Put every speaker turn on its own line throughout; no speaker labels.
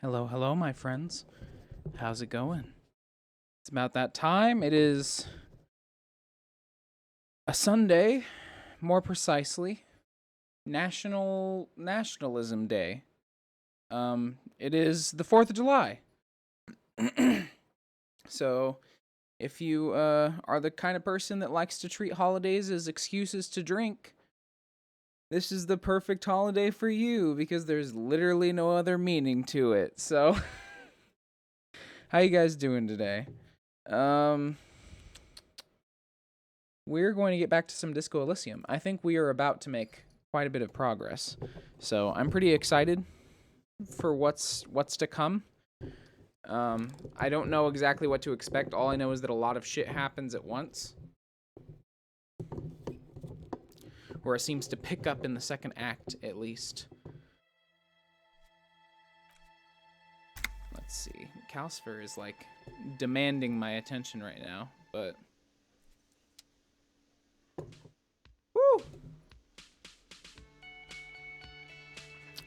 Hello, hello, my friends. How's it going? It's about that time. It is a Sunday, more precisely, Nationalism Day. It is the 4th of July. So, if you are the kind of person that likes to treat holidays as excuses to drink, this is the perfect holiday for you because there's literally no other meaning to it. So, how you guys doing today? We're going to get back to some Disco Elysium. I think we are about to make quite a bit of progress. So I'm pretty excited for what's to come. I don't know exactly what to expect. All I know is that a lot of shit happens at once. Or it seems to pick up in the second act, at least. Let's see. Calcifer is, like, demanding my attention right now, but... Woo!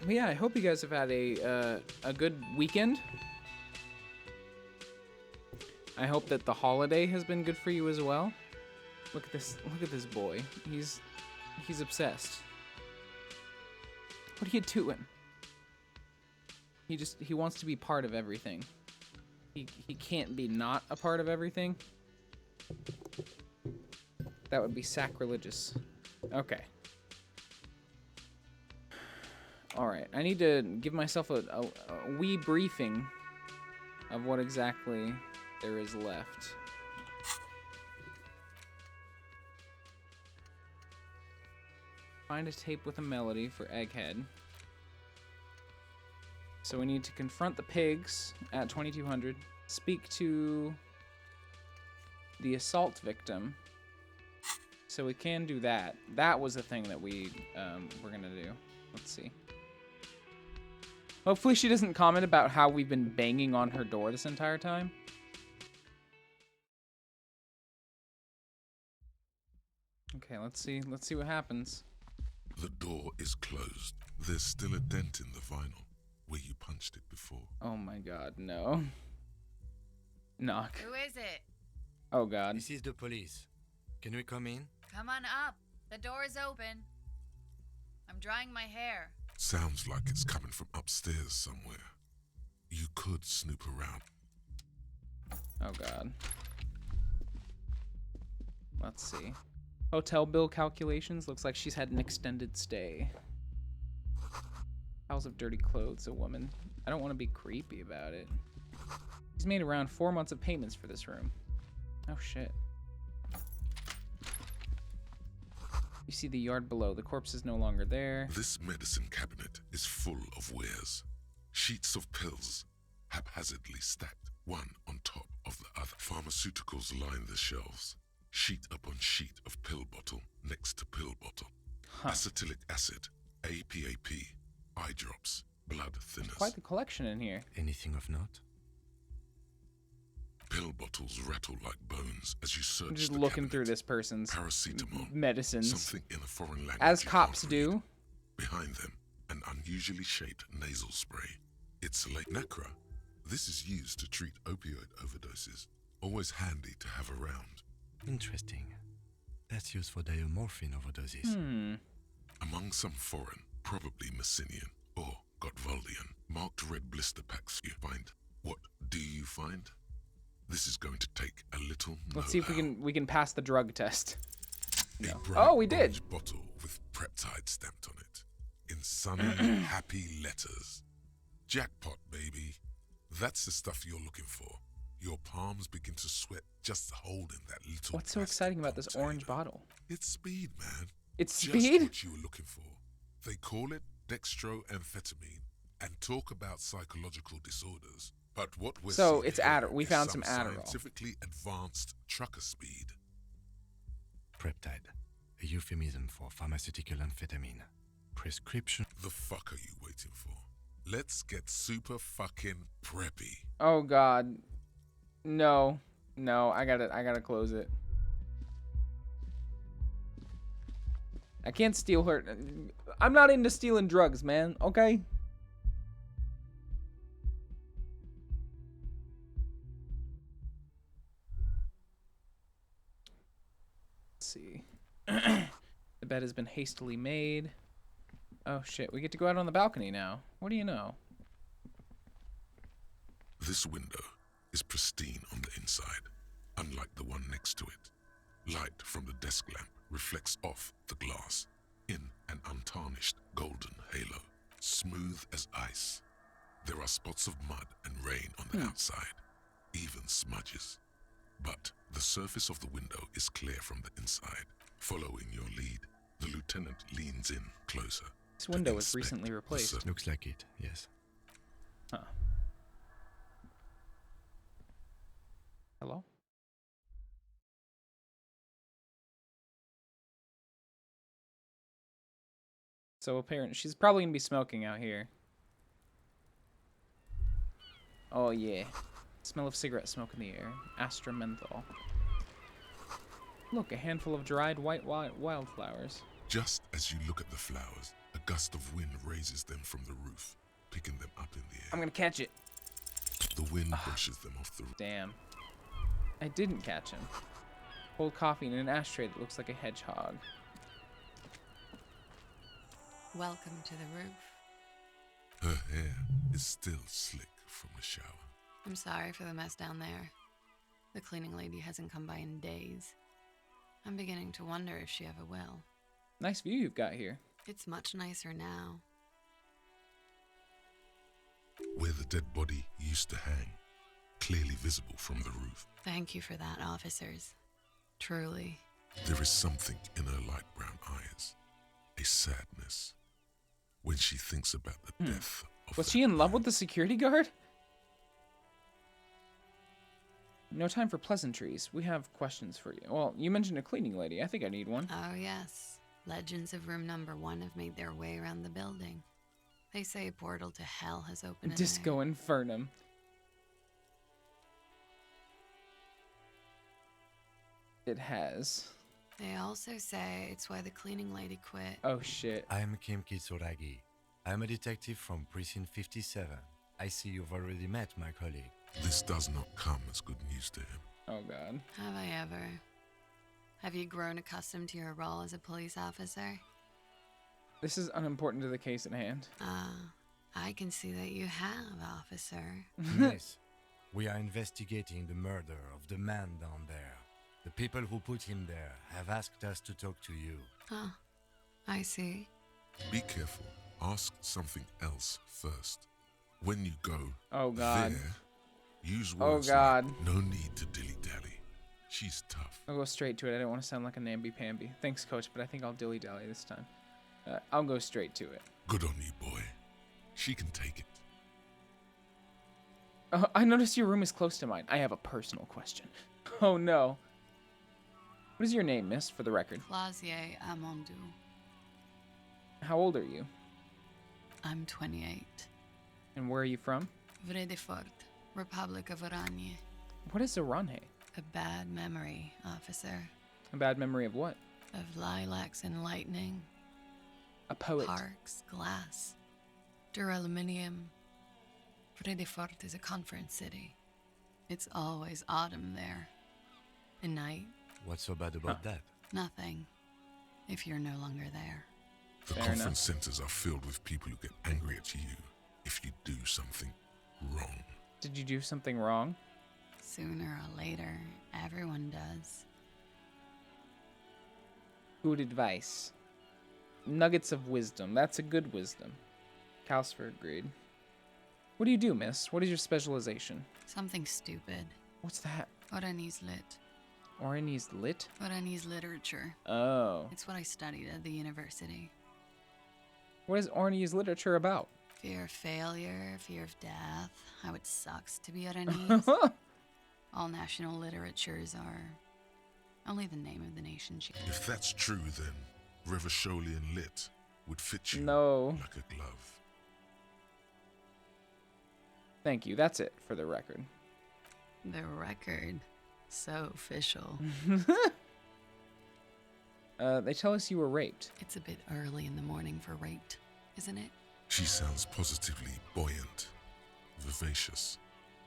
But yeah, I hope you guys have had a good weekend. I hope that the holiday has been good for you as well. Look at this boy. He's obsessed. What are you doing? He wants to be part of everything. He can't be not a part of everything. That would be sacrilegious. Okay. Alright, I need to give myself a wee briefing of what exactly there is left. Find a tape with a melody for Egghead. So we need to confront the pigs at 2200. Speak to the assault victim. So we can do that. That was the thing that we were gonna do. Let's see. Hopefully she doesn't comment about how we've been banging on her door this entire time. Okay, let's see what happens.
The door is closed. There's still a dent in the vinyl where you punched it before.
Oh my god, no. Knock.
Who is it?
Oh god.
This is the police. Can we come in?
Come on up. The door is open. I'm drying my hair.
Sounds like it's coming from upstairs somewhere. You could snoop around.
Oh god. Let's see. Hotel bill calculations. Looks like she's had an extended stay. Piles of dirty clothes, a woman. I don't want to be creepy about it. She's made around 4 months of payments for this room. Oh shit. You see the yard below. The corpse is no longer there.
This medicine cabinet is full of wares. Sheets of pills, haphazardly stacked, one on top of the other. Pharmaceuticals line the shelves. Sheet upon sheet of pill bottle next to pill bottle. Acetylic acid, APAP, eye drops, blood thinners.
Quite the collection in here.
Anything of note?
Pill bottles rattle like bones as you search
I'm just
the
looking
cabinet.
through this person's
Paracetamol,
medicines.
something in a foreign language
As
you
cops
can't
do.
read. Behind them, an unusually shaped nasal spray. It's like Nacra. This is used to treat opioid overdoses. Always handy to have around.
Interesting. That's used for diamorphine overdoses.
Among some foreign, probably Messinian or Gotwaldian, marked red blister packs you find. What do you find? This is going to take a little
Let's see if we can pass the drug test.
A
No.
bright
Oh, we did.
orange bottle with Preptide stamped on it. In sunny, happy letters. Jackpot, baby. That's the stuff you're looking for. Your palms begin to sweat just holding that little.
What's so
plastic
exciting about this
container.
orange bottle?
It's speed, man.
It's
Just
speed?
what you were looking for. They call it dextroamphetamine and talk about psychological disorders. But what we're
So
seeing
it's
here
Adderall. We
is
found some Adderall.
scientifically advanced trucker speed.
Preptide, a euphemism for pharmaceutical amphetamine. Prescription.
The fuck are you waiting for? Let's get super fucking preppy.
Oh god. No. No, I gotta close it. I can't steal her. I'm not into stealing drugs, man, okay? see. The bed has been hastily made. Oh shit, we get to go out on the balcony now. What do you know?
This window is pristine on the inside, unlike the one next to it. Light from the desk lamp reflects off the glass in an untarnished golden halo, smooth as ice. There are spots of mud and rain on the outside, even smudges. But the surface of the window is clear from the inside. Following your lead, the lieutenant leans in closer.
This window was
inspect
recently
the
replaced.
Looks like it, yes.
Huh. Hello? So apparently, she's probably gonna be smoking out here. Oh yeah. Smell of cigarette smoke in the air. Astra menthol. Look, a handful of dried white wildflowers.
Just as you look at the flowers, a gust of wind raises them from the roof, picking them up in the air.
I'm gonna catch it.
The wind brushes them off the roof.
Damn. I didn't catch him. Cold coffee in an ashtray that looks like a hedgehog.
Welcome to the roof.
Her hair is still slick from the shower.
I'm sorry for the mess down there. The cleaning lady hasn't come by in days. I'm beginning to wonder if she ever will.
Nice view you've got here.
It's much nicer now.
Where the dead body used to hang, clearly visible from the roof.
Thank you for that, officers. Truly.
There is something in her light brown eyes, a sadness, when she thinks about the death of
Was
that
she in love
man.
with the security guard? No time for pleasantries. We have questions for you. Well, you mentioned a cleaning lady. I think I need one.
Oh, yes. Legends of room number 1 have made their way around the building. They say a portal to hell has opened in
Disco Infernum. It has.
there. They also say it's why the cleaning lady quit.
Oh shit.
I am Kim Kitsuragi. I am a detective from Precinct 57. I see you've already met my colleague.
This does not come as good news to him.
Oh god.
Have I ever? Have you grown accustomed to your role as a police officer?
This is unimportant to the case at hand.
I can see that you have, officer.
Yes, we are investigating the murder of the man down there. The people who put him there have asked us to talk to you.
Huh. I see.
Be careful. Ask something else first. When you go
Oh god.
there, use
Oh,
words
God.
like, no need to dilly-dally. She's tough.
I'll go straight to it. I don't want to sound like a namby-pamby. Thanks, coach, but I think I'll dilly-dally this time. I'll go straight to it.
Good on you, boy. She can take it.
Oh, I noticed your room is close to mine. I have a personal question. Oh no. What is your name, miss, for the record?
Clausier Amondou.
How old are you?
I'm 28.
And where are you from?
Vrai de Fort, Republic of Oranje.
What is Orange?
A bad memory, officer.
A bad memory of what?
Of lilacs and lightning,
A poet.
parks, glass, duraluminium. Vrai de Fort is a conference city. It's always autumn there. At night,
What's so bad about that?
nothing. If you're no longer there.
The
Fair
conference
enough.
centers are filled with people who get angry at you if you do something wrong.
Did you do something wrong?
Sooner or later, everyone does.
Good advice. Nuggets of wisdom. That's a good wisdom. Calcifer agreed. What do you do, miss? What is your specialization?
Something stupid.
What's that?
Oranese lit.
Oranese lit?
Oranese literature.
Oh.
It's what I studied at the university.
What is Oranese literature about?
Fear of failure, fear of death, how it sucks to be Oranese. All national literatures are only the name of the nation.
If that's true, then Revacholian lit would fit you
No.
like a glove.
Thank you. That's it for the record.
The record. So official.
They tell us you were raped.
It's a bit early in the morning for raped, isn't it?
She sounds positively buoyant, vivacious,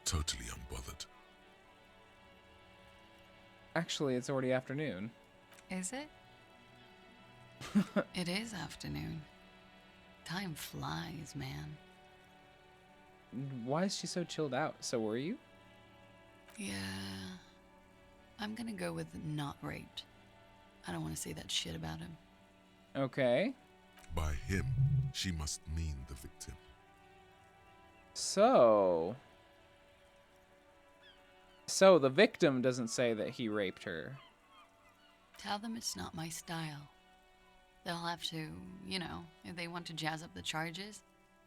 totally unbothered.
Actually, it's already afternoon.
Is it? It is afternoon. Time flies, man.
Why is she so chilled out? So were you?
Yeah. I'm gonna go with not raped. I don't want to say that shit about him.
Okay.
By him, she must mean the victim.
So the victim doesn't say that he raped her.
Tell them it's not my style. They'll have to, if they want to jazz up the charges,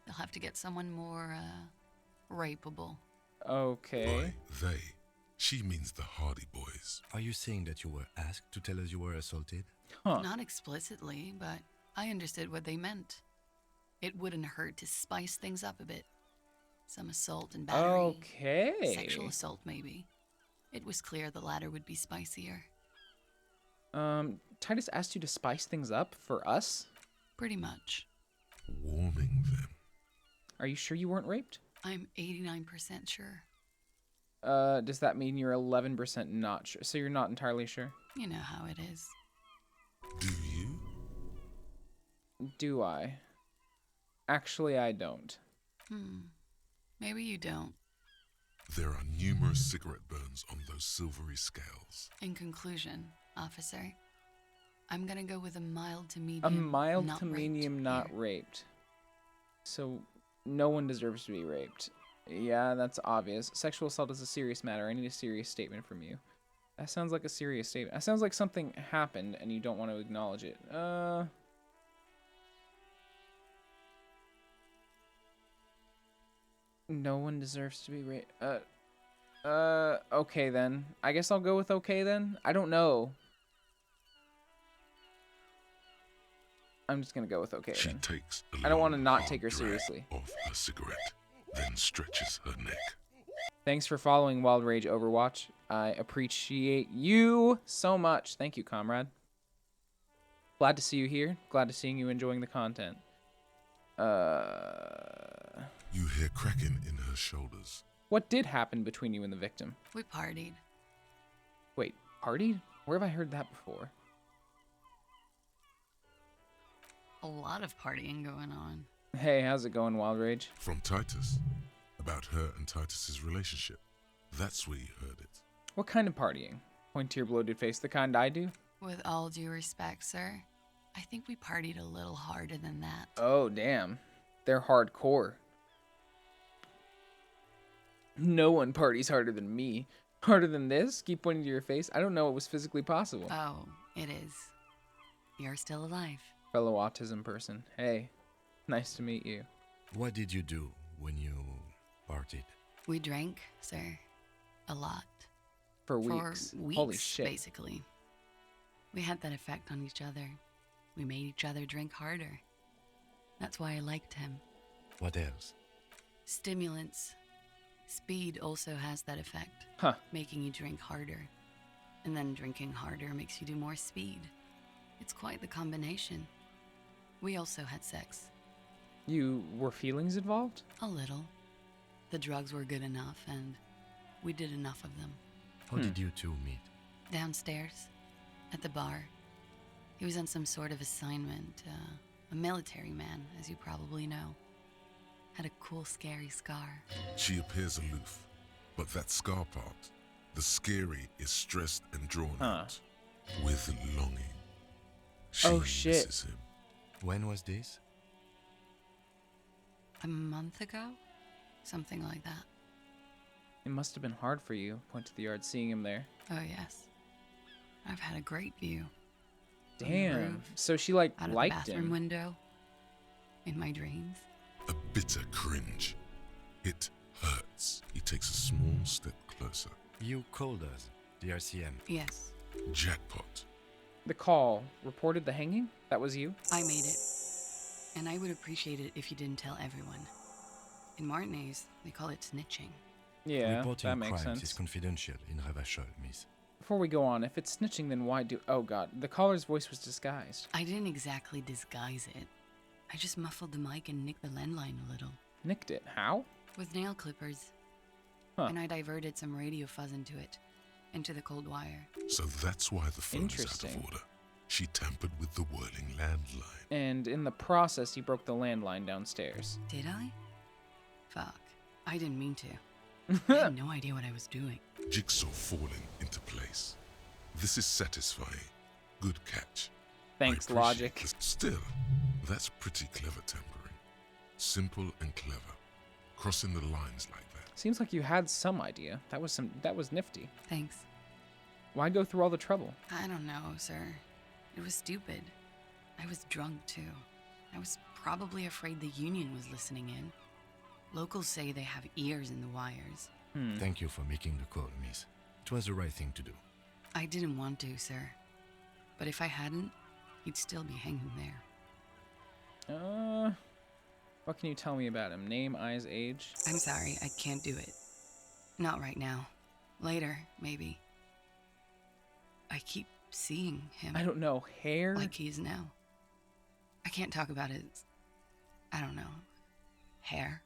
they'll have to get someone more, rapeable.
Okay.
By they, she means the Hardy Boys.
Are you saying that you were asked to tell us you were assaulted?
Huh.
Not explicitly, but I understood what they meant. It wouldn't hurt to spice things up a bit. Some assault and battery.
Okay.
Sexual assault, maybe. It was clear the latter would be spicier.
Titus asked you to spice things up for us?
Pretty much.
Warming them.
Are you sure you weren't raped?
I'm 89% sure.
Does that mean you're 11% not sure? So you're not entirely sure?
You know how it is.
Do you?
Do I? Actually, I don't.
Maybe you don't.
There are numerous cigarette burns on those silvery scales.
In conclusion, officer, I'm gonna go with a mild to medium.
A mild
not
to
raped
medium not
here.
raped. So no one deserves to be raped. Yeah, that's obvious. Sexual assault is a serious matter. I need a serious statement from you. That sounds like a serious statement. That sounds like something happened and you don't want to acknowledge it. No one deserves to be raped. Okay then. I guess I'll go with okay then. I don't know. I'm just gonna go with okay
She
then.
takes a
I don't want to
long,
not
hard
take her
drag
seriously.
Off her cigarette, then stretches her neck.
Thanks for following Wild Rage Overwatch. I appreciate you so much. Thank you, comrade. Glad to see you here. Glad to seeing you enjoying the content.
You hear cracking in her shoulders.
What did happen between you and the victim?
We partied.
Wait, partied? Where have I heard that before?
A lot of partying going on.
Hey, how's it going, Wild Rage?
From Titus. About her and Titus's relationship. That's where you heard it.
What kind of partying? Point to your bloated face, the kind I do?
With all due respect, sir, I think we partied a little harder than that.
Oh, damn. They're hardcore. No one parties harder than me. Harder than this? Keep pointing to your face? I don't know it was physically possible.
Oh, it is. You're still alive.
Fellow autism person. Hey, nice to meet you.
What did you do when you partied?
We drank, sir. A lot.
For weeks.
For weeks,
Holy shit.
basically. We had that effect on each other. We made each other drink harder. That's why I liked him.
What else?
Stimulants. Speed also has that effect,
Huh.
making you drink harder. And then drinking harder makes you do more speed. It's quite the combination. We also had sex.
You were feelings involved?
A little. The drugs were good enough, and we did enough of them.
How did you two meet?
Downstairs, at the bar. He was on some sort of assignment. A military man, as you probably know. Had a cool, scary scar.
She appears aloof. But that scar part, the scary, is stressed and drawn out. With longing. She
Oh, shit.
misses him.
When was this?
A month ago? Something like that.
It must have been hard for you. Point to the yard, seeing him there.
Oh, yes. I've had a great view. From the
Damn.
roof,
So she, like,
out of the
liked
bathroom
him.
window. In my dreams.
A bitter cringe. It hurts. He takes a small step closer.
You called us, the RCM.
Yes,
Jackpot.
The call reported the hanging? That was you?
I made it. And I would appreciate it if you didn't tell everyone. In Martinez, they call it snitching.
Yeah,
Reporting
that makes
crimes
sense.
is confidential in Rivet, miss.
Before we go on, if it's snitching, then why do... Oh, God. The caller's voice was disguised.
I didn't exactly disguise it. I just muffled the mic and nicked the landline a little.
Nicked it. How?
With nail clippers.
Huh.
And I diverted some radio fuzz into it. Into the cold wire.
So that's why the phone is out
Interesting.
of order. She tampered with the whirling landline.
And in the process, you broke the landline downstairs.
Did I? Fuck. I didn't mean to. I had no idea what I was doing.
Jigsaw falling into place. This is satisfying. Good catch.
Thanks,
I appreciate
logic.
this. Still, that's pretty clever tampering. Simple and clever. Crossing the lines like that.
Seems like you had some idea. That was nifty.
Thanks.
Why go through all the trouble?
I don't know, sir. It was stupid. I was drunk, too. I was probably afraid the Union was listening in. Locals say they have ears in the wires.
Thank you for making the call, miss. It was the right thing to do.
I didn't want to, sir. But if I hadn't, he'd still be hanging there.
What can you tell me about him? Name, eyes, age?
I'm sorry, I can't do it. Not right now. Later, maybe. I keep seeing him.
I don't know. Hair?
Like he is now. I can't talk about his, I don't know, hair.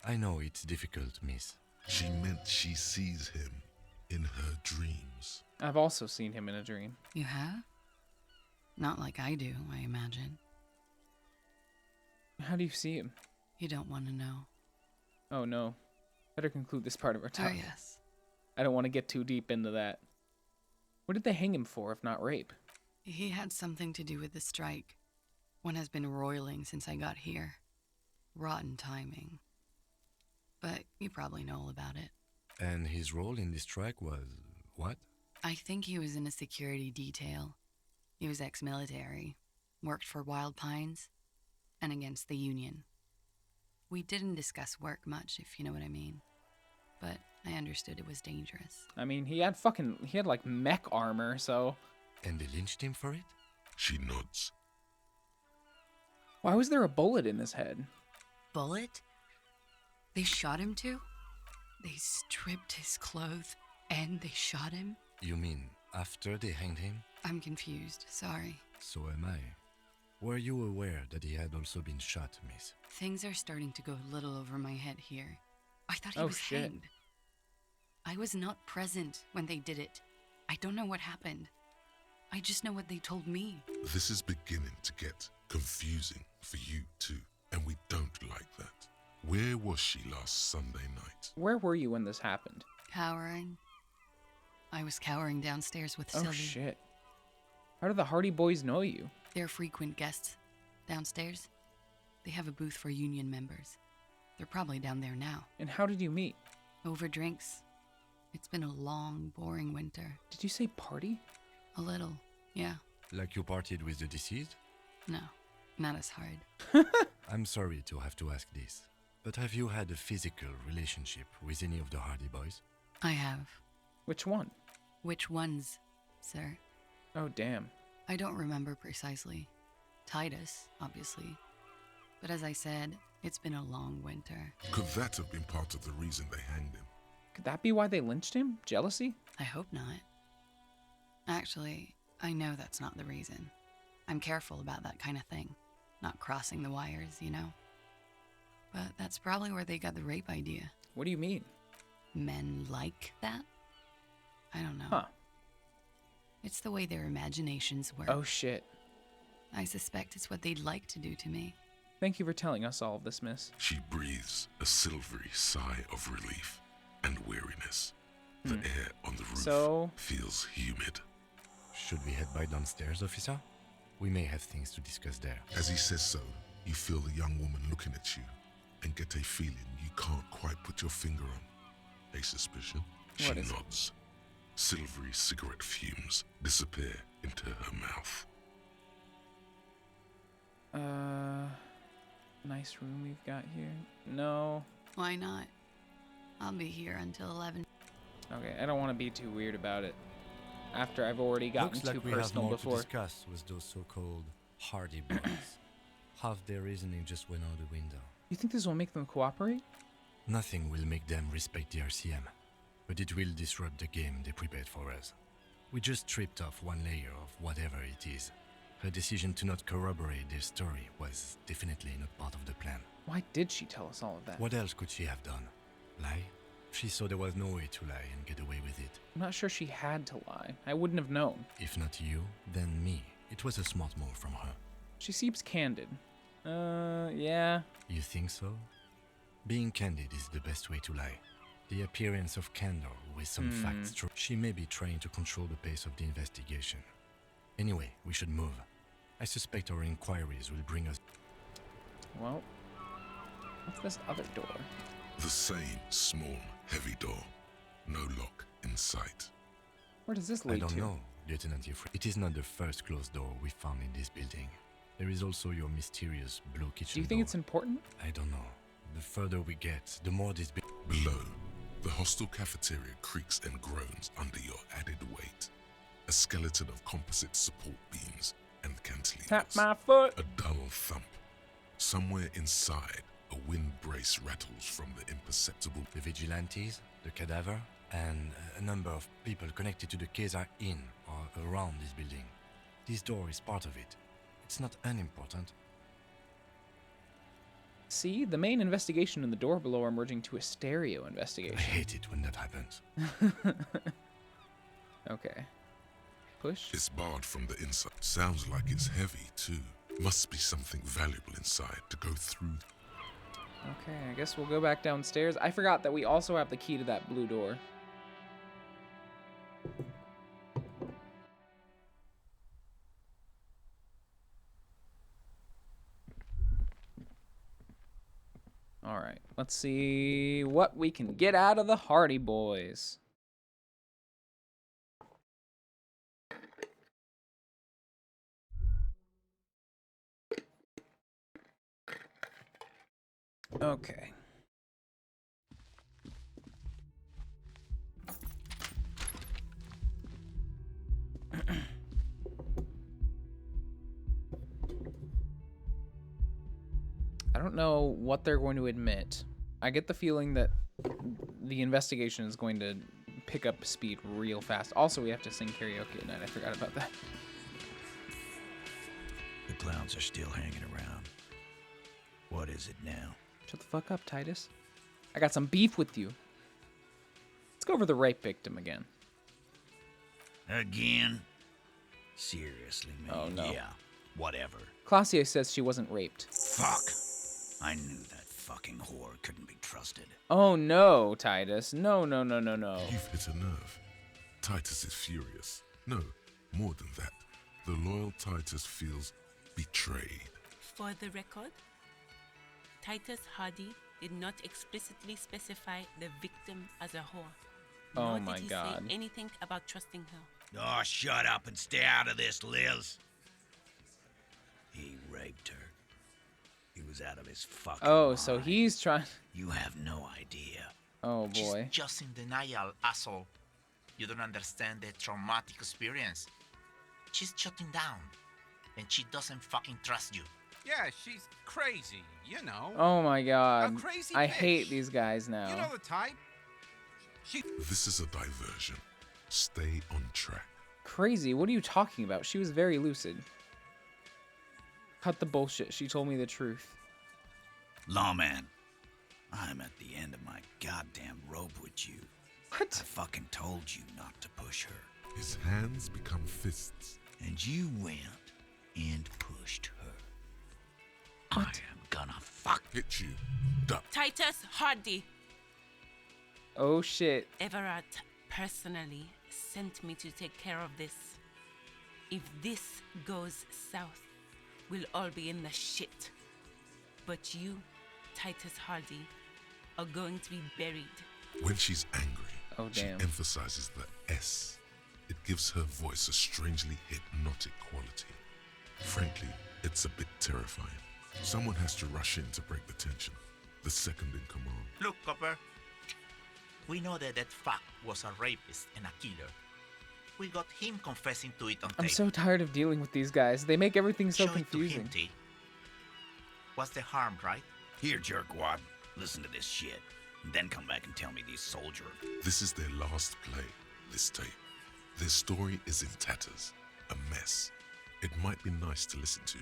I know it's difficult, miss.
She meant she sees him in her dreams.
I've also seen him in a dream.
You have? Not like I do, I imagine.
How do you see him?
You don't want to know.
Oh no. Better conclude this part of our
Oh,
talk.
yes.
I don't want to get too deep into that. What did they hang him for, if not rape?
He had something to do with the strike. One has been roiling since I got here. Rotten timing. But you probably know all about it.
And his role in this strike was what?
I think he was in a security detail. He was ex-military, worked for Wild Pines, and against the Union. We didn't discuss work much, if you know what I mean. But I understood it was dangerous.
I mean, he had like mech armor, so
And they lynched him for it?
She nods.
why was there a bullet in his head?
Bullet? They shot him too? They stripped his clothes and they shot him?
You mean after they hanged him?
I'm confused, sorry.
So am I. Were you aware that he had also been shot, miss?
Things are starting to go a little over my head here. I thought he
Oh,
was
shit.
hanged. I was not present when they did it. I don't know what happened. I just know what they told me.
This is beginning to get confusing for you too, and we don't like that. Where was she last Sunday night?
Where were you when this happened?
Cowering. I was cowering downstairs with
Oh
Sylvie.
shit. How do the Hardy Boys know you?
They're frequent guests downstairs. They have a booth for Union members. They're probably down there now.
And how did you meet?
Over drinks. It's been a long, boring winter.
Did you say party?
A little, yeah.
Like you partied with the deceased?
No, not as hard.
I'm sorry to have to ask this, but have you had a physical relationship with any of the Hardy Boys?
I have.
Which one?
Which ones, sir?
Oh damn.
I don't remember precisely. Titus, obviously. But as I said, it's been a long winter.
Could that have been part of the reason they hanged him?
Could that be why they lynched him? Jealousy?
I hope not. Actually, I know that's not the reason. I'm careful about that kind of thing. Not crossing the wires, you know? But that's probably where they got the rape idea.
What do you mean?
Men like that? I don't know.
Huh.
It's the way their imaginations work.
Oh shit.
I suspect it's what they'd like to do to me.
Thank you for telling us all of this, miss.
She breathes a silvery sigh of relief and weariness. The air on the roof
So-
feels humid.
Should we head by downstairs, officer? We may have things to discuss there.
As he says so, you feel the young woman looking at you and get a feeling you can't quite put your finger on. A suspicion? She
What is it?
nods. Silvery cigarette fumes disappear into her mouth.
Nice room we've got here. No.
Why not? I'll be here until 11.
Okay, I don't want to be too weird about it. After I've already gotten
Looks
too
like we have
personal
more
before.
to discuss with those so-called Hardy Boys. Half their reasoning just went out the window.
You think this will make them cooperate?
Nothing will make them respect the RCM, but it will disrupt the game they prepared for us. We just stripped off one layer of whatever it is. Her decision to not corroborate their story was definitely not part of the plan.
Why did she tell us all of that?
What else could she have done? Lie? She saw there was no way to lie and get away with it.
I'm not sure she had to lie. I wouldn't have known.
If not you, then me. It was a smart move from her.
She seems candid. Yeah.
You think so? Being candid is the best way to lie. The appearance of candor with some facts. She may be trying to control the pace of the investigation. Anyway, we should move. I suspect our inquiries will bring us...
Well, what's this other door?
The same small, heavy door. No lock in sight.
Where does this lead
I don't
to?
know, Lieutenant Yefre. It is not the first closed door we found in this building. There is also your mysterious blue kitchen
Do you think
door.
it's important?
I don't know. The further we get, the more this...
Below, the hostel cafeteria creaks and groans under your added weight. A skeleton of composite support beams and cantilevers.
Tap my foot!
A dull thump. Somewhere inside, a wind brace rattles from the imperceptible...
The vigilantes, the cadaver, and a number of people connected to the Kaiser Inn are around this building. This door is part of it. It's not unimportant.
See, the main investigation and the door below are merging to a stereo
I
investigation.
hate it when that happens.
Okay. Push.
It's barred from the inside. Sounds like it's heavy, too. Must be something valuable inside to go through.
Okay, I guess we'll go back downstairs. I forgot that we also have the key to that blue door. All right, let's see what we can get out of the Hardy Boys. Okay. I don't know what they're going to admit. I get the feeling that the investigation is going to pick up speed real fast. Also, we have to sing karaoke at night. I forgot about that.
The clowns are still hanging around. What is it now?
Shut the fuck up, Titus. I got some beef with you. Let's go over the rape victim again.
Again? Seriously, man.
Oh, no.
Yeah, whatever.
Classier says she wasn't raped.
Fuck. I knew that fucking whore couldn't be trusted.
Oh no, Titus. No, no, no, no, no.
You've hit a nerve. Titus is furious. No, more than that. The loyal Titus feels betrayed.
For the record, Titus Hardy did not explicitly specify the victim as a whore.
Oh
Nor
my
did he
God.
say anything about trusting her.
Oh, shut up and stay out of this, Liz. He raped her. He was out of his fucking
Oh,
mind.
so he's trying.
You have no idea.
Oh boy.
She's just in denial, asshole. You don't understand the traumatic experience. She's shutting down, and she doesn't fucking trust you.
Yeah, she's crazy, you know.
Oh my God.
A crazy
I
bitch.
hate these guys now.
You know the type. She
This is a diversion. Stay on track.
Crazy? What are you talking about? She was very lucid. Cut the bullshit. She told me the truth.
Lawman, I'm at the end of my goddamn rope with you.
What?
I fucking told you not to push her.
His hands become fists.
And you went and pushed her.
What?
I am gonna fuck.
Hit you. Duck.
Titus Hardy.
Oh shit.
Everard personally sent me to take care of this. If this goes south, we'll all be in the shit. But you, Titus Hardy, are going to be buried.
When she's angry,
Oh,
she
damn.
emphasizes the S. It gives her voice a strangely hypnotic quality. Frankly, it's a bit terrifying. Someone has to rush in to break the tension. The second in command.
Look, Copper. We know that fuck was a rapist and a killer. We got him confessing to it on tape.
I'm so tired of dealing with these guys. They make everything so
Show it to
confusing.
him, T. What's the harm, right?
Here, jerkwad, listen to this shit. And then come back and tell me these soldiers.
This is their last play, this tape. Their story is in tatters, a mess. It might be nice to listen to,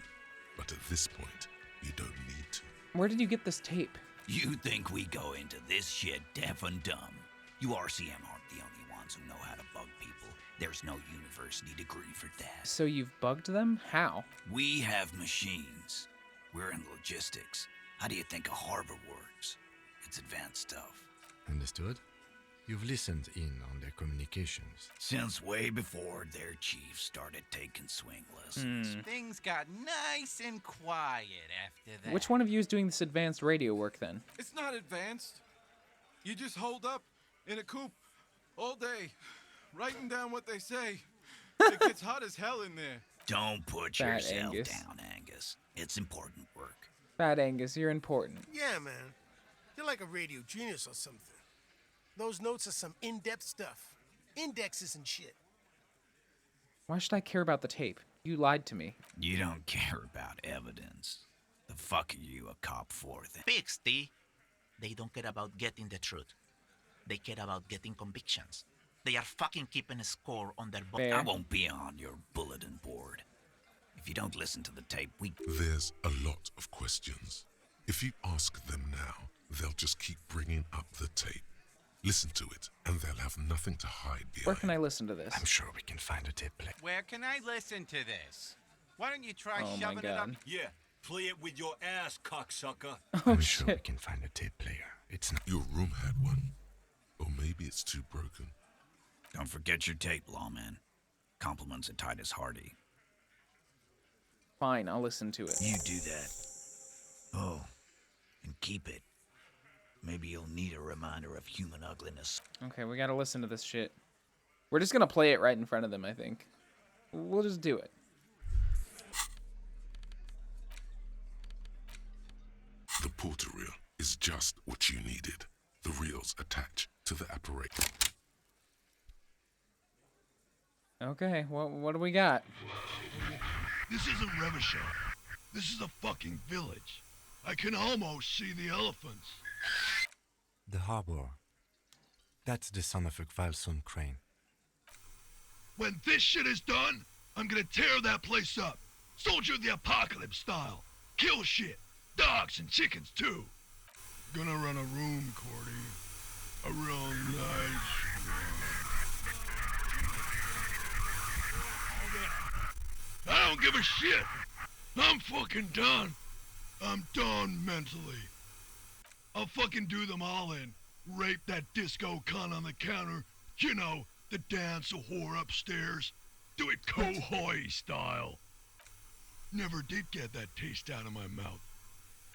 but at this point, you don't need to.
Where did you get this tape?
You think we go into this shit deaf and dumb? You RCM aren't the only ones who know how to bug people. There's no university degree for that.
So you've bugged them? How?
We have machines. We're in logistics. How do you think a harbor works? It's advanced stuff.
Understood? You've listened in on their communications.
Since way before their chief started taking swing lessons.
Things got nice and quiet after that.
Which one of you is doing this advanced radio work then?
It's not advanced. You just hold up in a coop all day, writing down what they say. It gets hot as hell in there.
Don't put
Fat
yourself
Angus.
down, Angus. It's important work.
Fat Angus, you're important.
Yeah, man. You're like a radio genius or something. Those notes are some in-depth stuff. Indexes and shit.
Why should I care about the tape? You lied to me.
You don't care about evidence. The fuck are you a cop for then?
Pigs, T. They don't care about getting the truth. They care about getting convictions. They are fucking keeping a score on their
Fair.
I won't be on your bulletin board. If you don't listen to the tape,
There's a lot of questions. If you ask them now, they'll just keep bringing up the tape. Listen to it, and they'll have nothing to hide behind.
Where can I listen to this?
I'm sure we can find a tape player.
Where can I listen to this? Why don't you try
Oh my
shoving it up?
god.
Yeah, play it with your ass, cocksucker.
Oh
I'm sure we
shit.
can find a tape player. It's not.
Your room had one. Or maybe it's too broken.
don't forget your tape, lawman. Compliments of Titus Hardy.
Fine, I'll listen to it.
You do that. Oh, and keep it. Maybe you'll need a reminder of human ugliness.
Okay, we gotta listen to this shit. We're just gonna play it right in front of them, I think. We'll just do it.
The porter reel is just what you needed. The reels attach to the apparatus.
Okay, what do we got?
This isn't Revachon. This is a fucking village. I can almost see the elephants.
The harbor. That's the son of a Kvalson crane.
When this shit is done, I'm gonna tear that place up. Soldier of the apocalypse style. Kill shit. Dogs and chickens too. Gonna run a room, Cordy. A real nice room. I don't give a shit. I'm fucking done. I'm done mentally. I'll fucking do them all in. Rape that disco cunt on the counter. You know, the dance a whore upstairs. Do it Kohoi style. Never did get that taste out of my mouth.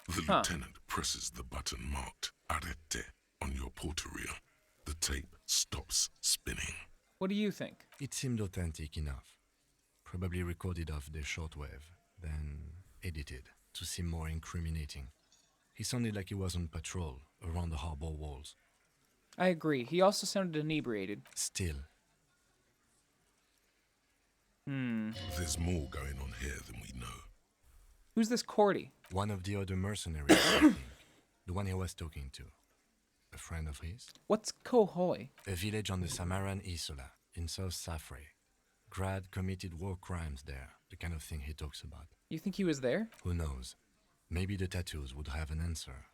The lieutenant presses the button marked Arete on your porter reel. The tape stops spinning.
What do you think?
It seemed authentic enough. Probably recorded off the shortwave, then edited to seem more incriminating. He sounded like he was on patrol around the harbor walls.
I agree. He also sounded inebriated.
Still,
There's more going on here than we know.
Who's this Cordy?
one of the other mercenaries, I think. The one he was talking to. A friend of his?
What's Kohoi?
A village on the Samaran Isola, in South Safre. Grad committed war crimes there, the kind of thing he talks about.
You think he was there?
Who knows? Maybe the tattoos would have an answer.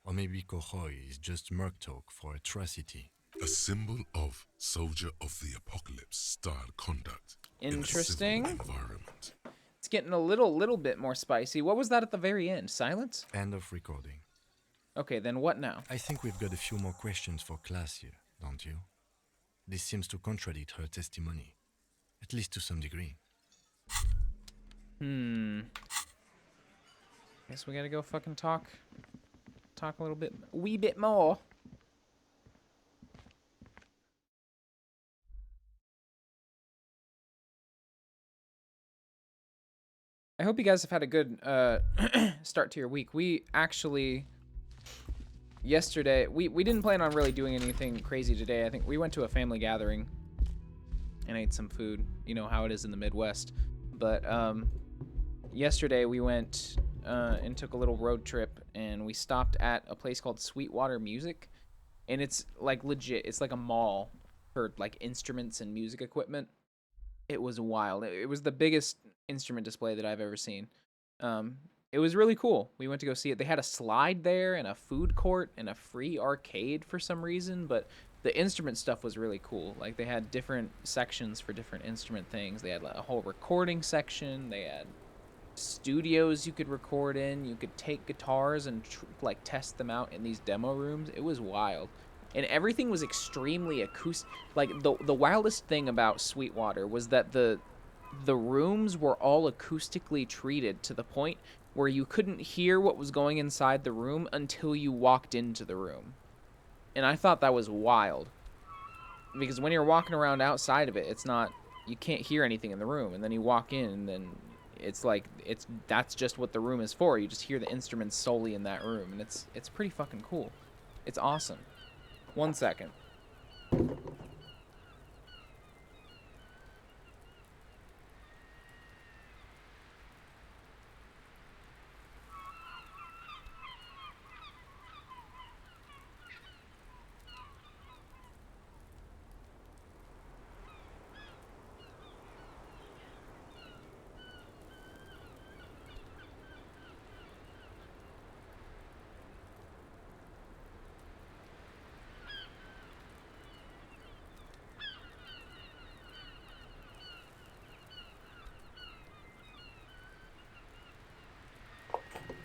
Or maybe Kohoi is just merc talk for atrocity.
A symbol of soldier of the apocalypse style conduct.
Interesting.
In a civil environment.
It's getting a little bit more spicy. What was that at the very end? Silence?
End of recording.
Okay, then what now?
I think we've got a few more questions for class here, don't you? This seems to contradict her testimony. At least to some degree.
Guess we gotta go fucking talk a little bit, wee bit more. I hope you guys have had a good start to your week. We actually yesterday we didn't plan on really doing anything crazy today. I think we went to a family gathering and ate some food. You know how it is in the Midwest. But yesterday we went and took a little road trip, and we stopped at a place called Sweetwater Music, and it's like legit. It's like a mall for like instruments and music equipment. It was wild. It was the biggest instrument display that I've ever seen. it was really cool. We went to go see it. They had a slide there and a food court and a free arcade for some reason, but the instrument stuff was really cool. Like, they had different sections for different instrument things. They had like, a whole recording section. They had studios you could record in. You could take guitars and like test them out in these demo rooms. It was wild. And everything was extremely acoustic. Like, the wildest thing about Sweetwater was that the rooms were all acoustically treated to the point where you couldn't hear what was going inside the room until you walked into the room. And I thought that was wild. Because when you're walking around outside of it, it's not, you can't hear anything in the room. And then you walk in and then it's like, that's just what the room is for. You just hear the instruments solely in that room. And it's pretty fucking cool. It's awesome. 1 second.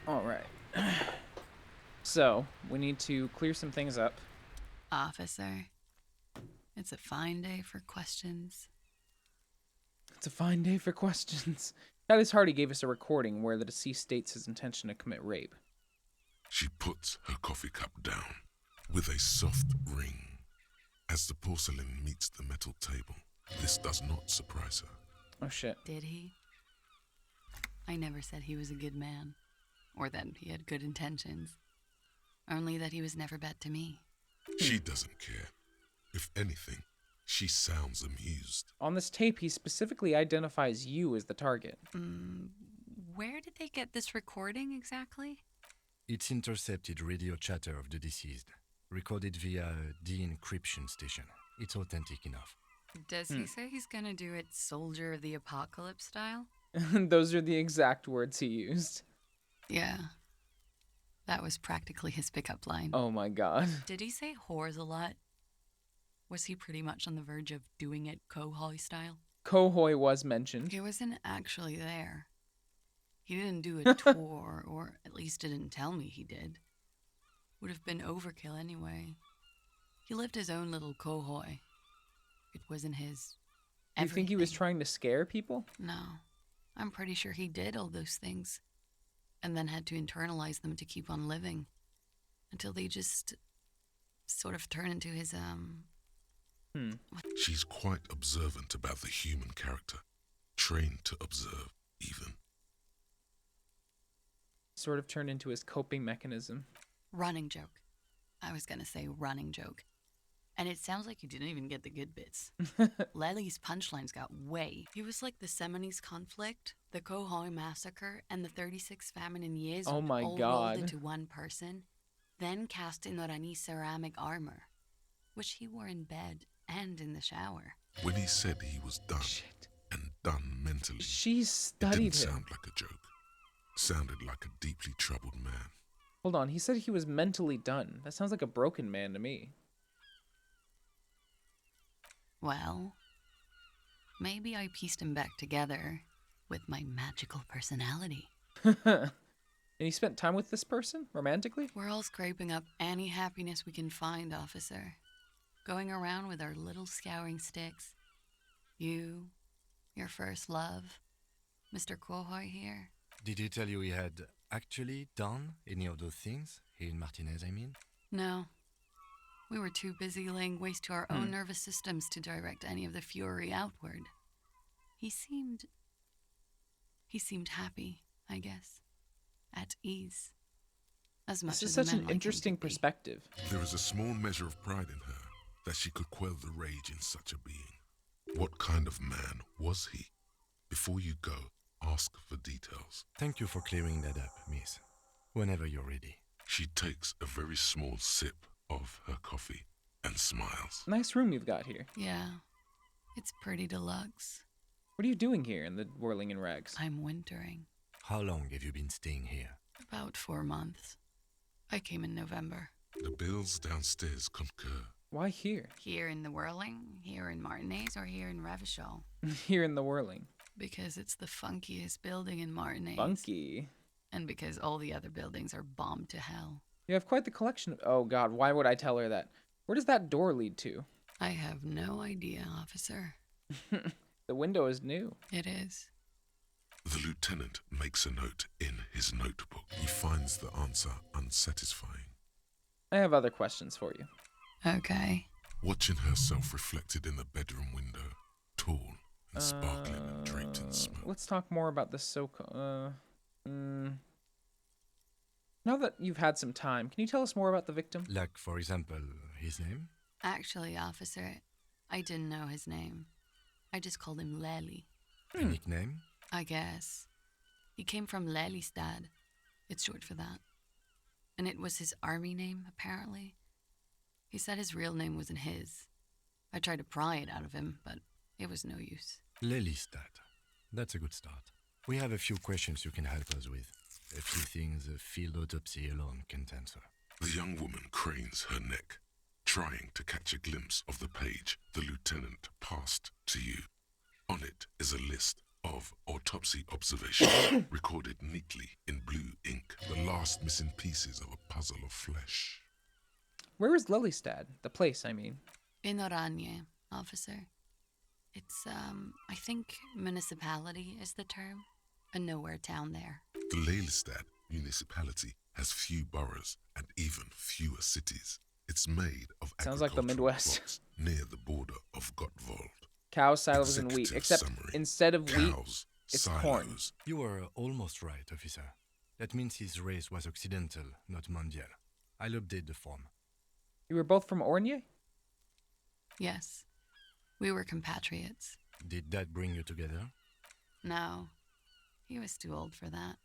All right. So, we need to clear some things up.
Officer, it's a fine day for questions.
It's a fine day for questions. Alice Hardy gave us a recording where the deceased states his intention to commit rape.
She puts her coffee cup down with a soft ring. As the porcelain meets the metal table, this does not surprise her.
Oh shit.
Did he? I never said he was a good man, or that he had good intentions. Only that he was never bad to me.
She doesn't care. If anything, she sounds amused.
On this tape, he specifically identifies you as the target.
Where did they get this recording exactly?
It's intercepted radio chatter of the deceased, recorded via a de-encryption station. It's authentic enough.
Does he say he's gonna do it Soldier of the Apocalypse style?
Those are the exact words he used.
Yeah. That was practically his pickup line.
Oh my god.
Did he say whores a lot? Was he pretty much on the verge of doing it Cohoy style?
Cohoy was mentioned.
He wasn't actually there. He didn't do a tour, or at least didn't tell me he did. Would have been overkill anyway. He lived his own little Cohoy. It wasn't his
You think he was trying to scare people?
No. I'm pretty sure he did all those things. And then had to internalize them to keep on living. Until they just sort of turn into his,
She's quite observant about the human character. Trained to observe, even.
Sort of turned into his coping mechanism.
running joke. I was gonna say running joke. And it sounds like you didn't even get the good bits. Lely's punchlines got way. He was like the Seminoles conflict, the Cohoy massacre, and the 36 famine in years
Oh my
all
God.
rolled into one person, then cast in Orani ceramic armor, which he wore in bed and in the shower.
When he said he was done, and done mentally,
She
it
studied
didn't
him.
sound like a joke. Sounded like a deeply troubled man.
Hold on, he said he was mentally done. That sounds like a broken man to me.
Well, maybe I pieced him back together with my magical personality.
And he spent time with this person, romantically?
We're all scraping up any happiness we can find, officer. Going around with our little scouring sticks. You, your first love, Mr. Cohoy here.
Did he tell you he had actually done any of those things? He and Martinez, I mean?
No. We were too busy laying waste to our own nervous systems to direct any of the fury outward. He seemed happy, I guess. At ease. As much
This is
as
such
a man
an
like him
interesting
could be.
perspective.
There is a small measure of pride in her that she could quell the rage in such a being. What kind of man was he? Before you go, ask for details.
Thank you for clearing that up, miss. Whenever you're ready.
She takes a very small sip of her coffee and smiles.
Nice room you've got here.
Yeah. It's pretty deluxe.
What are you doing here in the whirling in rags?
I'm wintering.
How long have you been staying here?
About 4 months. I came in November.
The bills downstairs concur.
Why here?
Here in the Whirling, here in Martinez, or here in Revachol?
Here in the Whirling.
Because it's the funkiest building in Martinez.
Funky.
And because all the other buildings are bombed to hell.
You have quite the collection of... Oh, God, why would I tell her that? Where does that door lead to?
I have no idea, officer.
The window is new.
It is.
The lieutenant makes a note in his notebook. He finds the answer unsatisfying.
I have other questions for you.
Okay.
Watching herself reflected in the bedroom window, tall and sparkling and draped in smoke.
Let's talk more about this so-called... Now that you've had some time, can you tell us more about the victim?
Like, for example, his name?
Actually, officer, I didn't know his name. I just called him Lely.
A nickname?
I guess. He came from Lelystad. It's short for that. And it was his army name, apparently. He said his real name wasn't his. I tried to pry it out of him, but it was no use.
Lelystad. That's a good start. We have a few questions you can help us with. A few things a field autopsy alone can't answer.
The young woman cranes her neck, trying to catch a glimpse of the page the lieutenant passed to you. On it is a list of autopsy observations recorded neatly in blue ink, the last missing pieces of a puzzle of flesh.
Where is Lelystad? The place, I mean.
In Oranje, officer. It's, I think municipality is the term. A nowhere town there.
The Lelystad municipality has few boroughs and even fewer cities. It's made of
Sounds like the Midwest.
plots near the border of Gottwald.
Cows, silos, and wheat.
Executive
Except
summary.
instead of wheat,
Cows,
it's
silos.
corn.
You were almost right, officer. That means his race was occidental, not mondial. I'll update the form.
You were both from Oranje?
Yes. We were compatriots.
Did that bring you together?
No. He was too old for that.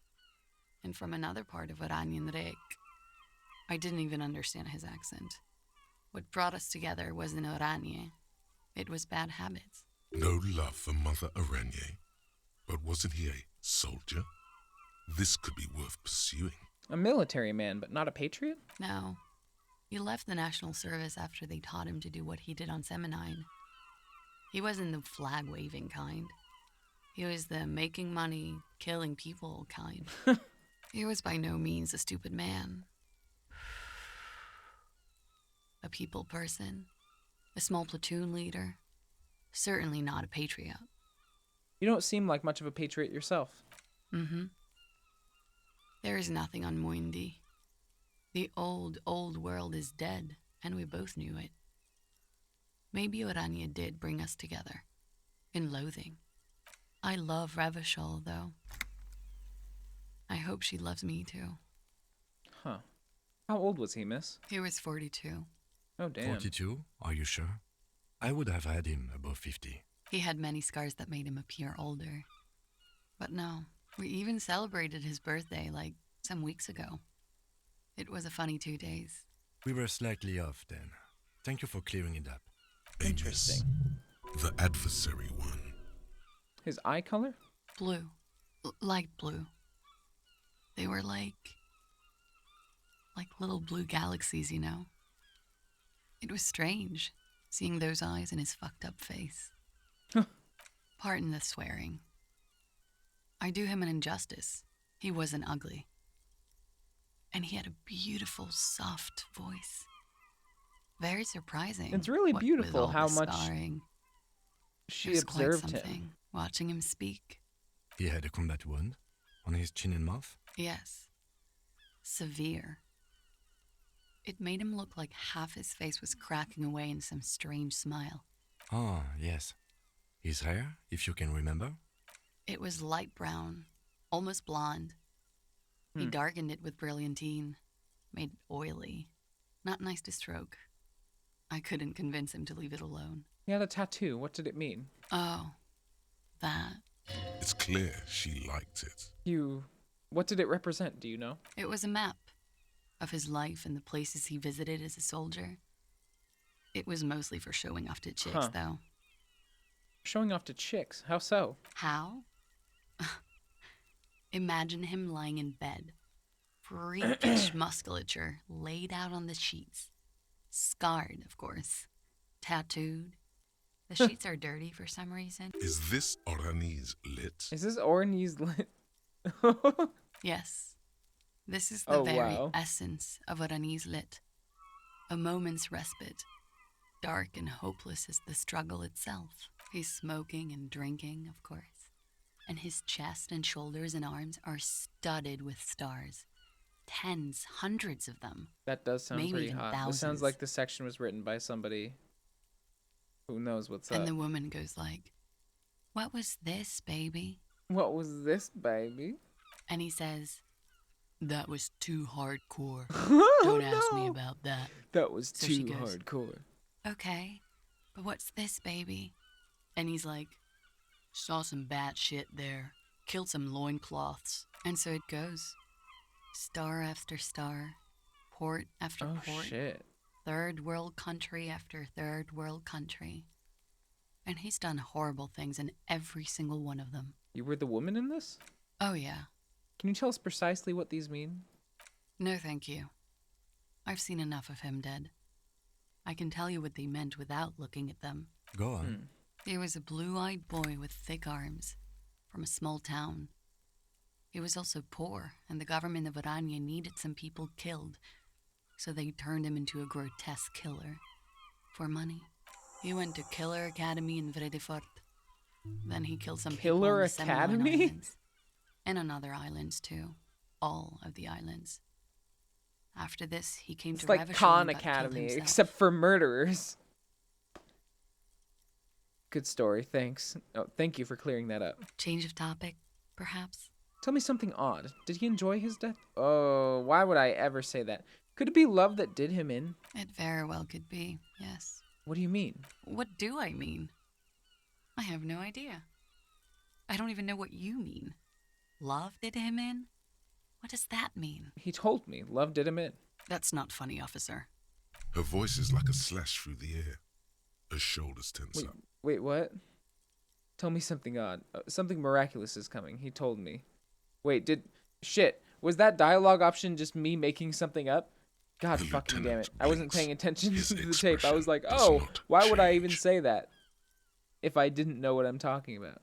And from another part of Oranjenrijk. I didn't even understand his accent. What brought us together wasn't Oranje. It was bad habits.
No love for Mother Oranje. But wasn't he a soldier? This could be worth pursuing.
A military man, but not a patriot?
No. He left the national service after they taught him to do what he did on Seminine. He wasn't the flag-waving kind. He was the making money, killing people kind. He was by no means a stupid man. A people person. A small platoon leader. Certainly not a patriot.
You don't seem like much of a patriot yourself.
Mm-hmm. There is nothing on Muindi. The old, old world is dead, and we both knew it. Maybe Oranje did bring us together. In loathing. I love Revachol, though. I hope she loves me, too.
Huh. How old was he, miss?
He was 42.
Oh, damn.
42? Are you sure? I would have had him above 50.
He had many scars that made him appear older. But no, we even celebrated his birthday, like, some weeks ago. It was a funny 2 days.
We were slightly off then. Thank you for clearing it up.
Interesting.
The adversary one.
His eye color?
Blue. Light blue. They were like little blue galaxies, you know? It was strange, seeing those eyes in his fucked up face. Pardon the swearing. I do him an injustice. He wasn't ugly. And he had a beautiful, soft voice. Very surprising.
It's really
what
beautiful
with all
how
the
much
scarring.
she
It was quite
observed
something,
him.
watching him speak.
He had a combat wound on his chin and mouth?
Yes. Severe. It made him look like half his face was cracking away in some strange smile.
Ah, yes. His hair, if you can remember?
It was light brown, almost blonde. He darkened it with brilliantine, made it oily. Not nice to stroke. I couldn't convince him to leave it alone.
He had a tattoo. What did it mean?
Oh, that.
It's clear she liked it.
What did it represent, do you know?
It was a map of his life and the places he visited as a soldier. It was mostly for showing off to chicks, though.
Showing off to chicks? How so?
How? Imagine him lying in bed, freakish musculature laid out on the sheets. Scarred, of course. Tattooed. The sheets are dirty for some reason.
Is this Orani's lit?
Is this Orany's lit?
Yes. This is the
Oh,
very
wow.
essence of what Anis lit. A moment's respite. Dark and hopeless as the struggle itself. He's smoking and drinking, of course. And his chest and shoulders and arms are studded with stars. Tens, hundreds of them.
That does sound
Maybe
pretty
even
hot. This
thousands.
sounds like this section was written by somebody who knows what's
And
up.
the woman goes like, "What was this, baby?"
What was this, baby?
And he says, "That was too hardcore.
Oh,
Don't ask me
no.
about that."
That was
So she
too
goes,
hardcore.
"Okay, but what's this, baby?" And he's like, "Saw some bat shit there. Killed some loincloths." And so it goes. Star after star. Port after
Oh,
port.
shit.
Third world country after third world country. And he's done horrible things in every single one of them.
You were the woman in this?
Oh, yeah.
Can you tell us precisely what these mean?
No, thank you. I've seen enough of him dead. I can tell you what they meant without looking at them.
Go on.
He was a blue-eyed boy with thick arms, from a small town. He was also poor, and the government of Orania needed some people killed, so they turned him into a grotesque killer. For money. He went to Killer Academy in Vredefort. Then he killed some people
Killer
on the Seminoan
Academy?
Islands. And on other islands, too. All of the islands. After this, he came
It's
to
like
Ravishing
Khan
but killed
Academy,
himself.
except for murderers. Good story, thanks. Oh, thank you for clearing that up.
Change of topic, perhaps?
Tell me something odd. Did he enjoy his death? Oh, why would I ever say that? Could it be love that did him in?
It very well could be, yes.
What do you mean?
What do I mean? I have no idea. I don't even know what you mean. Love did him in? What does that mean?
He told me love did him in.
That's not funny, officer.
Her voice is like a slash through the air. Her shoulders tense up.
Wait, what? Tell me something odd. Something miraculous is coming. He told me. Wait, shit. Was that dialogue option just me making something up? God
The
fucking damn it.
lieutenant
I wasn't
blinks.
paying attention
His
to the tape. I was like,
expression
oh,
does not
why would I even
change.
say that if I didn't know what I'm talking about?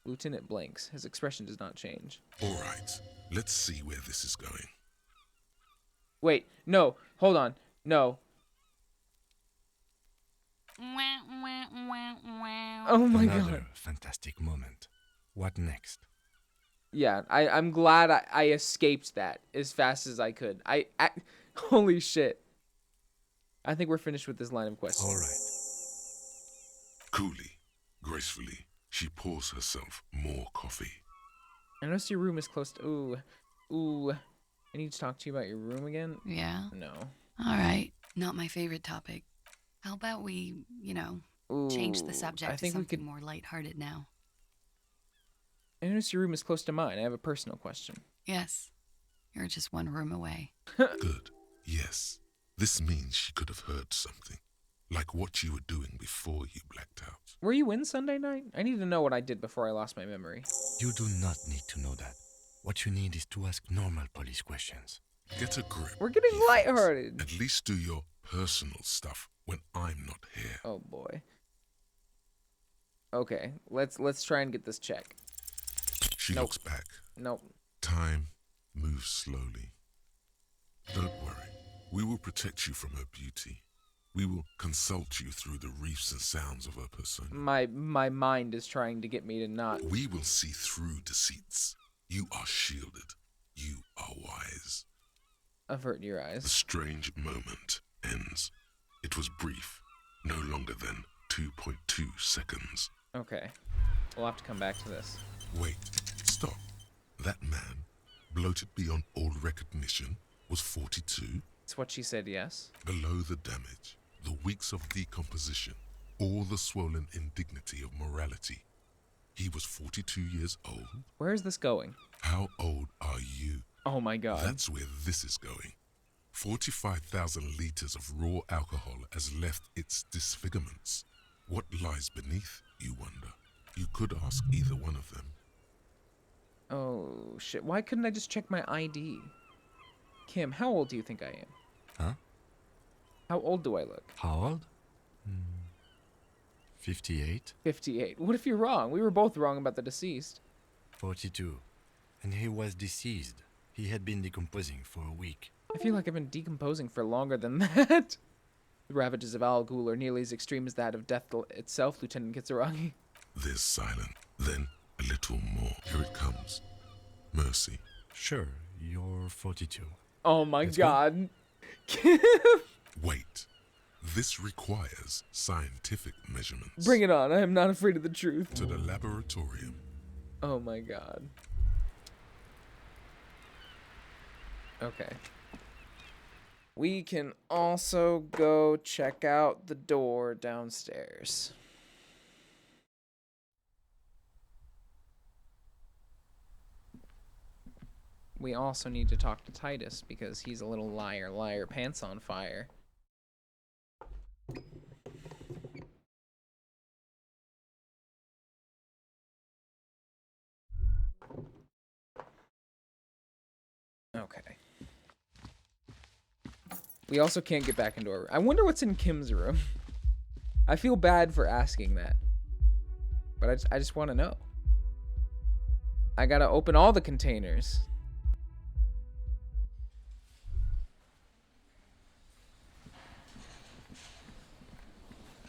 Lieutenant blinks. His expression does not change.
All right, let's see where this is going.
Wait, no. Hold on. No. Oh my
Another
god.
fantastic moment. What next?
Yeah, I'm glad I escaped that as fast as I could. Holy shit. I think we're finished with this line of questions.
All right.
Coolly, gracefully, she pours herself more coffee.
I noticed your room is close to... Ooh. I need to talk to you about your room again?
Yeah?
No.
All right. Not my favorite topic. How about we, change the
Ooh,
subject
I
to
think we
something
could...
more lighthearted now?
I noticed your room is close to mine. I have a personal question.
Yes. You're just one room away.
Good, yes. This means she could have heard something. Like what you were doing before you blacked out.
Were you in Sunday night? I need to know what I did before I lost my memory.
You do not need to know that. What you need is to ask normal police questions.
Get a grip.
We're getting
he thinks.
lighthearted.
At least do your personal stuff when I'm not here.
Oh boy. Okay, let's try and get this check.
She
Nope.
looks back.
Nope.
Time moves slowly. Don't worry. We will protect you from her beauty. We will consult you through the reefs and sounds of her persona.
My mind is trying to get me to not.
We will see through deceits. You are shielded. You are wise.
Avert your
The
eyes.
strange moment ends. It was brief, no longer than 2.2 seconds.
Okay. We'll have to come back to this.
Wait, stop. That man, bloated beyond all recognition, was 42.
It's what she said, yes.
Below the damage, the weeks of decomposition, all the swollen indignity of morality. He was 42 years old.
Where is this going?
How old are you?
Oh my god.
That's where this is going. 45,000 liters of raw alcohol has left its disfigurements. What lies beneath, you wonder? You could ask either one of them.
Oh, shit. Why couldn't I just check my ID? Kim, how old do you think I am?
Huh?
How old do I look?
How old? 58?
58. What if you're wrong? We were both wrong about the deceased.
42. And he was deceased. He had been decomposing for a week.
I feel like I've been decomposing for longer than that. The ravages of Al Ghul are nearly as extreme as that of death itself, Lieutenant Kitsuragi.
There's silence. Then a little more. Here it comes. Mercy.
Sure, you're 42.
Oh my god.
Wait. This requires scientific measurements.
Bring it on. I am not afraid of the truth.
To the laboratorium.
Oh my god. Okay. We can also go check out the door downstairs. We also need to talk to Titus because he's a little liar, pants on fire. Okay. We also can't get back into our room. I wonder what's in Kim's room. I feel bad for asking that. But I just want to know. I gotta open all the containers.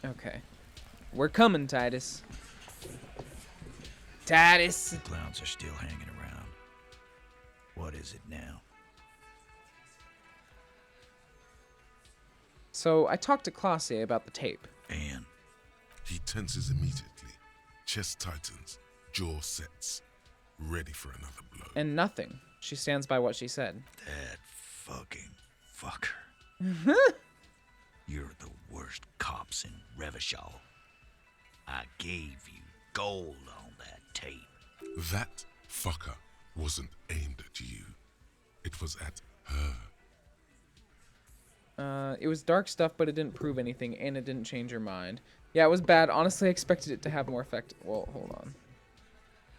Okay. We're coming, Titus. Titus!
The clowns are still hanging around. What is it now?
So, I talked to Classe about the tape.
And?
He tenses immediately. Chest tightens. Jaw sets. Ready for another blow.
And nothing. She stands by what she said.
That fucking fucker. You're the worst cops in Revachol. I gave you gold on that tape.
That fucker wasn't aimed at you. It was at her.
It was dark stuff, but it didn't prove anything, and it didn't change her mind. Yeah, it was bad. Honestly, I expected it to have more effect. Well, hold on.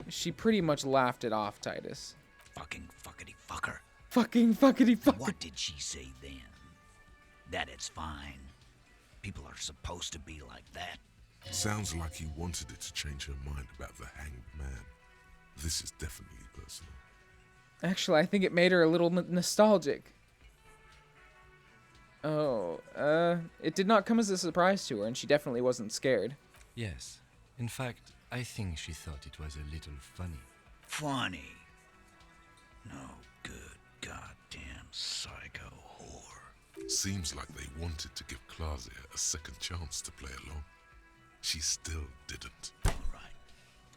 She pretty much laughed it off, Titus.
Fucking fuckity fucker.
Fucking fuckity fucker.
What did she say then? That it's fine. People are supposed to be like that.
Sounds like he wanted it to change her mind about the hanged man. This is definitely personal.
Actually, I think it made her a little nostalgic. Oh, it did not come as a surprise to her, and she definitely wasn't scared.
Yes. In fact, I think she thought it was a little funny.
Funny? No good goddamn psycho whore.
Seems like they wanted to give Claudia a second chance to play along. She still didn't.
Alright.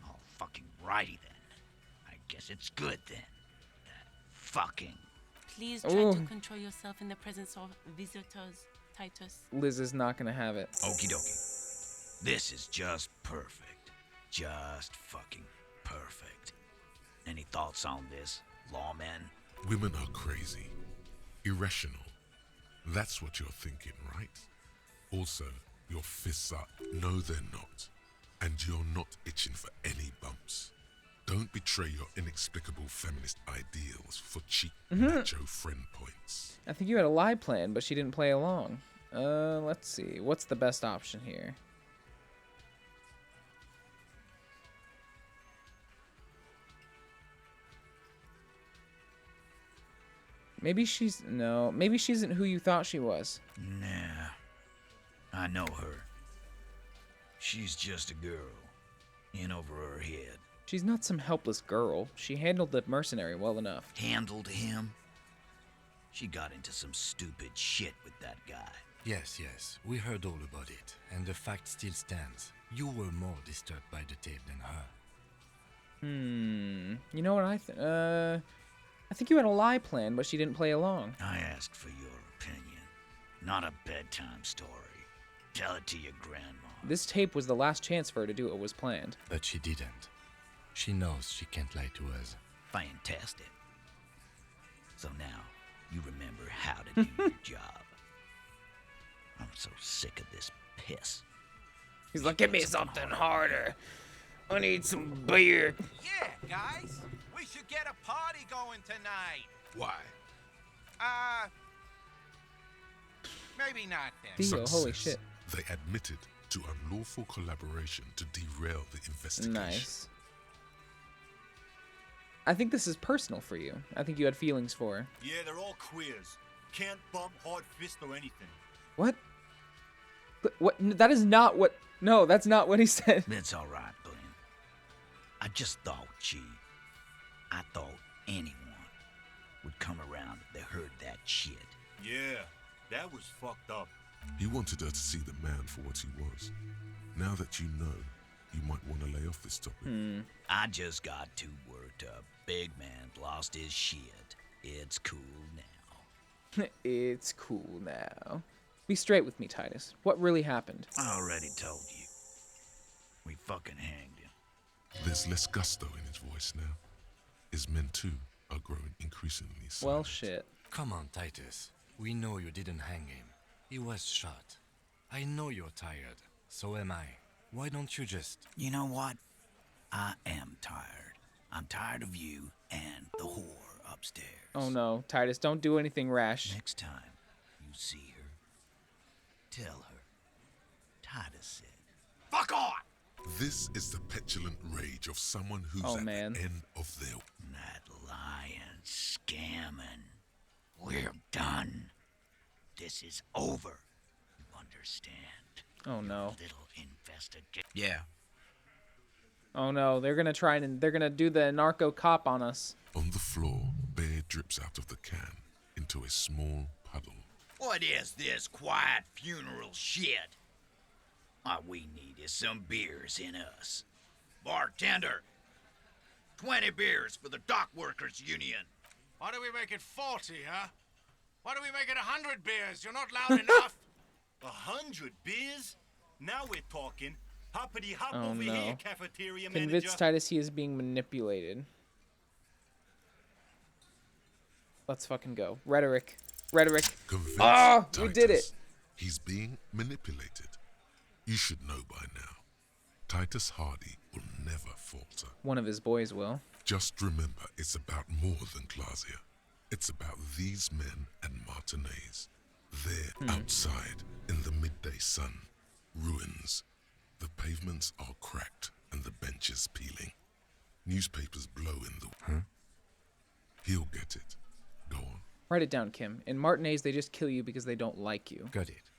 All fucking righty then. I guess it's good then. That fucking...
Please try to control yourself in the presence of visitors, Titus.
Liz is not gonna have it.
Okie dokie. This is just perfect. Just fucking perfect. Any thoughts on this, lawman?
Women are crazy. Irrational. That's what you're thinking, right? Also, your fists are... No, they're not. And you're not itching for any bumps. Don't betray your inexplicable feminist ideals for cheap macho friend points.
I think you had a lie plan, but she didn't play along. Let's see. What's the best option here? Maybe she's... No, maybe she isn't who you thought she was.
Nah. I know her. She's just a girl. In over her head.
She's not some helpless girl. She handled the mercenary well enough.
Handled him? She got into some stupid shit with that guy.
Yes, yes. We heard all about it. And the fact still stands. You were more disturbed by the tape than her.
You know what I think? I think you had a lie plan, but she didn't play along.
I asked for your opinion. Not a bedtime story. Tell it to your grandma.
This tape was the last chance for her to do what was planned.
But she didn't. She knows she can't lie to us.
Fantastic. So now, you remember how to do your job. I'm so sick of this piss.
He's like, give me something harder. I need some beer.
Yeah, guys. We should get a party going tonight.
Why?
Maybe not then.
Theo, holy
Success.
shit.
They admitted to unlawful collaboration to derail the investigation.
Nice. I think this is personal for you. I think you had feelings for her.
Yeah, they're all queers. Can't bump hard fist or anything.
What? What? That is not what. No, that's not what he said.
That's all right, Glenn. I just thought, I thought anyone would come around if they heard that shit.
Yeah, that was fucked up.
He wanted her to see the man for what he was. Now that you know, you might want to lay off this topic.
I just got too worked up. Big man lost his shit. It's cool now.
It's cool now. Be straight with me, Titus. What really happened?
I already told you. We fucking hanged him.
There's less gusto in his voice now. His men too are growing increasingly silent.
Well, shit.
Come on, Titus. We know you didn't hang him. He was shot. I know you're tired. So am I. Why don't you just...
You know what? I am tired. I'm tired of you and the whore upstairs.
Oh no, Titus, don't do anything rash.
Next time you see her, tell her Titus said, "Fuck off!"
This is the petulant rage of someone who's
Oh,
at
man.
the end of their...
That lying, scamming. We're done. This is over. You understand?
Oh no.
Little investigation.
Yeah.
Oh no, they're gonna try and they're gonna do the narco cop on us.
On the floor, beer drips out of the can into a small puddle.
What is this quiet funeral shit? All we need is some beers in us. Bartender, 20 beers for the Dock Workers Union.
Why do we make it 40, huh? Why do we make it 100 beers? You're not loud enough.
100 beers? Now we're talking. Hoppity hop
Oh,
over
no.
here, cafeteria
Convince
manager.
Titus he is being manipulated. Let's fucking go. Rhetoric. Rhetoric.
Convince
Ah, we did it.
Titus he's being manipulated. You should know by now. Titus Hardy will never falter.
One of his boys will.
Just remember, it's about more than Glasia. It's about these men and Martinez. They're outside in the midday sun. Ruins. The pavements are cracked and the benches peeling. Newspapers blow in the...
Huh?
He'll get it. Go on.
Write it down, Kim. In Martinez, they just kill you because they don't like you.
Got it.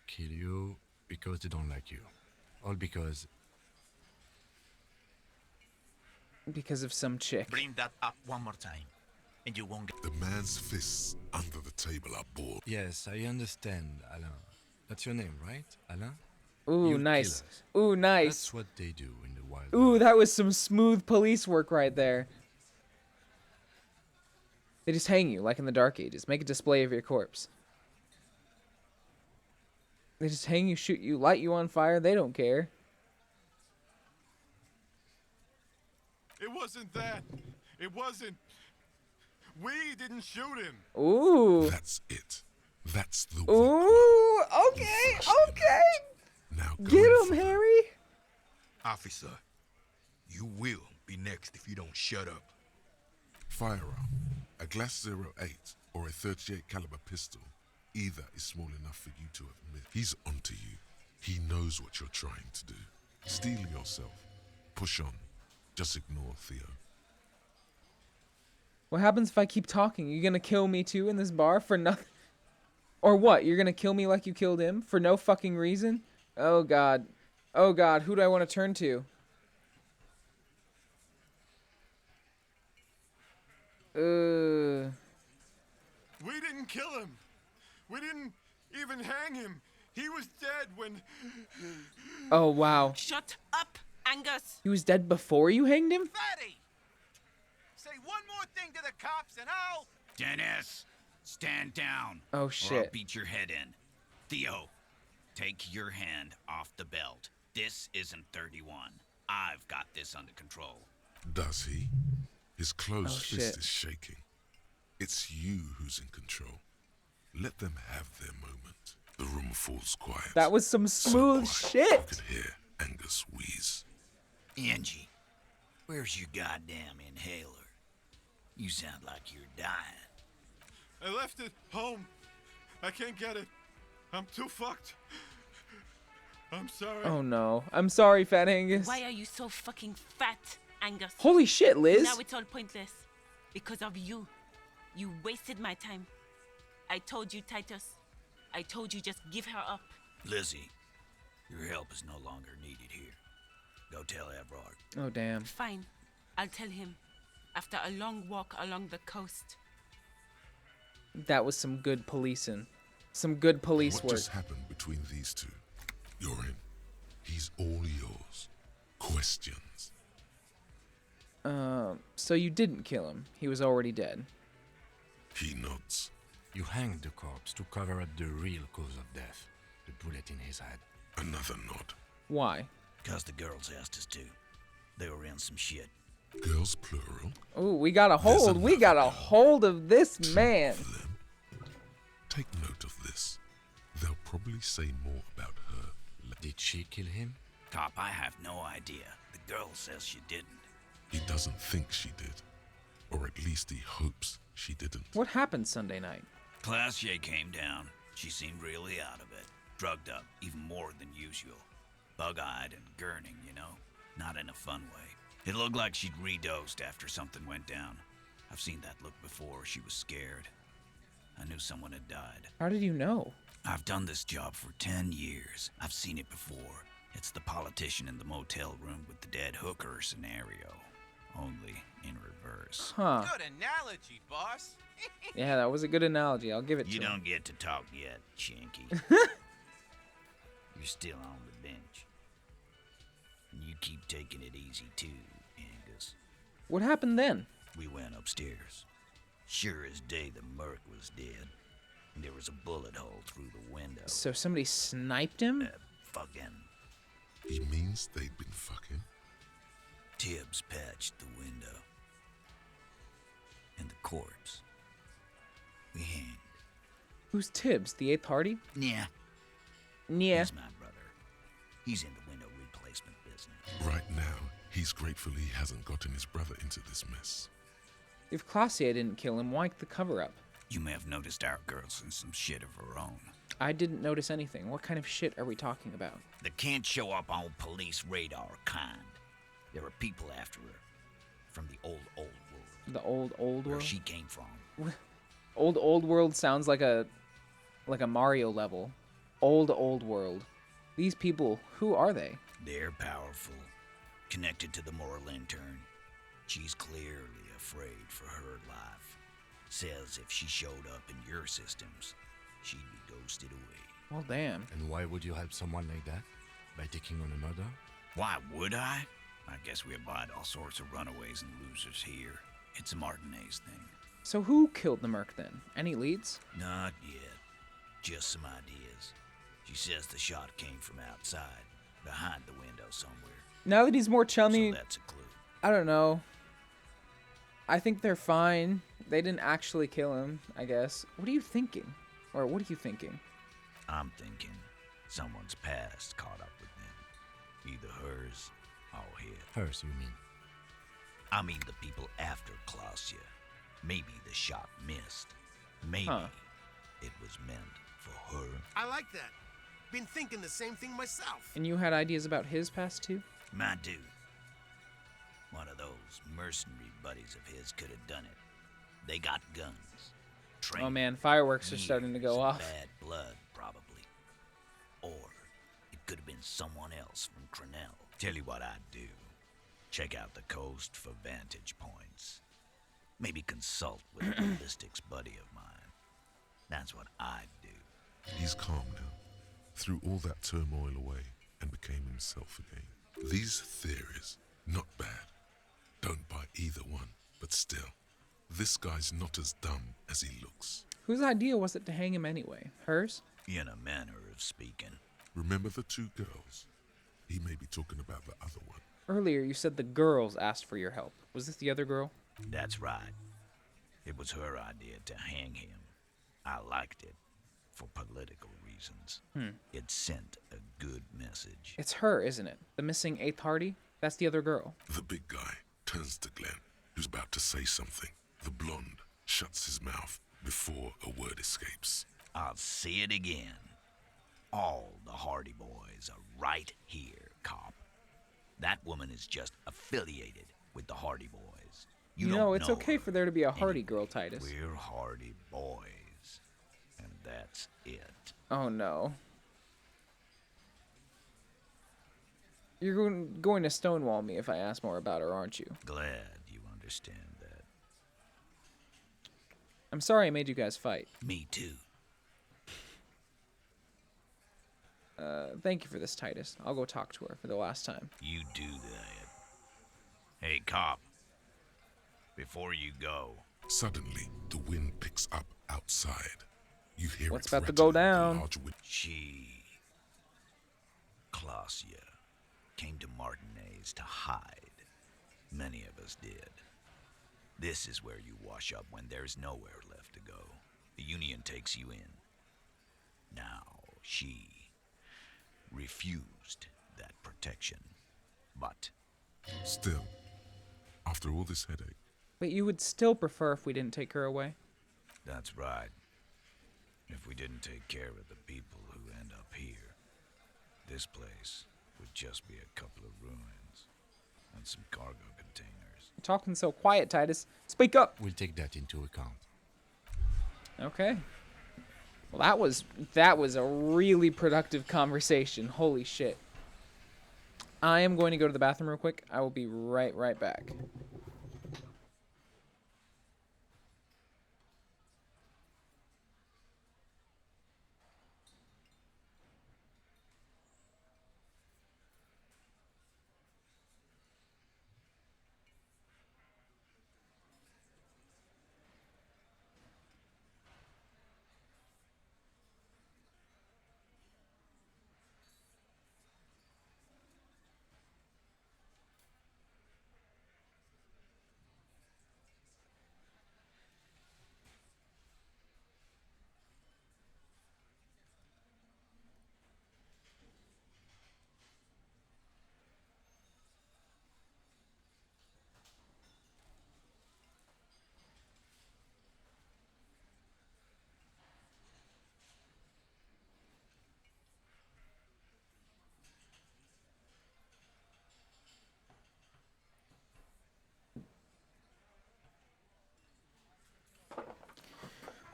Kill you because they don't like you. All because...
Because of some chick.
Bring that up one more time, and you won't get.
The man's fists under the table are balled.
Yes, I understand, Alain. That's your name, right, Alain?
Ooh,
You
nice.
killers.
Ooh, nice.
That's what they do in the wild.
Ooh, that was some smooth police work right there. They just hang you, like in the Dark Ages. Make a display of your corpse. They just hang you, shoot you, light you on fire. They don't care.
It wasn't that. It wasn't. We didn't shoot him.
Ooh.
That's it. That's the weak
Ooh,
one.
okay,
You first, you
okay.
know. Now go
Get
and
him,
find-
Harry.
Officer, you will be next if you don't shut up.
Firearm, a Glass 08 or a 38 caliber pistol. Either is small enough for you to admit. He's onto you. He knows what you're trying to do. Steel yourself. Push on. Just ignore Theo.
What happens if I keep talking? You gonna kill me too in this bar for nothing? Or what? You're gonna kill me like you killed him for no fucking reason? Oh god. Oh god, who do I want to turn to?
We didn't kill him. We didn't even hang him. He was dead when...
Oh wow.
Shut up, Angus.
He was dead before you hanged him?
Fatty! Say one more thing to the cops and I'll...
Dennis, stand down.
Oh
Or I'll
shit.
beat your head in. Theo, take your hand off the belt. This isn't 31. I've got this under control.
Does he? His closed
Oh,
fist
shit.
is shaking. It's you who's in control. Let them have their moment. The room falls quiet.
That was some
So
smooth
quiet
shit.
You could hear Angus wheeze.
Angie, where's your goddamn inhaler? You sound like you're dying.
I left it home. I can't get it. I'm too fucked. I'm sorry.
Oh no. I'm sorry, Fat Angus.
Why are you so fucking fat, Angus?
Holy shit, Liz.
Now it's all pointless. Because of you. You wasted my time. I told you, Titus. I told you just give her up.
Lizzie, your help is no longer needed here. Go tell Everard.
Oh, damn.
Fine. I'll tell him. After a long walk along the coast.
That was some good policing. Some good police
What
work.
just happened between these two? You're in. He's all yours. Questions.
So you didn't kill him. He was already dead.
He nods.
You hanged the corpse to cover up the real cause of death, the bullet in his head.
Another nod.
Why?
'Cause the girls asked us to. They were in some shit.
Girls plural.
Oh, we got a hold. We got a hold of this man.
Take note of this. They'll probably say more about her.
Did she kill him?
Cop, I have no idea. The girl says she didn't.
He doesn't think she did. Or at least he hopes she didn't.
What happened Sunday night?
Classier came down. She seemed really out of it. Drugged up, even more than usual. Bug-eyed and gurning, you know? Not in a fun way. It looked like she'd redosed after something went down. I've seen that look before. She was scared. I knew someone had died.
How did you know?
I've done this job for 10 years. I've seen it before. It's the politician in the motel room with the dead hooker scenario. Only in reverse.
Huh.
Good analogy, boss.
Yeah, that was a good analogy. I'll give it
You
to him.
don't get to talk yet, Shanky. You're still on the bench. And you keep taking it easy too, Angus.
What happened then?
We went upstairs. Sure as day the merc was dead. And there was a bullet hole through the window.
So somebody sniped him?
Fucking.
He means they'd been fucking.
Tibbs patched the window. And the corpse. We hanged.
Who's Tibbs? The 8th Hardy?
Yeah.
Yeah.
He's my brother. He's in the window replacement business.
Right now, he's grateful he hasn't gotten his brother into this mess.
If Classier didn't kill him, why the cover-up?
You may have noticed our girl's in some shit of her own.
I didn't notice anything. What kind of shit are we talking about?
The can't show up on police radar kind. There are people after her. From the old world.
The old
Where
world?
she came from.
Old world sounds like a Mario level. Old world. These people, who are they?
They're powerful. Connected to the moral intern. She's clearly afraid for her life. Says if she showed up in your systems, she'd be ghosted away.
Well, damn.
And why would you help someone like that? By taking on a murder?
Why would I? I guess we abide all sorts of runaways and losers here. It's a Martinez thing.
So who killed the merc then? Any leads?
Not yet. Just some ideas. She says the shot came from outside, behind the window somewhere.
Now that he's more chummy,
So that's a clue.
I don't know. I think they're fine. They didn't actually kill him, I guess. What are you thinking? Or what are you thinking?
I'm thinking someone's past caught up with them. Either hers or his.
Hers, you mean?
I mean the people after Clausia. Maybe the shot missed. Maybe it was meant for her.
I like that. Been thinking the same thing myself.
And you had ideas about his past too?
My dude. One of those mercenary buddies of his could have done it. They got guns.
Oh man, fireworks are starting to go
Years of
off.
Bad blood, probably. Or it could have been someone else from Crenell. Tell you what I'd do. Check out the coast for vantage points. Maybe consult with a ballistics buddy of mine. That's what I'd do.
He's calm now. Threw all that turmoil away and became himself again. These theories, not bad. Don't buy either one, but still, this guy's not as dumb as he looks.
Whose idea was it to hang him anyway? Hers?
In a manner of speaking.
Remember the two girls? He may be talking about the other one.
Earlier you said the girls asked for your help. Was this the other girl?
That's right. It was her idea to hang him. I liked it. For political reasons. It sent a good message.
It's her, isn't it? The missing 8th Hardy? That's the other girl.
The big guy turns to Glenn, who's about to say something. The blonde shuts his mouth before a word escapes.
I'll say it again. All the Hardy Boys are right here, cop. That woman is just affiliated with the Hardy Boys.
You
don't
know, it's
know
okay
her.
for there to be a Hardy
Anyway,
girl, Titus.
We're Hardy Boys. And that's it.
Oh no. You're going to stonewall me if I ask more about her, aren't you?
Glad you understand that.
I'm sorry I made you guys fight.
Me too.
Thank you for this, Titus. I'll go talk to her for the last time.
You do that. Hey, cop. Before you go,
Suddenly, the wind picks up outside. You hear
What's
it
about to go
rattling the
down?
large wind-
she, Klasia, came to Martinez to hide. Many of us did. This is where you wash up when there's nowhere left to go. The Union takes you in. Now, she refused that protection. But
Still, after all this headache,
But you would still prefer if we didn't take her away?
that's right. If we didn't take care of the people who end up here, this place would just be a couple of ruins and some cargo containers.
You're talking so quiet, Titus. Speak up!
We'll take that into account.
Okay. Well, that was a really productive conversation. Holy shit. I am going to go to the bathroom real quick. I will be right back.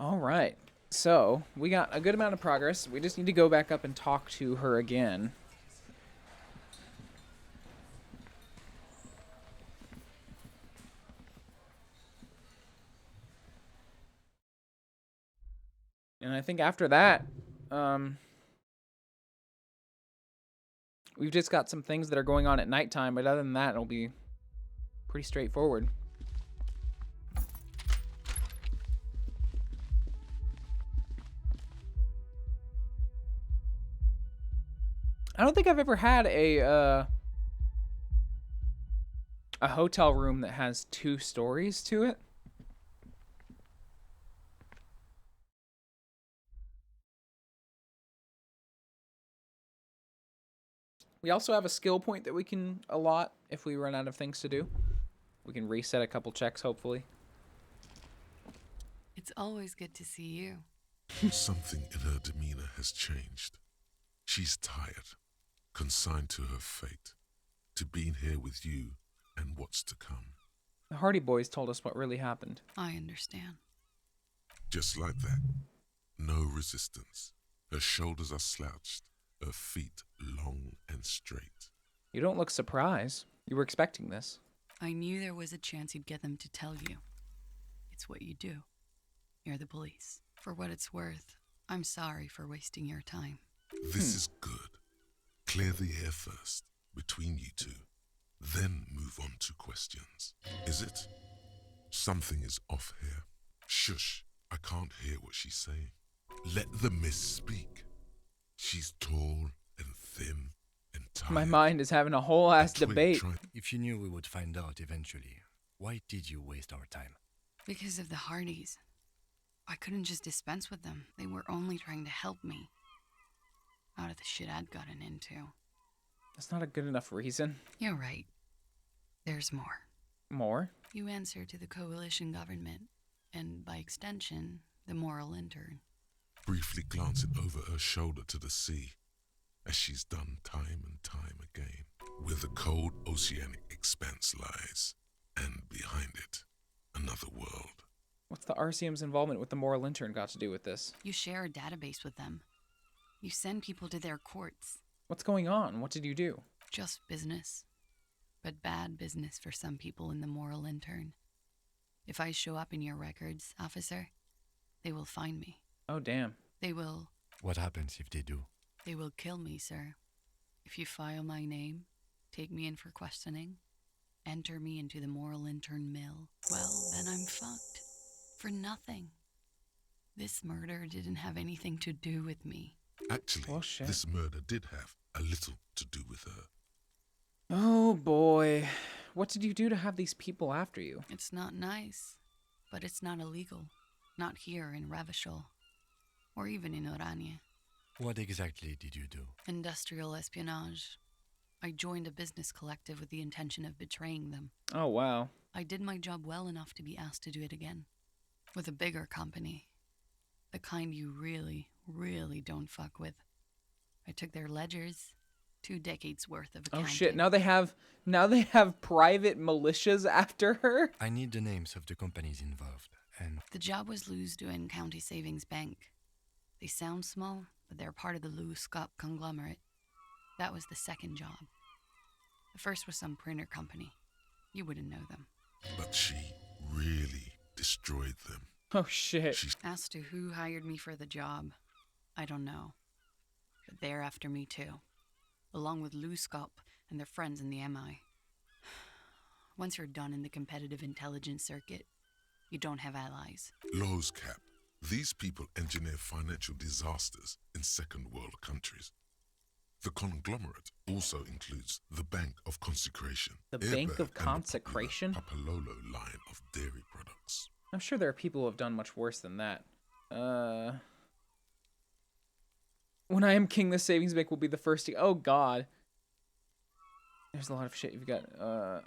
All right. So, we got a good amount of progress. We just need to go back up and talk to her again. And I think after that, we've just got some things that are going on at nighttime, but other than that, it'll be pretty straightforward. I don't think I've ever had a hotel room that has 2 stories to it. We also have a skill point that we can allot if we run out of things to do. We can reset a couple checks, hopefully.
It's always good to see you.
something in her demeanor has changed. She's tired, consigned to her fate, to being here with you and what's to come.
The Hardy Boys told us what really happened.
I understand.
Just like that. No resistance. Her shoulders are slouched, her feet long and straight.
You don't look surprised. You were expecting this.
I knew there was a chance you'd get them to tell you. It's what you do. You're the police. For what it's worth, I'm sorry for wasting your time.
This is good. Clear the air first, between you two. Then move on to questions. Is it? Something is off here. Shush, I can't hear what she's saying. Let the miss speak. She's tall and thin and tired.
My mind is having a whole ass debate.
If you knew we would find out eventually, why did you waste our time?
Because of the Hardys. I couldn't just dispense with them. They were only trying to help me. Out of the shit I'd gotten into.
That's not a good enough reason.
You're right. There's more.
More?
You answer to the coalition government, and by extension, the moral intern.
Briefly glancing over her shoulder to the sea, as she's done time and time again, where the cold oceanic expanse lies, and behind it, another world.
What's the RCM's involvement with the moral intern got to do with this?
You share a database with them. You send people to their courts.
What's going on? What did you do?
Just business. But bad business for some people in the moral intern. If I show up in your records, officer, they will find me.
Oh, damn.
They will...
What happens if they do?
They will kill me, sir. If you file my name, take me in for questioning, enter me into the moral intern mill, well, then I'm fucked. For nothing. This murder didn't have anything to do with me.
Actually,
Oh, shit.
this murder did have a little to do with her.
Oh, boy. What did you do to have these people after you?
It's not nice, but it's not illegal. Not here in Ravishol, or even in Orania.
What exactly did you do?
Industrial espionage. I joined a business collective with the intention of betraying them.
Oh, wow.
I did my job well enough to be asked to do it again. With a bigger company. The kind you really, really don't fuck with. I took their ledgers, 2 decades worth of accounting.
Oh, shit. Now they have private militias after her?
I need the names of the companies involved, and...
The job was Lou's doing County Savings Bank. They sound small, but they're part of the Lou Scott conglomerate. That was the second job. The first was some printer company. You wouldn't know them.
But she really destroyed them.
Oh, shit.
As to who hired me for the job, I don't know. But they're after me too. Along with Lou Scott and their friends in the MI. Once you're done in the competitive intelligence circuit, you don't have allies.
Lowe's cap. These people engineer financial disasters in second world countries. The conglomerate also includes the Bank of Consecration.
The Bank of Consecration?
Papalolo line of dairy products.
I'm sure there are people who have done much worse than that. When I am king, the savings bank will be the first to... Oh, God. There's a lot of shit you've got.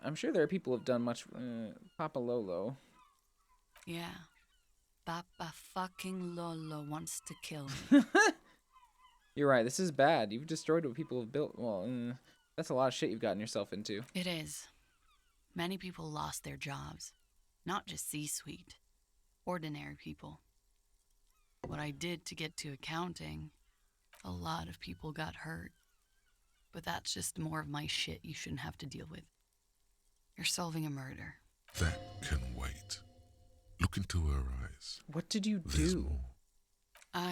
I'm sure there are people who have done much... Papalolo.
Yeah. Papa fucking Lolo wants to kill me.
You're right. This is bad. You've destroyed what people have built. Well, that's a lot of shit you've gotten yourself into.
It is. Many people lost their jobs. Not just C-suite. Ordinary people. What I did to get to accounting, a lot of people got hurt. But that's just more of my shit you shouldn't have to deal with. You're solving a murder.
That can wait. Look into her eyes.
What did you
There's
do?
more.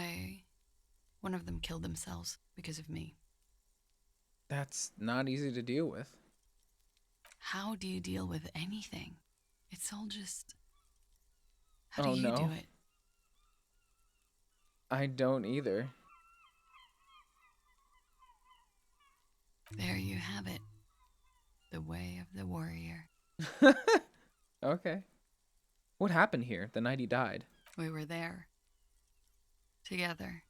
One of them killed themselves because of me.
That's not easy to deal with.
How do you deal with anything? It's all just... How
Oh,
do you
no.
do it?
I don't either.
There you have it. The way of the warrior.
Okay. What happened here the night he died?
We were there. Together.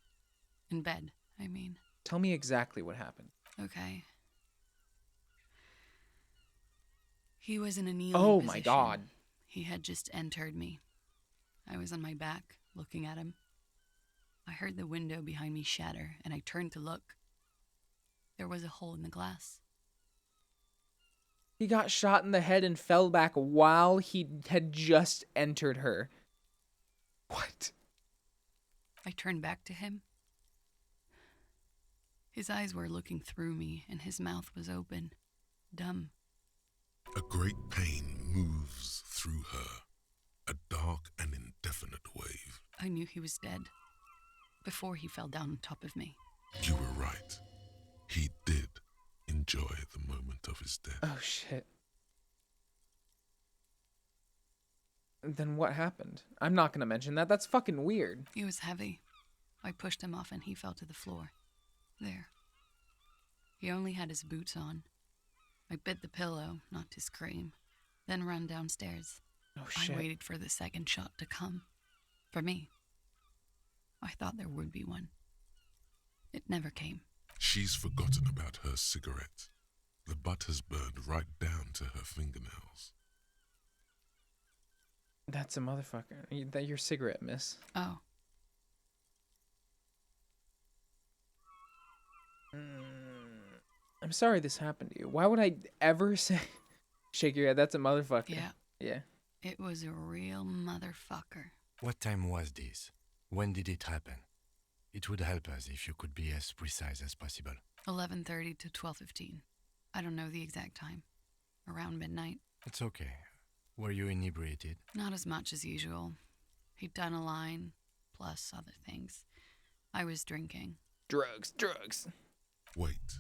In bed, I mean.
Tell me exactly what happened.
Okay. He was in a kneeling
Oh,
position.
my God.
He had just entered me. I was on my back, looking at him. I heard the window behind me shatter, and I turned to look. There was a hole in the glass.
He got shot in the head and fell back while he had just entered her. What?
I turned back to him. His eyes were looking through me, and his mouth was open, dumb.
A great pain moves through her. A dark and indefinite wave.
I knew he was dead before he fell down on top of me.
You were right. He did enjoy the moment of his death.
Oh, shit. Then what happened? I'm not gonna mention that. That's fucking weird.
He was heavy. I pushed him off and he fell to the floor. There. He only had his boots on. I bit the pillow, not to scream, then ran downstairs.
Oh, shit.
I waited for the second shot to come. For me. I thought there would be one. It never came.
She's forgotten about her cigarette. The butt has burned right down to her fingernails.
That's a motherfucker. That your cigarette, miss.
Oh,
I'm sorry this happened to you. Why would I ever say... Shake your head, that's a motherfucker.
yeah.
Yeah.
It was a real motherfucker.
What time was this? When did it happen? It would help us if you could be as precise as possible.
11:30 to 12:15. I don't know the exact time. Around midnight.
It's okay. Were you inebriated?
Not as much as usual. He'd done a line, plus other things. I was drinking.
Drugs.
Wait.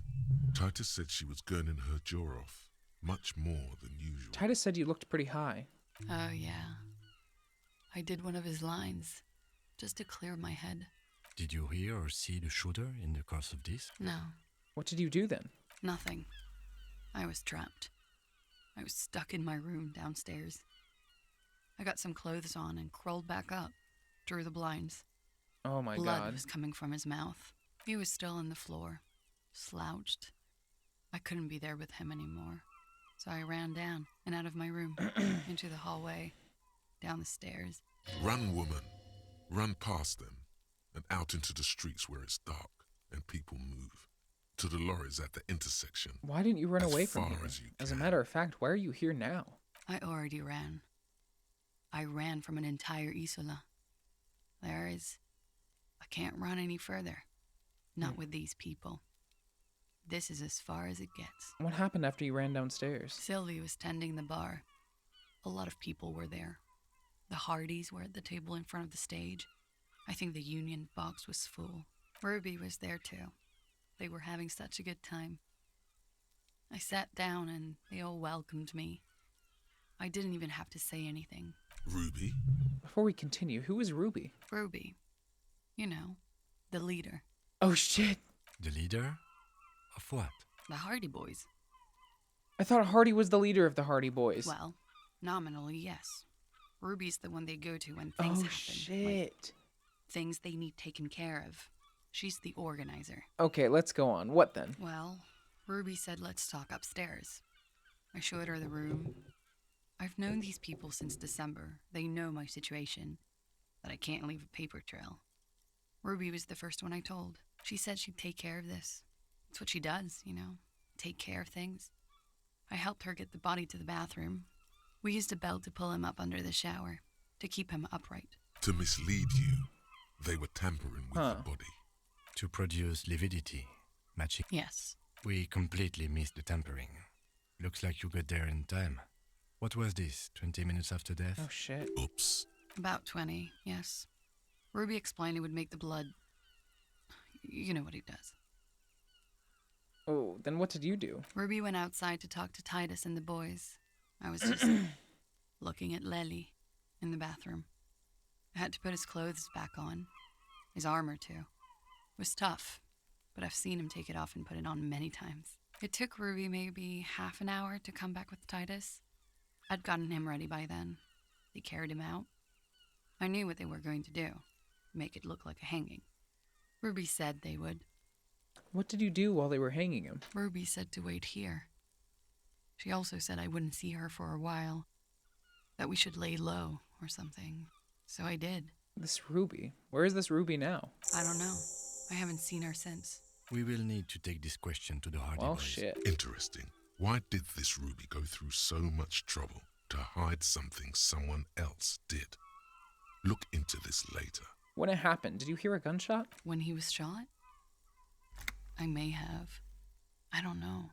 Titus said she was gurning her jaw off, much more than usual.
Titus said you looked pretty high.
Oh, yeah. I did one of his lines, just to clear my head.
Did you hear or see the shooter in the course of this?
No,
What did you do then?
nothing. I was trapped. I was stuck in my room downstairs. I got some clothes on and crawled back up, drew the blinds.
Oh my
Blood
god.
was coming from his mouth. He was still on the floor, slouched. I couldn't be there with him anymore. So I ran down and out of my room, into the hallway, down the stairs.
Run, woman. Run past them and out into the streets where it's dark and people move. To the lorries at the intersection.
Why didn't you run
As
away from
far
here?
as you
As a
can.
matter of fact, why are you here now?
I already ran. I ran from an entire Isola. I can't run any further. Not with these people. This is as far as it gets.
What happened after you ran downstairs?
Sylvie was tending the bar. A lot of people were there. The Hardys were at the table in front of the stage. I think the Union box was full. Ruby was there too. They were having such a good time. I sat down and they all welcomed me. I didn't even have to say anything.
Ruby?
Before we continue, who is Ruby?
Ruby. You know, the leader.
Oh shit.
The leader? Of what?
The Hardy Boys.
I thought Hardy was the leader of the Hardy Boys.
Well, nominally, yes. Ruby's the one they go to when things
Oh
happen.
shit.
Like things they need taken care of. She's the organizer.
Okay, let's go on. What then?
Well, Ruby said let's talk upstairs. I showed her the room. I've known these people since December. They know my situation, that I can't leave a paper trail. Ruby was the first one I told. She said she'd take care of this. It's what she does, you know, take care of things. I helped her get the body to the bathroom. We used a belt to pull him up under the shower, to keep him upright.
To mislead you, they were tampering with the body.
To produce lividity, matching.
Yes.
We completely missed the tampering. Looks like you got there in time. What was this, 20 minutes after death?
Oh shit.
Oops.
About 20, yes. Ruby explained it would make the blood... You know what he does.
Oh, then what did you do?
Ruby went outside to talk to Titus and the boys. I was just looking at Lely in the bathroom. I had to put his clothes back on. His armor, too. It was tough, but I've seen him take it off and put it on many times. It took Ruby maybe half an hour to come back with Titus. I'd gotten him ready by then. They carried him out. I knew what they were going to do. Make it look like a hanging. Ruby said they would.
What did you do while they were hanging him?
Ruby said to wait here. She also said I wouldn't see her for a while. That we should lay low or something. So I did.
This Ruby. Where is this Ruby now?
I don't know. I haven't seen her since.
We will need to take this question to the Hardy
Well,
Boys.
shit.
Interesting. Why did this Ruby go through so much trouble to hide something someone else did? Look into this later.
When it happened, did you hear a gunshot?
When he was shot? I may have. I don't know.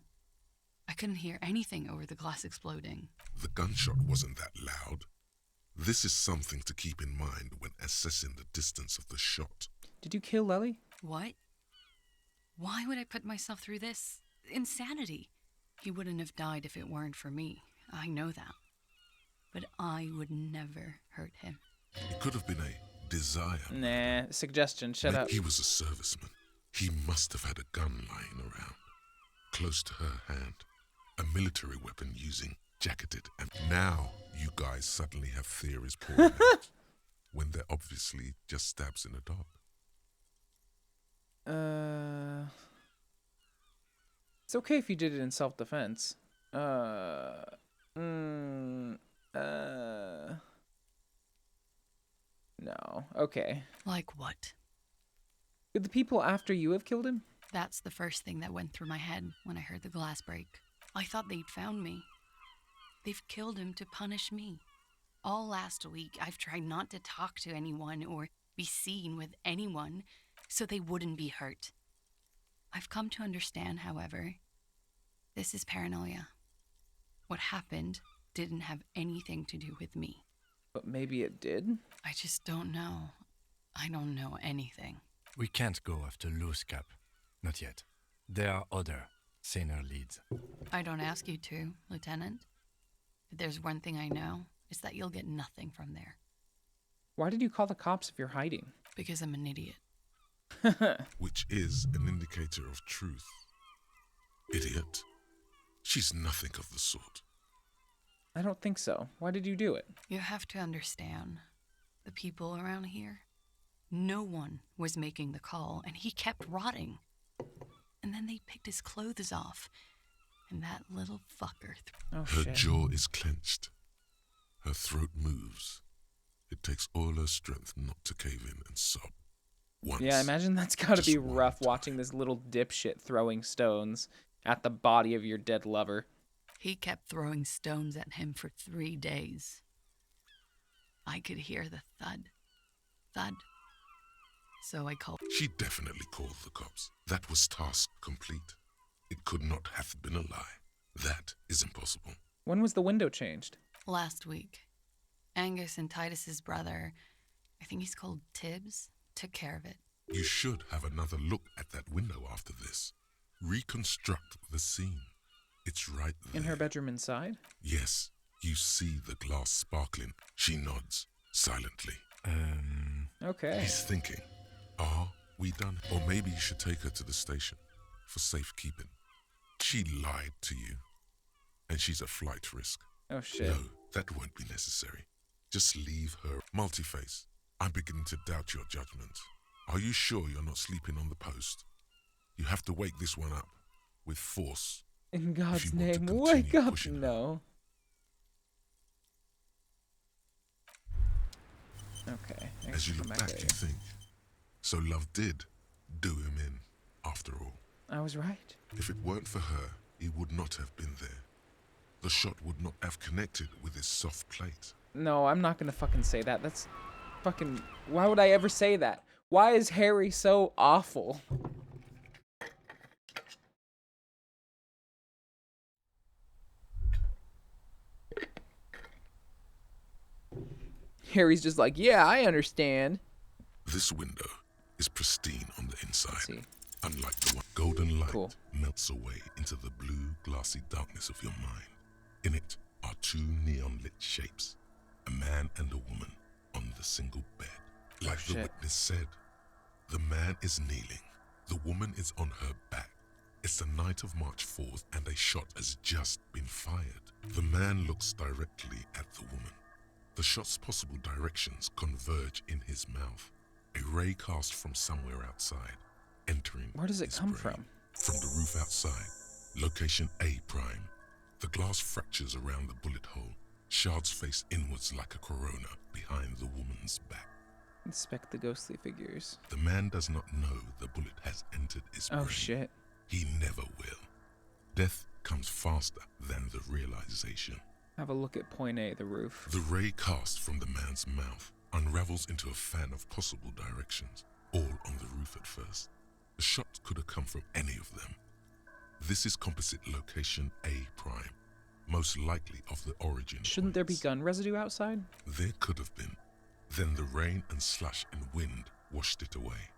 I couldn't hear anything over the glass exploding.
The gunshot wasn't that loud. This is something to keep in mind when assessing the distance of the shot.
Did you kill Lely?
What? Why would I put myself through this? Insanity. He wouldn't have died if it weren't for me. I know that. But I would never hurt him.
It could have been a desire.
Nah, suggestion, shut up.
He was a serviceman. He must have had a gun lying around, close to her hand. A military weapon using jacketed. And now you guys suddenly have theories pouring out when they're obviously just stabs in the dark.
It's okay if you did it in self-defense. No. Okay.
Like what?
Could the people after you have killed him?
That's the first thing that went through my head when I heard the glass break. I thought they'd found me. They've killed him to punish me. All last week, I've tried not to talk to anyone or be seen with anyone so they wouldn't be hurt. I've come to understand, however, this is paranoia. What happened didn't have anything to do with me.
But maybe it did?
I just don't know. I don't know anything.
We can't go after Loose Cap. Not yet. There are other, saner leads.
I don't ask you to, Lieutenant. If there's one thing I know, it's that you'll get nothing from there.
Why did you call the cops if you're hiding?
Because I'm an idiot.
Which is an indicator of truth. Idiot. She's nothing of the sort.
I don't think so. Why did you do it?
You have to understand, the people around here, no one was making the call, and he kept rotting. And then they picked his clothes off, and that little fucker...
Her jaw is clenched. Her throat moves. It takes all her strength not to cave in and sob. Once,
yeah, imagine that's gotta be rough watching this little dipshit throwing stones at the body of your dead lover.
He kept throwing stones at him for 3 days. I could hear the thud. Thud. So I called...
She definitely called the cops. That was task complete. It could not have been a lie. That is impossible.
When was the window changed?
Last week. Angus and Titus's brother, I think he's called Tibbs, took care of it.
You should have another look at that window after this. Reconstruct the scene. It's right there.
In her bedroom inside?
Yes. You see the glass sparkling. She nods, silently.
Okay.
He's thinking, are we done? Or maybe you should take her to the station for safekeeping. She lied to you, and she's a flight risk.
Oh, shit.
No, that won't be necessary. Just leave her. Multiface, I'm beginning to doubt your judgment. Are you sure you're not sleeping on the post? You have to wake this one up with force.
In God's name, wake up! No. Okay.
As you look back, you think, so love did do him in, after all.
I was right.
If it weren't for her, he would not have been there. The shot would not have connected with his soft plate.
No, I'm not gonna fucking say that. That's fucking... Why would I ever say that? Why is Harry so awful? Harry's just like, yeah, I understand.
This window is pristine on the inside. Unlike the one, golden light melts away into the blue, glassy darkness of your mind. In it are 2 neon-lit shapes, a man and a woman on the single bed. Like the witness said, the man is kneeling, the woman is on her back. It's the night of March 4th and a shot has just been fired. The man looks directly at the woman. The shot's possible directions converge in his mouth. A ray cast from somewhere outside, entering.
Where does it come from?
From the roof outside. Location A prime. The glass fractures around the bullet hole. Shards face inwards like a corona behind the woman's back.
Inspect the ghostly figures.
The man does not know the bullet has entered his brain.
Oh shit.
He never will. Death comes faster than the realization.
Have a look at point A, the roof.
The ray cast from the man's mouth unravels into a fan of possible directions, all on the roof at first. The shot could have come from any of them. This is composite location A prime, most likely of the origin.
Shouldn't there be gun residue outside?
There could have been. Then the rain and slush and wind washed it away.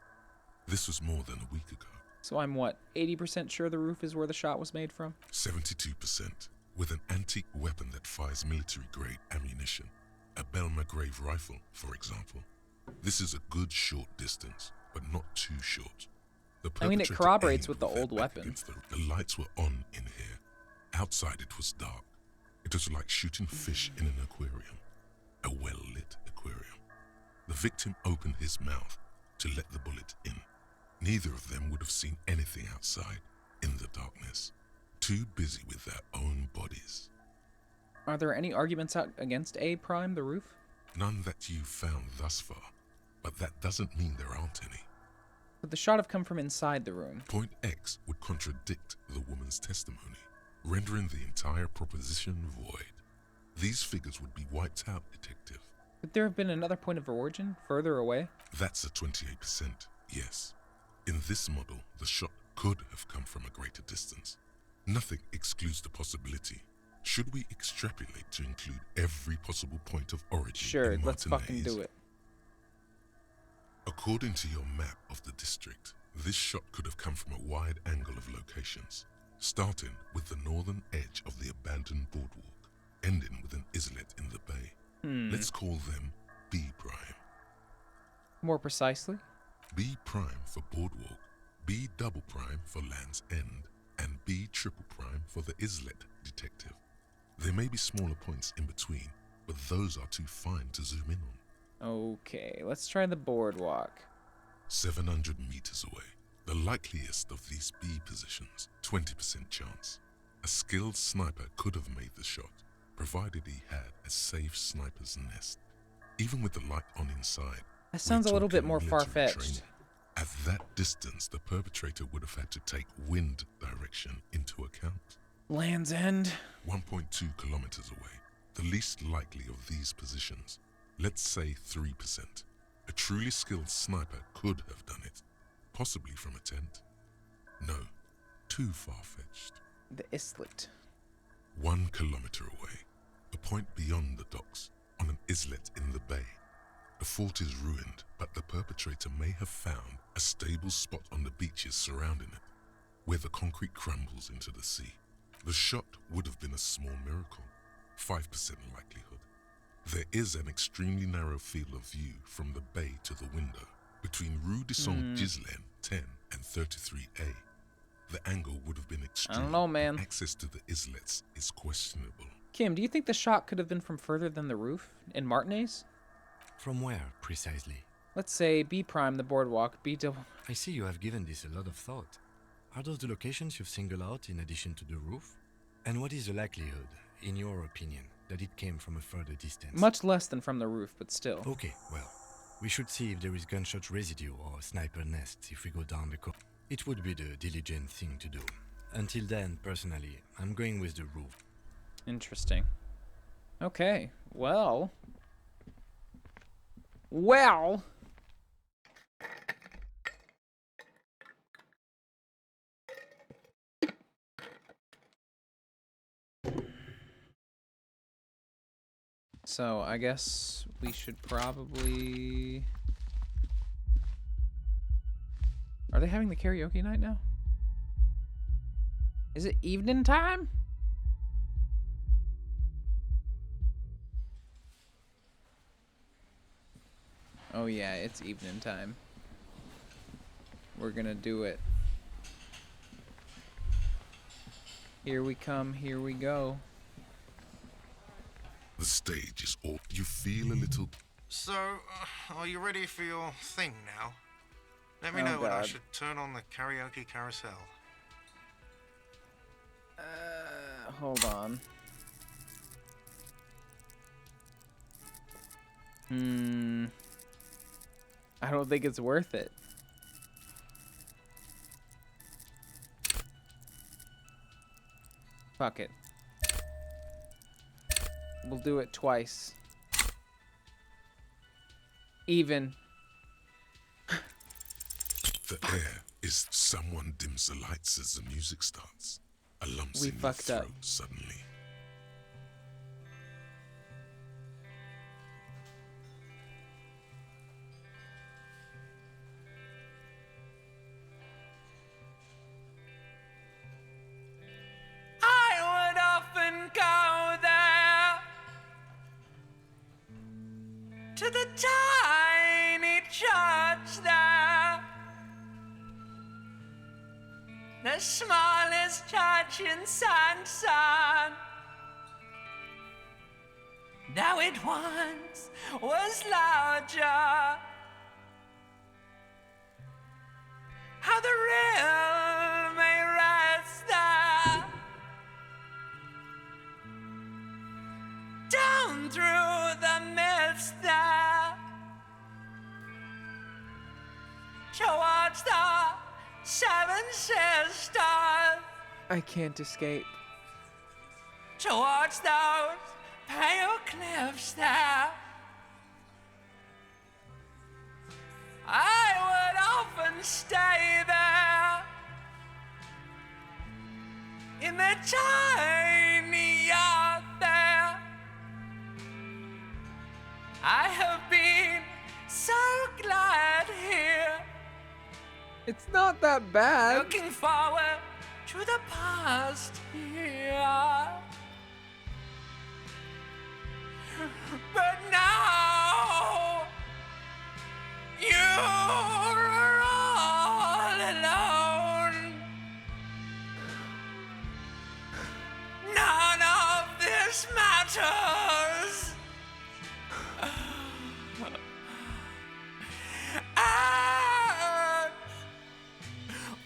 This was more than a week ago.
So I'm what, 80% sure the roof is where the shot was made from?
72%. With an antique weapon that fires military-grade ammunition. A Belmagrave rifle, for example. This is a good short distance, but not too short.
I mean, it corroborates with the old weapon.
The lights were on in here. Outside it was dark. It was like shooting fish in an aquarium. A well-lit aquarium. The victim opened his mouth to let the bullet in. Neither of them would have seen anything outside in the darkness. too busy with their own bodies.
Are there any arguments out against A prime, the roof?
None that you've found thus far, but that doesn't mean there aren't any.
Could the shot have come from inside the room?
Point X would contradict the woman's testimony, rendering the entire proposition void. These figures would be wiped out, Detective.
Could there have been another point of origin, further away?
That's a 28%, yes. In this model, the shot could have come from a greater distance. Nothing excludes the possibility. Should we extrapolate to include every possible point of origin?
Sure,
in
let's fucking
Martinez?
do it.
According to your map of the district, this shot could have come from a wide angle of locations, starting with the northern edge of the abandoned boardwalk, ending with an islet in the bay. Let's call them B prime.
More precisely?
B prime for boardwalk, B double prime for Land's End, and B triple prime for the islet, Detective. There may be smaller points in between, but those are too fine to zoom in on.
Okay, let's try the boardwalk.
700 meters away. The likeliest of these B positions, 20% chance. A skilled sniper could have made the shot, provided he had a safe sniper's nest. Even with the light on inside.
That sounds a little bit
talking
more
military
far-fetched.
training. At that distance, the perpetrator would have had to take wind direction into account.
Land's End?
1.2 kilometers away, the least likely of these positions. Let's say 3%. A truly skilled sniper could have done it, possibly from a tent. No, too far-fetched.
The islet.
1 kilometer away, a point beyond the docks, on an islet in the bay. The fort is ruined, but the perpetrator may have found a stable spot on the beaches surrounding it, where the concrete crumbles into the sea. The shot would have been a small miracle, 5% likelihood. There is an extremely narrow field of view from the bay to the window, between Rue de Saint-Ghislain 10 and 33A. The angle would have been extreme.
I don't know, man.
Access to the islets is questionable.
Kim, do you think the shot could have been from further than the roof? In Martinez?
From where, precisely?
Let's say B prime, the boardwalk, B double...
I see you have given this a lot of thought. Are those the locations you've singled out in addition to the roof? And what is the likelihood, in your opinion, that it came from a further distance?
Much less than from the roof, but still.
Okay, well, we should see if there is gunshot residue or sniper nests if we go down the coast. It would be the diligent thing to do. Until then, personally, I'm going with the roof.
Interesting. Okay, well... So, I guess we should probably... Are they having the karaoke night now? Is it evening time? Oh yeah, it's evening time. We're gonna do it. Here we come, here we go.
The stage is all. You feel a little.
So, are you ready for your thing now? Let me know when I should turn on the karaoke carousel.
Hold on. I don't think it's worth it. Fuck it. We'll do it twice. Even.
The air is. Someone dims the lights as the music starts. A lump
We
in your
fucked up.
throat suddenly.
I would often go there to the tiny church there, the smallest church in Sanson. Though it once was larger, how the real may rest there on through the mist there towards the Seven Sisters,
I can't escape.
towards those pale cliffs there. I would often stay there in the tiny yard there. I have been so glad here,
It's not that bad.
looking forward to the past here. But now you're all alone. None of this matters. And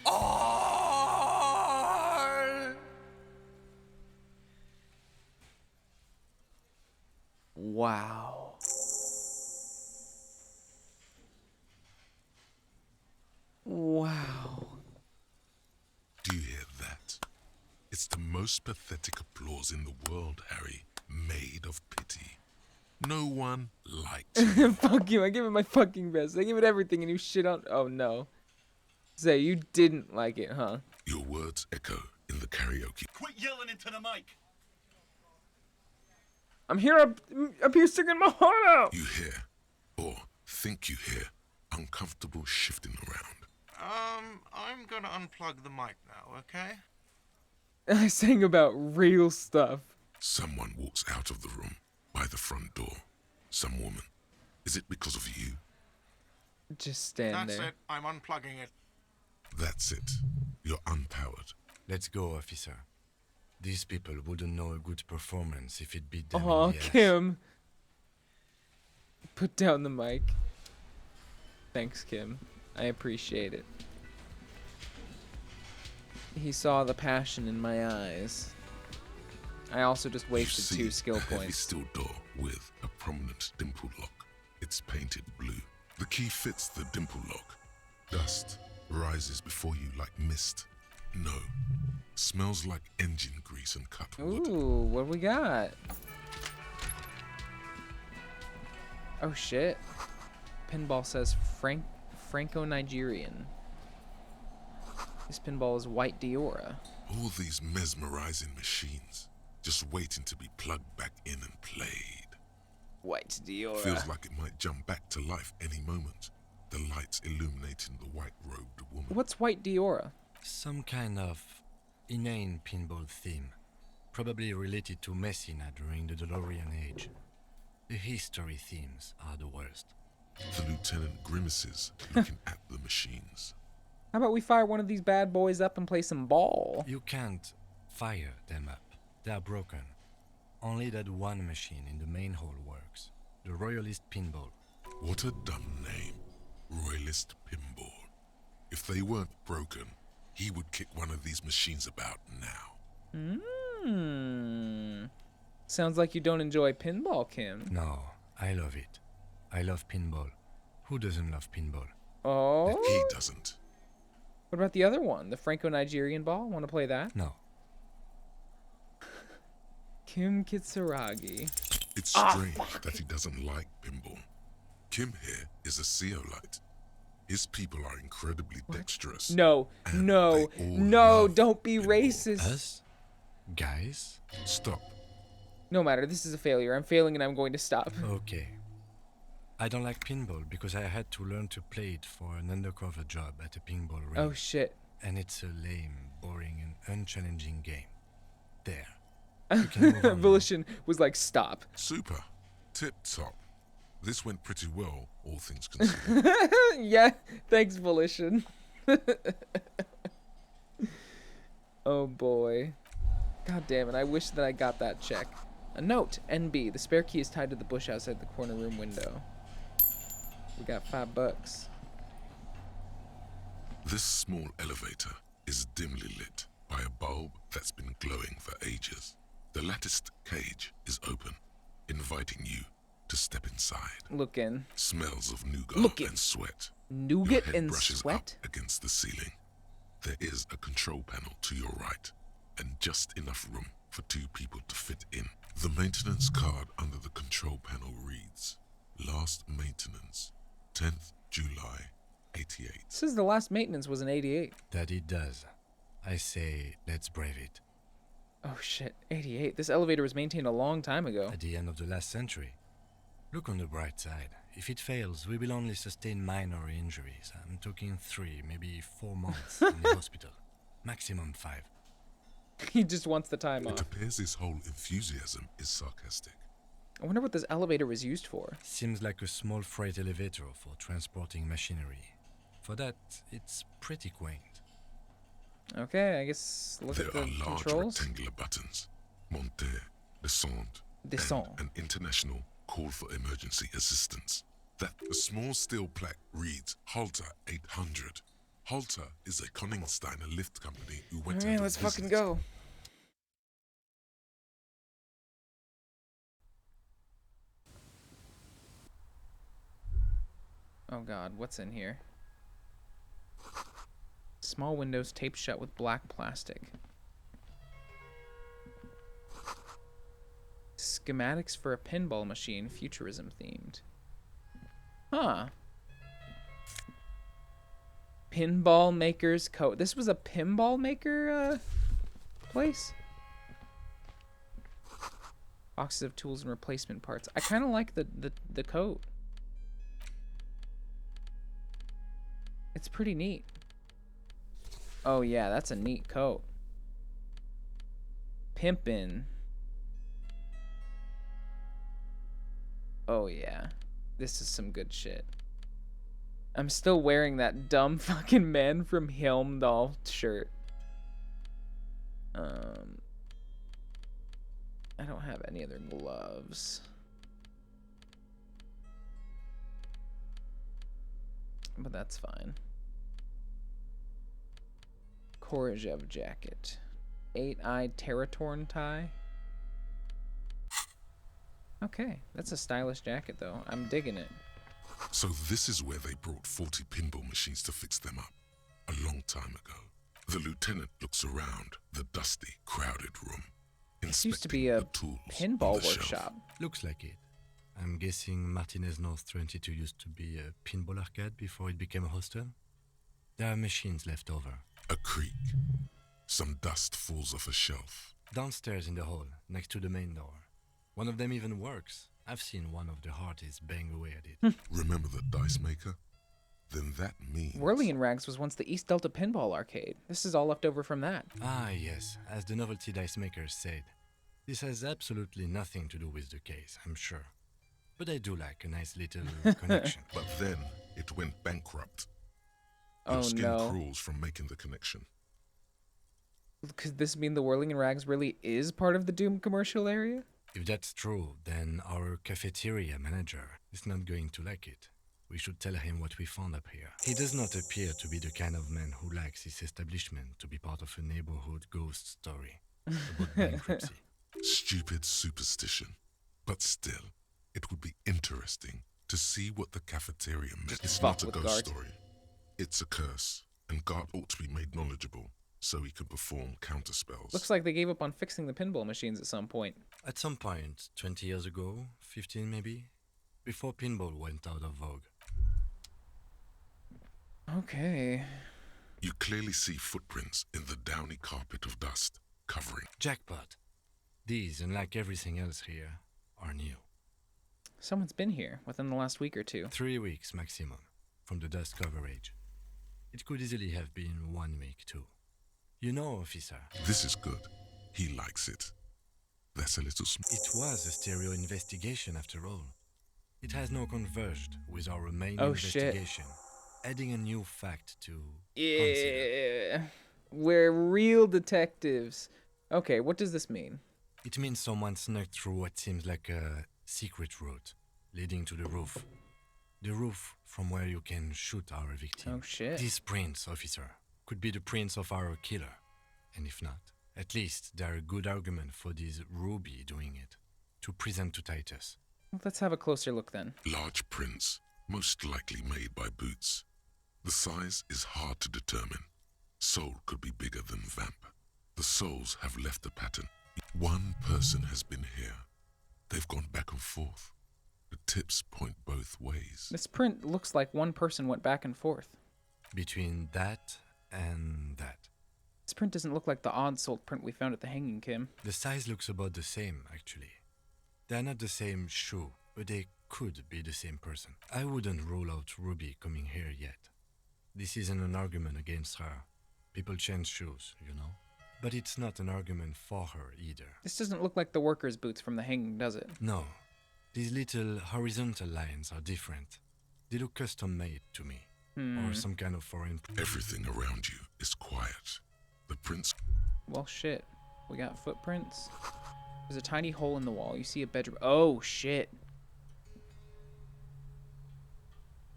all.
Wow. Wow.
Do you hear that? It's the most pathetic applause in the world, Harry. Made of pity. No one liked you.
Fuck you. I give it my fucking best. I give it everything and you shit on. Oh no. Say, you didn't like it, huh?
Your words echo in the karaoke.
Quit yelling into the mic.
I'm here singing my heart out.
You hear, or think you hear, uncomfortable shifting around.
I'm gonna unplug the mic now, okay?
I sang about real stuff.
Someone walks out of the room by the front door. Some woman. Is it because of you?
Just stand
That's
there.
it. I'm unplugging it.
That's it. You're unpowered.
Let's go, officer. These people wouldn't know a good performance if it beat them
Aw,
in the ass.
Kim. Put down the mic. Thanks, Kim. I appreciate it. He saw the passion in my eyes. I also just wasted
You
2
see
skill
a heavy
points.
steel door with a prominent dimple lock. It's painted blue. The key fits the dimple lock. Dust rises before you like mist. No. Smells like engine grease and cut wood.
Ooh, what we got? Oh shit. Pinball says Franco-Nigerian. This pinball is white Diora.
All these mesmerizing machines, just waiting to be plugged back in and played.
White Diora.
Feels like it might jump back to life any moment. The lights illuminating the white-robed woman.
What's white Diora?
Some kind of inane pinball theme, probably related to Messina during the DeLorean age. The history themes are the worst.
The lieutenant grimaces, looking at the machines.
How about we fire one of these bad boys up and play some ball?
You can't fire them up. They are broken. Only that one machine in the main hall works. The Royalist Pinball.
What a dumb name. Royalist Pinball. If they weren't broken, he would kick one of these machines about now.
Sounds like you don't enjoy pinball, Kim.
No, I love it. I love pinball. Who doesn't love pinball?
Oh?
He doesn't.
What about the other one? The Franco-Nigerian ball? Want to play that?
No.
Kim Kitsuragi.
It's strange that he doesn't like pinball. Kim here is a Zeolite. His people are incredibly dexterous.
No,
and
no,
they all
no,
love
don't be
pinball.
racist.
Us? Guys?
Stop.
No matter, this is a failure. I'm failing and I'm going to stop.
Okay. I don't like pinball because I had to learn to play it for an undercover job at a pinball ring.
Oh shit.
And it's a lame, boring, and unchallenging game. There. You can move on now.
Volition was like, stop.
Super. Tip top. This went pretty well, all things considered.
Yeah, thanks, Volition. Oh boy. God damn it, I wish that I got that check. A note, NB. The spare key is tied to the bush outside the corner room window. We got $5.
This small elevator is dimly lit by a bulb that's been glowing for ages. The latticed cage is open. inviting you to step inside.
Look in.
Smells of nougat
Look in.
and sweat.
Nougat
Your head
and
brushes
sweat?
up against the ceiling. There is a control panel to your right, and just enough room for 2 people to fit in. The maintenance card under the control panel reads, Last maintenance, 10th July, 88.
Says the last maintenance was in 88.
That it does. I say, let's brave it.
Oh shit, 88. This elevator was maintained a long time ago.
At the end of the last century. Look on the bright side. If it fails, we will only sustain minor injuries. I'm talking 3, maybe 4 months in the hospital. Maximum 5.
He just wants the time
It
off.
appears his whole enthusiasm is sarcastic.
I wonder what this elevator was used for.
Seems like a small freight elevator for transporting machinery. For that, it's pretty quaint.
Okay, I guess look
There
at the
are large
controls.
rectangular buttons. Monter, descend,
Descend.
and an international call for emergency assistance. That a small steel plaque reads Halter 800. Halter is a Koningsteiner lift company who went
Alright,
out of
let's fucking
business.
go. Oh god, what's in here? Small windows taped shut with black plastic. Schematics for a pinball machine, futurism themed. Huh. Pinball Maker's Code. This was a pinball maker place? Boxes of tools and replacement parts. I kind of like the coat. It's pretty neat. Oh yeah, that's a neat coat. Pimpin'. Oh yeah. This is some good shit. I'm still wearing that dumb fucking man from Helmdahl shirt. I don't have any other gloves. But that's fine. Korajev jacket. 8-eyed Terratorn tie. Okay, that's a stylish jacket though. I'm digging it.
So this is where they brought 40 pinball machines to fix them up, a long time ago. The lieutenant looks around the dusty, crowded room,
This used to be
inspecting
a
the tools on
pinball
the shelf.
workshop.
Looks like it. I'm guessing Martinez North 22 used to be a pinball arcade before it became a hostel. There are machines left over.
A creak. Some dust falls off a shelf.
Downstairs in the hall, next to the main door. One of them even works. I've seen one of the hearties bang away at it.
Remember the dice maker? Then that means...
Whirling in Rags was once the East Delta Pinball Arcade. This is all left over from that.
Ah, yes, as the novelty dice makers said. This has absolutely nothing to do with the case, I'm sure. But I do like a nice little connection.
But then it went bankrupt.
Oh
Your skin
no.
crawls from making the connection.
Could this mean the Whirling in Rags really is part of the Doom commercial area?
If that's true, then our cafeteria manager is not going to like it. We should tell him what we found up here. He does not appear to be the kind of man who likes his establishment to be part of a neighborhood ghost story about bankruptcy.
Stupid superstition. But still, it would be interesting to see what the cafeteria meant. It's
fuck
not a
with
ghost
Gart.
story. It's a curse, and Gart ought to be made knowledgeable so he can perform counterspells.
Looks like they gave up on fixing the pinball machines at some point.
At some point, 20 years ago, 15 maybe, before pinball went out of vogue.
Okay.
You clearly see footprints in the downy carpet of dust covering.
Jackpot. These, unlike everything else here, are new.
Someone's been here within the last week or two.
3 weeks maximum, from the dust coverage. It could easily have been 1 week too. You know, officer.
This is good. He likes it. That's a little
It was a stereo investigation after all. It has now converged with our main
Oh, shit.
investigation, adding a new fact to consider.
Yeah. We're real detectives. Okay, what does this mean?
It means someone snuck through what seems like a secret route leading to the roof. The roof from where you can shoot our victim.
Oh, shit.
These prints, officer, could be the prints of our killer. And if not, at least there are good argument for this Ruby doing it. to present to Titus.
Let's have a closer look then.
Large prints, most likely made by Boots. The size is hard to determine. Soul could be bigger than Vamp. The souls have left a pattern. One person has been here. They've gone back and forth. The tips point both ways.
This print looks like one person went back and forth.
Between that and that.
This print doesn't look like the odd sold print we found at the Hanging Kim.
The size looks about the same, actually. They're not the same shoe, but they could be the same person. I wouldn't rule out Ruby coming here yet. This isn't an argument against her. People change shoes, you know? But it's not an argument for her either.
This doesn't look like the workers' boots from the Hanging, does it?
No. These little horizontal lines are different. They look custom-made to me. Or some kind of foreign...
Everything around you is quiet. The prints...
Well, shit. We got footprints. There's a tiny hole in the wall. You see a bedroom. Oh, shit.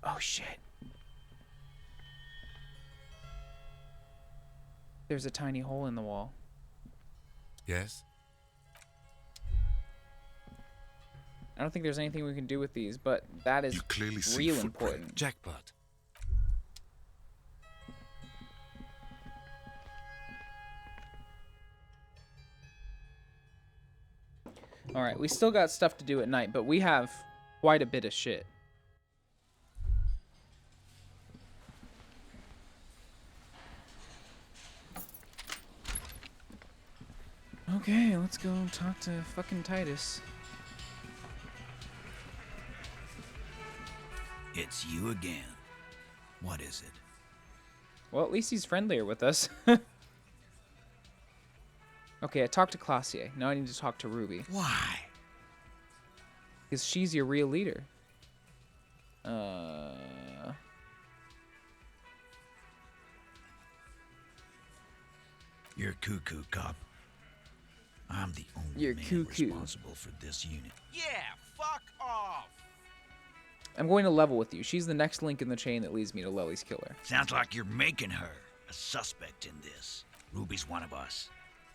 Oh, shit. There's a tiny hole in the wall.
Yes?
I don't think there's anything we can do with these, but that is real important.
Jackpot.
Alright, we still got stuff to do at night, but we have quite a bit of shit. Okay, let's go talk to fucking Titus.
It's you again. What is it?
Well, at least he's friendlier with us. Okay, I talked to Classier. Now I need to talk to Ruby.
Why?
Because she's your real leader.
You're cuckoo, cop. I'm the only
You're
man
cuckoo.
responsible for this unit.
Yeah, fuck off.
I'm going to level with you. She's the next link in the chain that leads me to Lely's killer.
Sounds like you're making her a suspect in this. Ruby's one of us.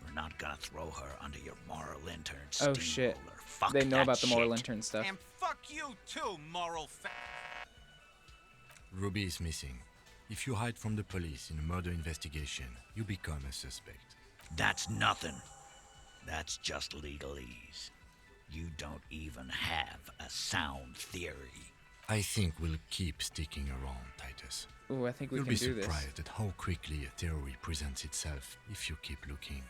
We're not gonna throw her under your moral lantern
Oh shit.
steamroller. Fuck
They know
that
about the moral
shit.
lantern stuff.
And fuck you too, moral
Ruby is missing. If you hide from the police in a murder investigation, you become a suspect.
That's nothing. That's just legalese. You don't even have a sound theory.
I think we'll keep sticking around, Titus.
Ooh, I think we
You'll
can
be
do this.
surprised at how quickly a theory presents itself if you keep looking.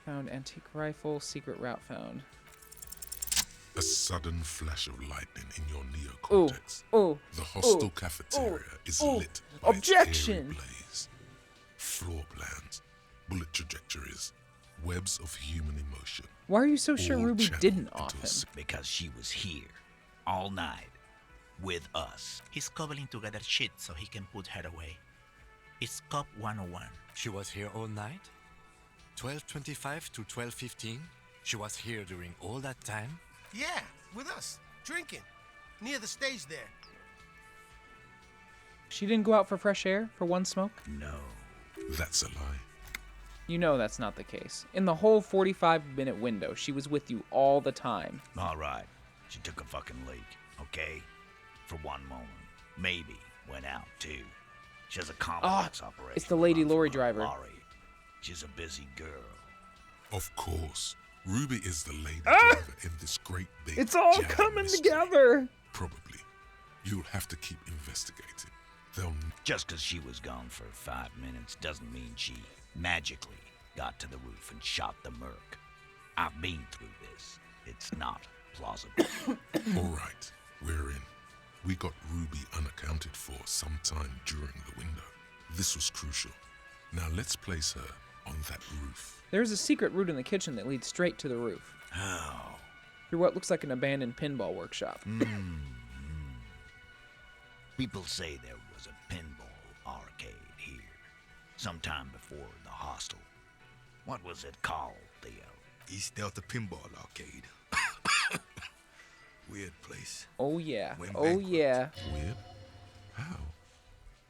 Found antique rifle, secret route found.
A sudden flash of lightning in your neocortex.
Ooh,
the hostel
ooh,
cafeteria is
ooh.
lit by
Objection!
its airy blaze. Floor plans, bullet trajectories, webs of human emotion.
Why are you so sure
all
Ruby
channeled
didn't
into
off
a
him?
Because she was here all night with us.
He's cobbling together shit so he can put her away. It's Cop 101.
She was here all night? 12:25 to 12:15? She was here during all that time?
Yeah, with us, drinking, near the stage there.
She didn't go out for fresh air for one smoke?
No.
That's a lie.
You know that's not the case. In the whole 45-minute window, she was with you all the time.
All right. She took a fucking leak, okay? For one moment. Maybe went out, too. She has a complex operation.
It's the lady
runs
lorry
from a
driver.
lorry. She's a busy girl.
Of course, Ruby is the lady driver in this great big
It's all
giant
coming
mystery.
together!
Probably. You'll have to keep investigating. They'll...
Just because she was gone for 5 minutes doesn't mean she magically got to the roof and shot the merc. I've been through this. It's not plausible.
All right, we're in. We got Ruby unaccounted for sometime during the window. This was crucial. Now let's place her on that roof.
There's a secret route in the kitchen that leads straight to the roof.
How?
Through what looks like an abandoned pinball workshop.
People say there was a pinball arcade here, sometime before the hostel. What was it called, Theo?
East Delta Pinball Arcade. Weird place.
Oh yeah,
Went
oh
bankrupt.
yeah.
Weird? How?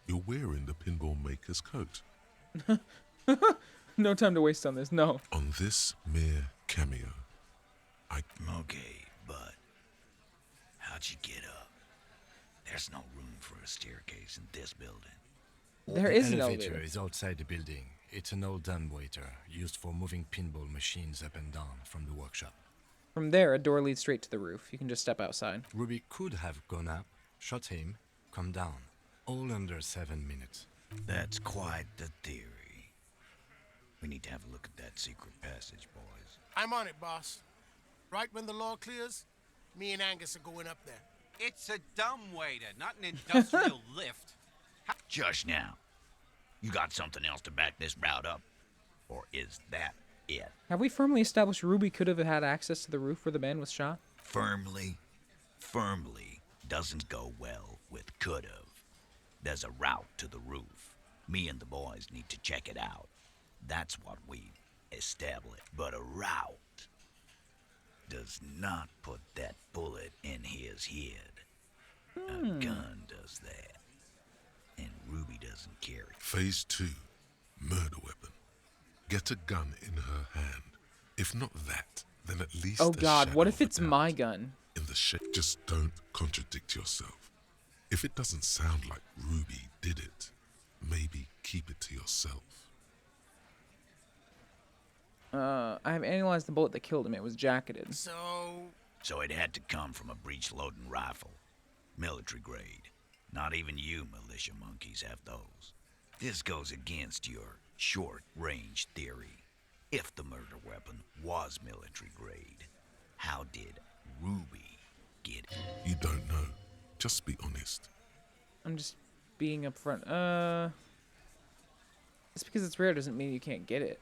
You're wearing the pinball maker's coat.
No time to waste on this, no.
On this mere cameo,
Okay, but how'd you get up? There's no room for a staircase in this building.
There
The
is an
elevator
elevator.
is outside the building. It's an old dumbwaiter used for moving pinball machines up and down from the workshop.
From there, a door leads straight to the roof. You can just step outside.
Ruby could have gone up, shot him, come down. All under 7 minutes.
That's quite the theory. We need to have a look at that secret passage, boys.
I'm on it, boss. Right when the law clears, me and Angus are going up there.
It's a dumbwaiter, not an industrial lift.
Just now. You got something else to back this route up? Or is that it?
Have we firmly established Ruby could have had access to the roof where the man was shot?
Firmly doesn't go well with could've. There's a route to the roof. Me and the boys need to check it out. That's what we established. But a route does not put that bullet in his head. A gun does that. And Ruby doesn't carry.
Phase 2. Murder weapon. Get a gun in her hand. If not that, then at least
Oh
a
god, what
shadow
if
of a
it's
doubt
my gun?
in the shape. Just don't contradict yourself. If it doesn't sound like Ruby did it, maybe keep it to yourself.
I have analyzed the bullet that killed him. It was jacketed.
So it had to come from a breech-loading rifle. Military grade. Not even you militia monkeys have those. This goes against your short-range theory. If the murder weapon was military grade, how did Ruby get it?
You don't know. Just be honest.
I'm just being upfront. Just because it's rare doesn't mean you can't get it.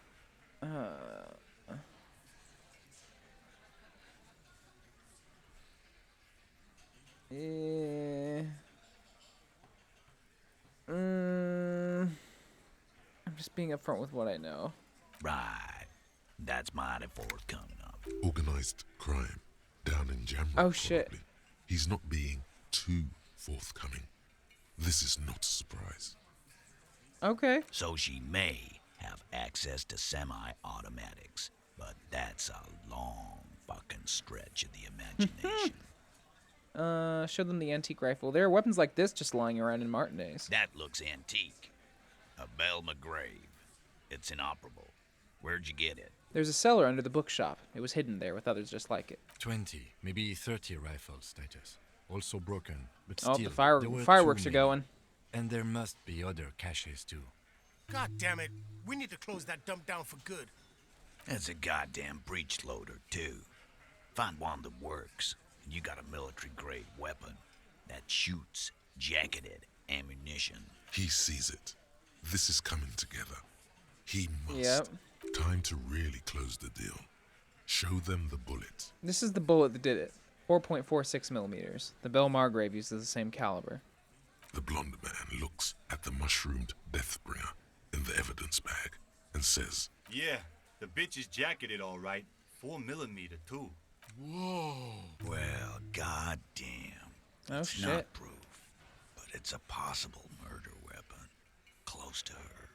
I'm just being upfront with what I know.
Right. That's mighty forthcoming up.
Organized crime. Down in Jamrock.
Oh, shit.
Probably. He's not being too forthcoming. This is not a surprise.
Okay.
So she may have access to semi-automatics, but that's a long fucking stretch of the imagination.
Show them the antique rifle. There are weapons like this just lying around in Martinez.
That looks antique. A Belle McGrave. It's inoperable. Where'd you get it?
There's a cellar under the bookshop. It was hidden there with others just like it.
20, maybe 30 rifles, Titus. Also broken, but
Oh,
still,
the
there were
fireworks
too
are
many.
going.
And there must be other caches too.
God damn it. We need to close that dump down for good.
That's a goddamn breech loader, too. Find one that works, and you got a military-grade weapon that shoots jacketed ammunition.
He sees it. This is coming together. He must.
Yep.
Time to really close the deal. Show them the bullet.
This is the bullet that did it. 4.46 millimeters. The Belle Margrave uses the same caliber.
The blonde man looks at the mushroomed Deathbringer in the evidence bag and says,
Yeah, the bitch is jacketed all right. 4mm too.
Whoa.
Well, goddamn.
Oh,
It's
shit.
not proof, but it's a possible murder weapon. Close to her.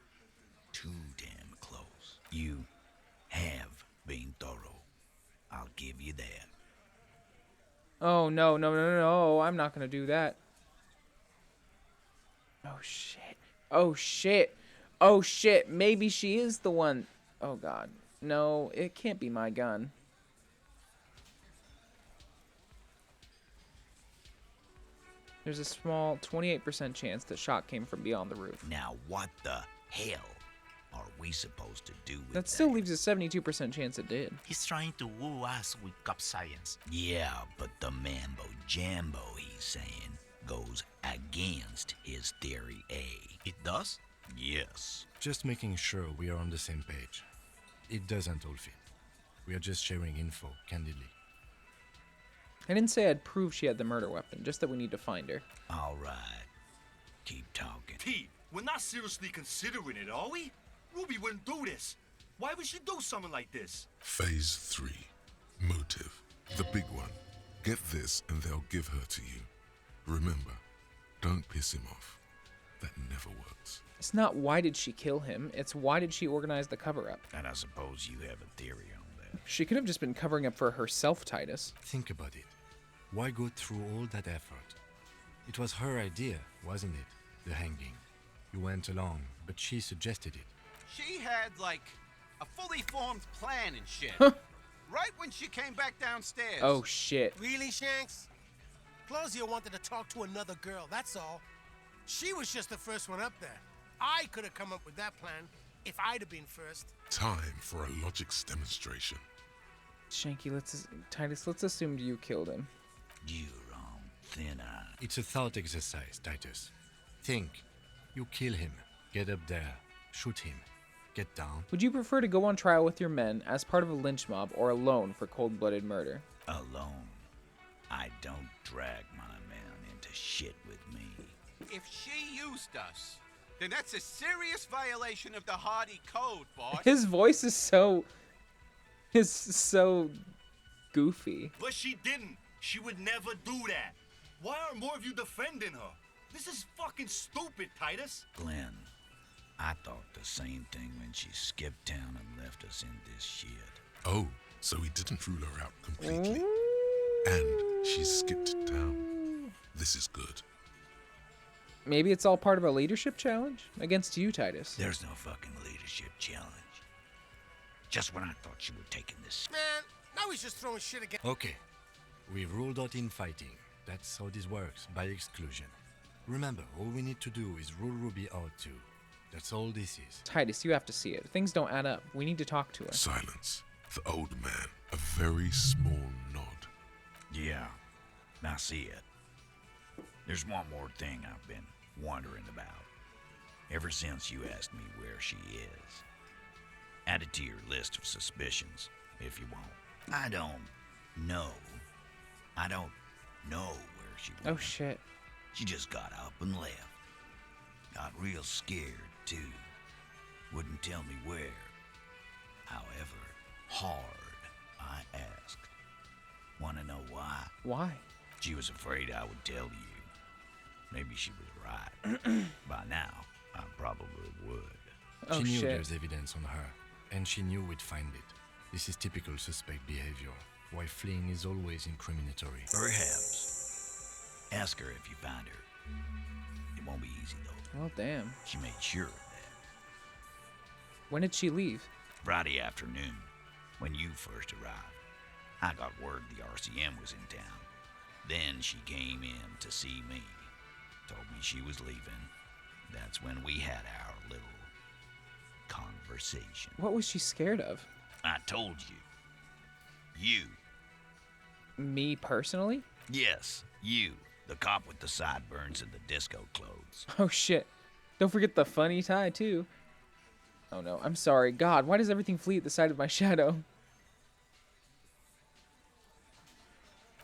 Too damn close. You have been thorough. I'll give you that.
Oh, no, no, no, no, no. I'm not going to do that. Oh, shit. Oh, shit. Oh, shit. Maybe she is the one. Oh, God. No, it can't be my gun. There's a small 28% chance that shot came from beyond the roof.
Now, what the hell are we supposed to do with
That still leaves a 72% chance it did.
He's trying to woo us with cop science.
Yeah, but the mambo jambo he's saying goes against his theory A.
It does?
Yes.
Just making sure we are on the same page. It doesn't all fit. We are just sharing info, candidly.
I didn't say I'd prove she had the murder weapon, just that we need to find her.
All right. Keep talking.
Pete, we're not seriously considering it, are we? Ruby wouldn't do this. Why would she do something like this?
Phase 3. Motive. The big one. Get this and they'll give her to you. Remember, don't piss him off. That never works.
It's not why did she kill him, it's why did she organize the cover-up.
And I suppose you have a theory on that.
She could have just been covering up for herself, Titus.
Think about it. Why go through all that effort? It was her idea, wasn't it? The hanging. You went along, but she suggested it.
She had, like, a fully formed plan and shit. Right when she came back downstairs.
Oh, shit.
Really, Shanks? Claudia wanted to talk to another girl, that's all. She was just the first one up there. I could have come up with that plan if I'd have been first.
Time for a logics demonstration.
Shanky, Titus, let's assume you killed him.
You're on thin ice.
It's a thought exercise, Titus. Think. You kill him. Get up there. Shoot him. Get down.
Would you prefer to go on trial with your men as part of a lynch mob or alone for cold-blooded murder?
Alone. I don't drag my men into shit with me.
If she used us, then that's a serious violation of the Hardy Code, boss.
His voice is so goofy.
But she didn't. She would never do that. Why aren't more of you defending her? This is fucking stupid, Titus.
Glenn, I thought the same thing when she skipped town and left us in this shit.
Oh, so he didn't rule her out completely. And she skipped town. This is good.
Maybe it's all part of a leadership challenge against you, Titus.
There's no fucking leadership challenge. Just when I thought you were taking this.
Man, now he's just throwing shit again.
Okay. We ruled out infighting. That's how this works, by exclusion. Remember, all we need to do is rule Ruby out too. That's all this is.
Titus, you have to see it. Things don't add up. We need to talk to her.
Silence. The old man. A very small nod.
Yeah, I see it. There's one more thing I've been wondering about. Ever since you asked me where she is. Add it to your list of suspicions, if you want. I don't know where she went.
Oh, shit.
She just got up and left. Got real scared, too. Wouldn't tell me where. However hard I asked. Want to know why?
Why?
She was afraid I would tell you. Maybe she was right. By now, I probably would.
She knew
shit.
there's evidence on her, and she knew we'd find it. This is typical suspect behavior. Why fleeing is always incriminatory.
Perhaps. Ask her if you find her. It won't be easy, though.
Well, damn.
She made sure of that.
When did she leave?
Friday afternoon, when you first arrived. I got word the RCM was in town. Then she came in to see me. Told me she was leaving. That's when we had our little conversation.
What was she scared of?
I told you. You.
Me personally?
Yes, you. The cop with the sideburns and the disco clothes.
Oh, shit. Don't forget the funny tie, too. Oh, no. I'm sorry. God, why does everything flee at the sight of my shadow?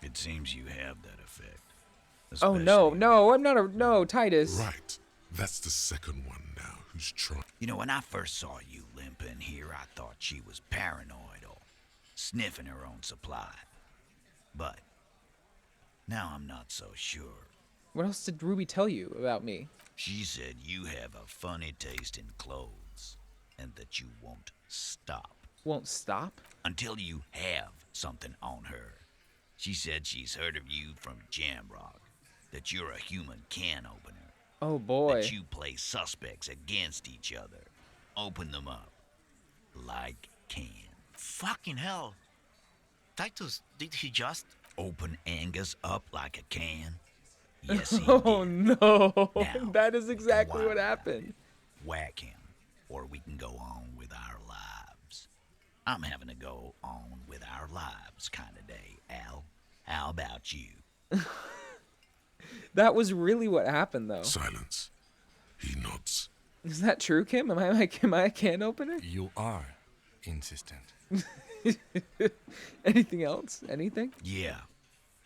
It seems you have that effect.
Oh, no. No, I'm not a... No, Titus.
Right. That's the second one now who's trying.
You know, when I first saw you limping here, I thought she was paranoid or sniffing her own supply. But now I'm not so sure.
What else did Ruby tell you about me?
She said you have a funny taste in clothes and that you won't stop.
Won't stop?
Until you have something on her. She said she's heard of you from Jamrock, that you're a human can opener.
Oh, boy.
That you play suspects against each other. Open them up. Like cans.
Fucking hell. Titus, did he just...
Open Angus up like a can? Yes, he
Oh,
did.
no.
Now,
That is exactly what
why?
happened.
Whack him, or we can go on with our lives. I'm having to go on with our lives kind of day, Al. How about you?
That was really what happened, though.
Silence. He nods.
Is that true, Kim? Am I a can opener?
You are insistent.
Anything else? Anything?
Yeah,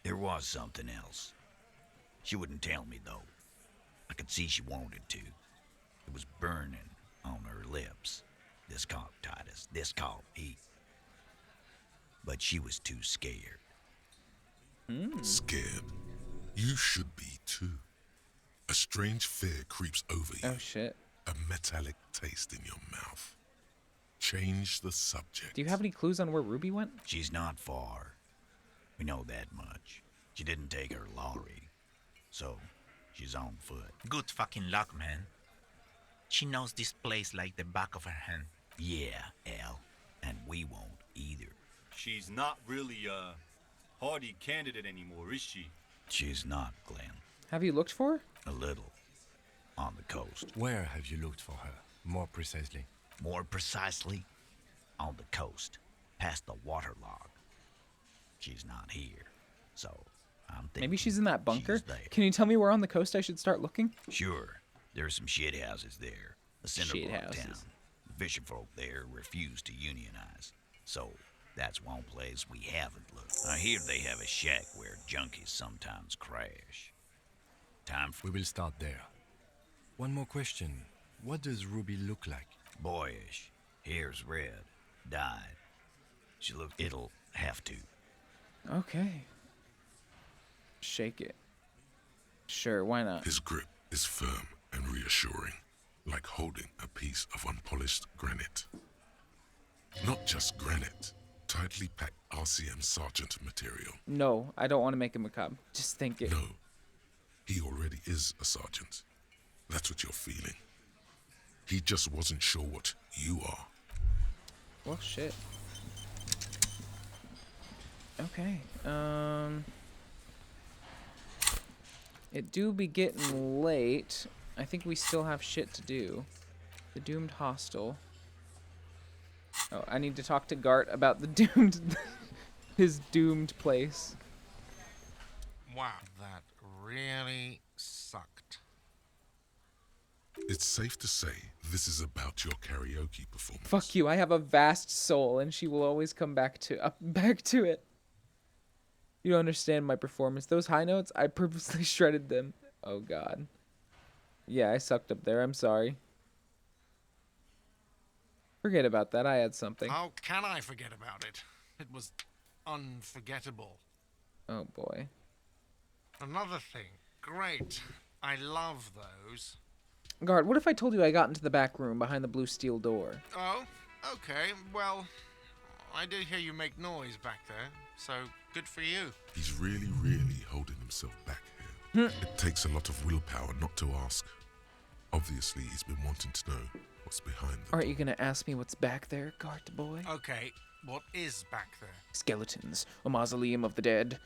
there was something else. She wouldn't tell me, though. I could see she wanted to. It was burning on her lips. This cop, Titus. This cop, he... But she was too scared.
Scared. You should be too. A strange fear creeps over you.
Oh, shit.
A metallic taste in your mouth. Change the subject.
Do you have any clues on where Ruby went?
She's not far. We know that much. She didn't take her lorry, so she's on foot.
Good fucking luck, man. She knows this place like the back of her hand.
Yeah, Al, and we won't either.
She's not really a hardy candidate anymore, is she?
She's not, Glenn.
Have you looked for her?
A little. On the coast.
Where have you looked for her, more precisely?
More precisely, on the coast, past the waterlog. She's not here, so I'm thinking
Maybe she's in that bunker?
she's there.
Can you tell me where on the coast I should start looking?
Sure, there's some shit houses there. The center
Shit
of
houses.
town. The fisherfolk there refuse to unionize, so that's one place we haven't looked. I hear they have a shack where junkies sometimes crash. Time for
We will start there. One more question. What does Ruby look like?
boyish. Hair's red. Dyed. She look. It'll have to.
Okay. Shake it. Sure, why not?
His grip is firm and reassuring, like holding a piece of unpolished granite. Not just granite, tightly packed RCM sergeant material.
No, I don't want to make him a cop. Just think it.
No, he already is a sergeant. That's what you're feeling. He just wasn't sure what you are.
Well, shit. Okay. It do be getting late. I think we still have shit to do. The doomed hostel. Oh, I need to talk to Gart about the doomed, his doomed place.
Wow, that really sucked.
It's safe to say this is about your karaoke performance.
Fuck you. I have a vast soul, and she will always come back to it. You don't understand my performance. Those high notes, I purposely shredded them. Oh god. Yeah, I sucked up there. I'm sorry. Forget about that. I had something.
How can I forget about it? It was unforgettable.
Oh boy.
Another thing. Great. I love those.
Guard, what if I told you I got into the back room behind the blue steel door?
Oh, okay. Well, I did hear you make noise back there, so good for you.
He's really, really holding himself back here. It takes a lot of willpower not to ask. Obviously, he's been wanting to know what's behind the
Aren't you gonna ask me what's back there, Gart boy?
Okay, what is back there?
Skeletons, a mausoleum of the dead.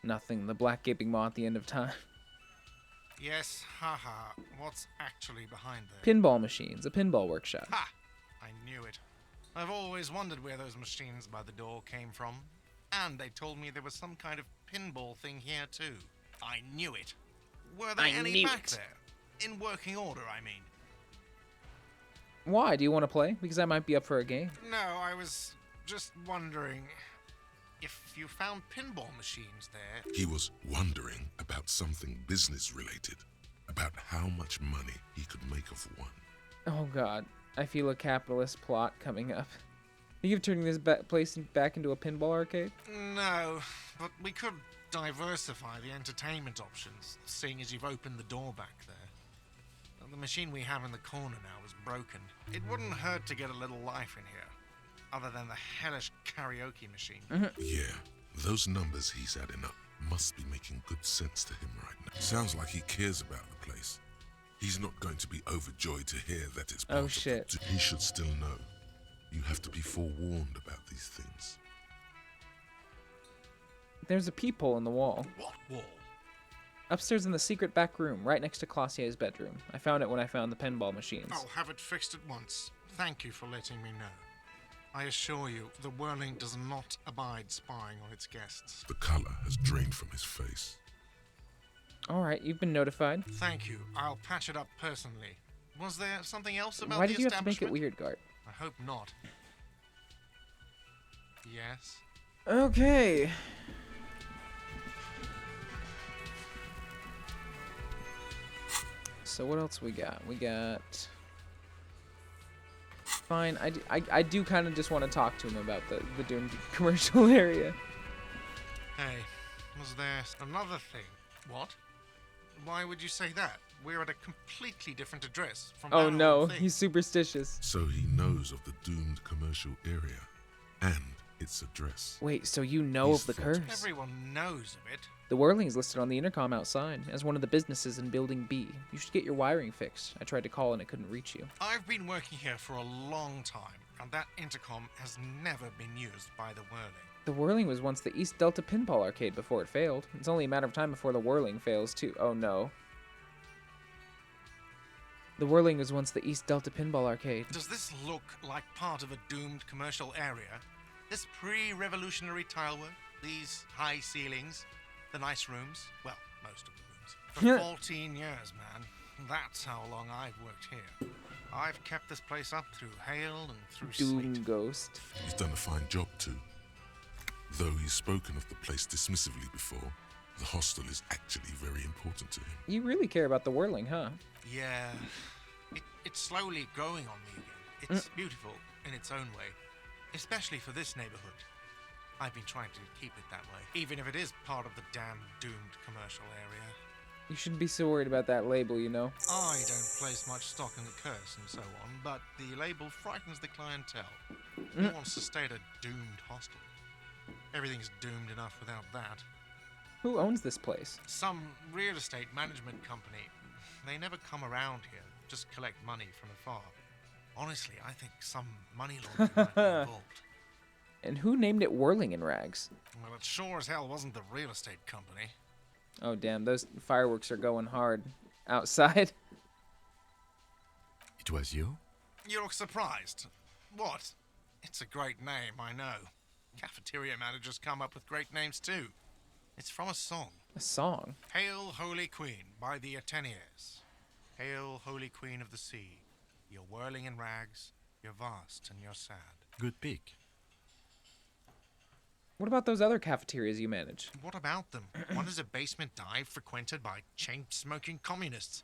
Nothing, the black gaping maw at the end of time.
Yes, haha. What's actually behind there?
Pinball machines, a pinball workshop.
Ha! I knew it. I've always wondered where those machines by the door came from. And they told me there was some kind of pinball thing here too. I knew it. Were there any back there? In working order, I mean.
Why? Do you want to play? Because I might be up for a game.
No, I was just wondering if you found pinball machines there.
He was wondering about something business related, about how much money he could make of one.
Oh god, I feel a capitalist plot coming up. Think of turning this place back into a pinball arcade?
No, but we could diversify the entertainment options, seeing as you've opened the door back there. The machine we have in the corner now is broken. It wouldn't hurt to get a little life in here, other than the hellish karaoke machine.
Yeah, those numbers he's adding up must be making good sense to him right now. Sounds like he cares about the place. He's not going to be overjoyed to hear that it's part
Oh
of
shit.
He should still know. You have to be forewarned about these things.
There's a peephole in the wall.
What wall?
Upstairs in the secret back room, right next to Classier's bedroom. I found it when I found the pinball machines.
I'll have it fixed at once. Thank you for letting me know. I assure you, the whirling does not abide spying on its guests.
The color has drained from his face.
Alright, you've been notified.
Thank you. I'll patch it up personally. Was there something else about
Why
the
did you have to make it
establishment?
weird, Gart?
I hope not. Yes?
Okay. So what else we got? We got... Fine, I do kind of just want to talk to him about the doomed commercial area.
Hey, was there another thing? What? Why would you say that? we're at a completely different address from
Oh
that
no,
whole thing.
he's superstitious.
So he knows of the doomed commercial area and its address.
Wait, so you know
He's
of the
fought-
curse?
Everyone knows of it.
The whirling is listed on the intercom outside as one of the businesses in Building B. You should get your wiring fixed. I tried to call and it couldn't reach you.
I've been working here for a long time, and that intercom has never been used by the whirling.
The whirling was once the East Delta Pinball Arcade before it failed. It's only a matter of time before the whirling fails too. Oh no. The whirling was once the East Delta Pinball Arcade.
Does this look like part of a doomed commercial area? This pre-revolutionary tilework, these high ceilings, the nice rooms, well, most of the rooms. For 14 years, man. That's how long I've worked here. I've kept this place up through hail and through
Doom
sleet.
Ghost.
He's done a fine job too. Though he's spoken of the place dismissively before, the hostel is actually very important to him.
You really care about the whirling, huh?
Yeah, it's slowly growing on me again. It's beautiful in its own way, especially for this neighborhood. I've been trying to keep it that way, even if it is part of the damn doomed commercial area.
You shouldn't be so worried about that label, you know.
I don't place much stock in the curse and so on, but the label frightens the clientele. Who wants to stay at a doomed hostel? Everything's doomed enough without that.
Who owns this place?
Some real estate management company. They never come around here, just collect money from afar. Honestly, I think some money laundering might be involved.
And who named it Whirling in Rags?
Well, it sure as hell wasn't the real estate company.
Oh damn, those fireworks are going hard outside.
It was you?
You look surprised. What? It's a great name, I know. Cafeteria managers come up with great names too. It's from a song.
A song?
Hail, Holy Queen, by the Ateneers. Hail, Holy Queen of the Sea. You're whirling in rags, you're vast and you're sad.
Good pick.
What about those other cafeterias you manage?
What about them? One is a basement dive frequented by chain-smoking communists.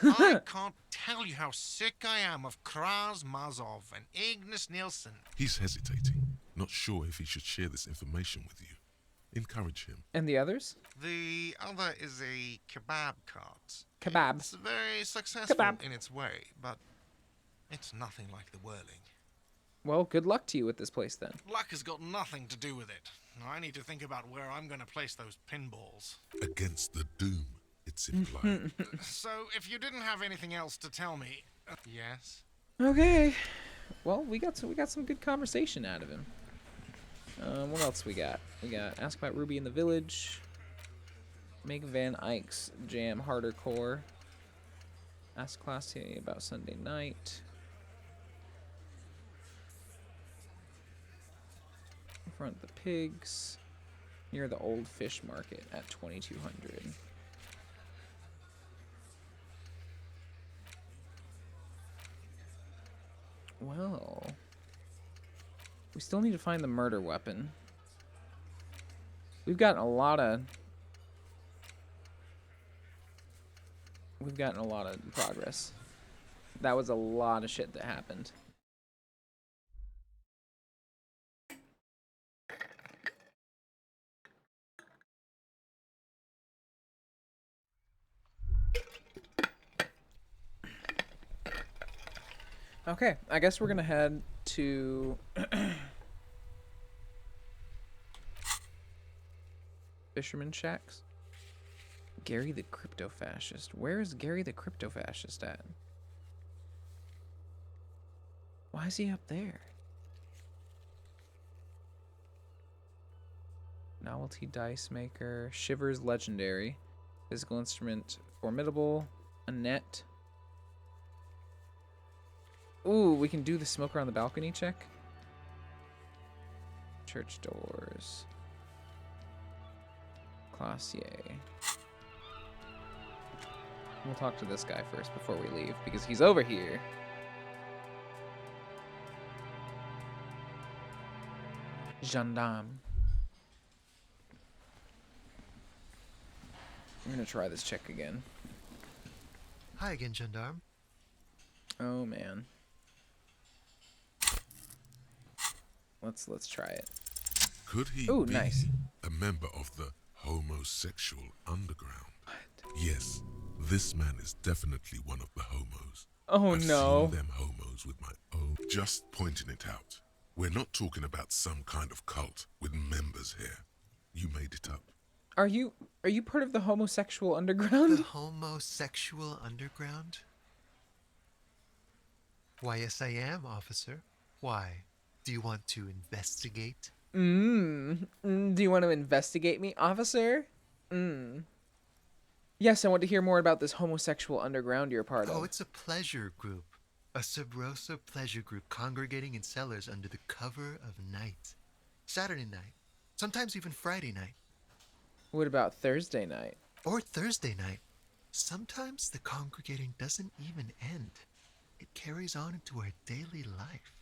I can't tell you how sick I am of Kraz Mazov and Ignis Nielsen.
He's hesitating, not sure if he should share this information with you. Encourage him.
And the others?
The other is a kebab cart.
Kebab.
It's very successful
Kebab.
in its way, but it's nothing like the whirling.
Well, good luck to you with this place then.
Luck has got nothing to do with it. I need to think about where I'm going to place those pinballs.
Against the doom, it's implied.
So, if you didn't have anything else to tell me... yes?
Okay. Well, we got some good conversation out of him. What else we got? We got ask about Ruby in the village. Make Van Eyck's jam harder core. Ask Classy about Sunday night. Confront the pigs near the old fish market at 2200. Well, we still need to find the murder weapon. We've gotten a lot of progress. That was a lot of shit that happened. Okay, I guess we're gonna head to Fisherman Shacks. Gary the Crypto Fascist. Where is Gary the Crypto Fascist at? Why is he up there? Novelty Dice Maker. Shivers Legendary. Physical Instrument Formidable. A net. Ooh, we can do the smoker on the balcony check. Church doors. Classier. We'll talk to this guy first before we leave, because he's over here. Gendarme. I'm gonna try this check again.
Hi again, Gendarme.
Oh man. Let's try it.
Could he
Ooh,
be
nice.
a member of the homosexual underground? Yes, This man is definitely one of the homos.
Oh
I've
no.
seen them homos with my own. Just pointing it out. We're not talking about some kind of cult with members here. You made it up.
Are you part of the homosexual underground?
The homosexual underground? Why, yes, I am, officer. Why? Do you want to investigate?
Do you want to investigate me, officer? Yes, I want to hear more about this homosexual underground you're part of.
Oh, it's a pleasure group. A sub rosa pleasure group congregating in cellars under the cover of night. Saturday night. Sometimes even Friday night.
What about Thursday night?
Or Thursday night. Sometimes the congregating doesn't even end. It carries on into our daily life.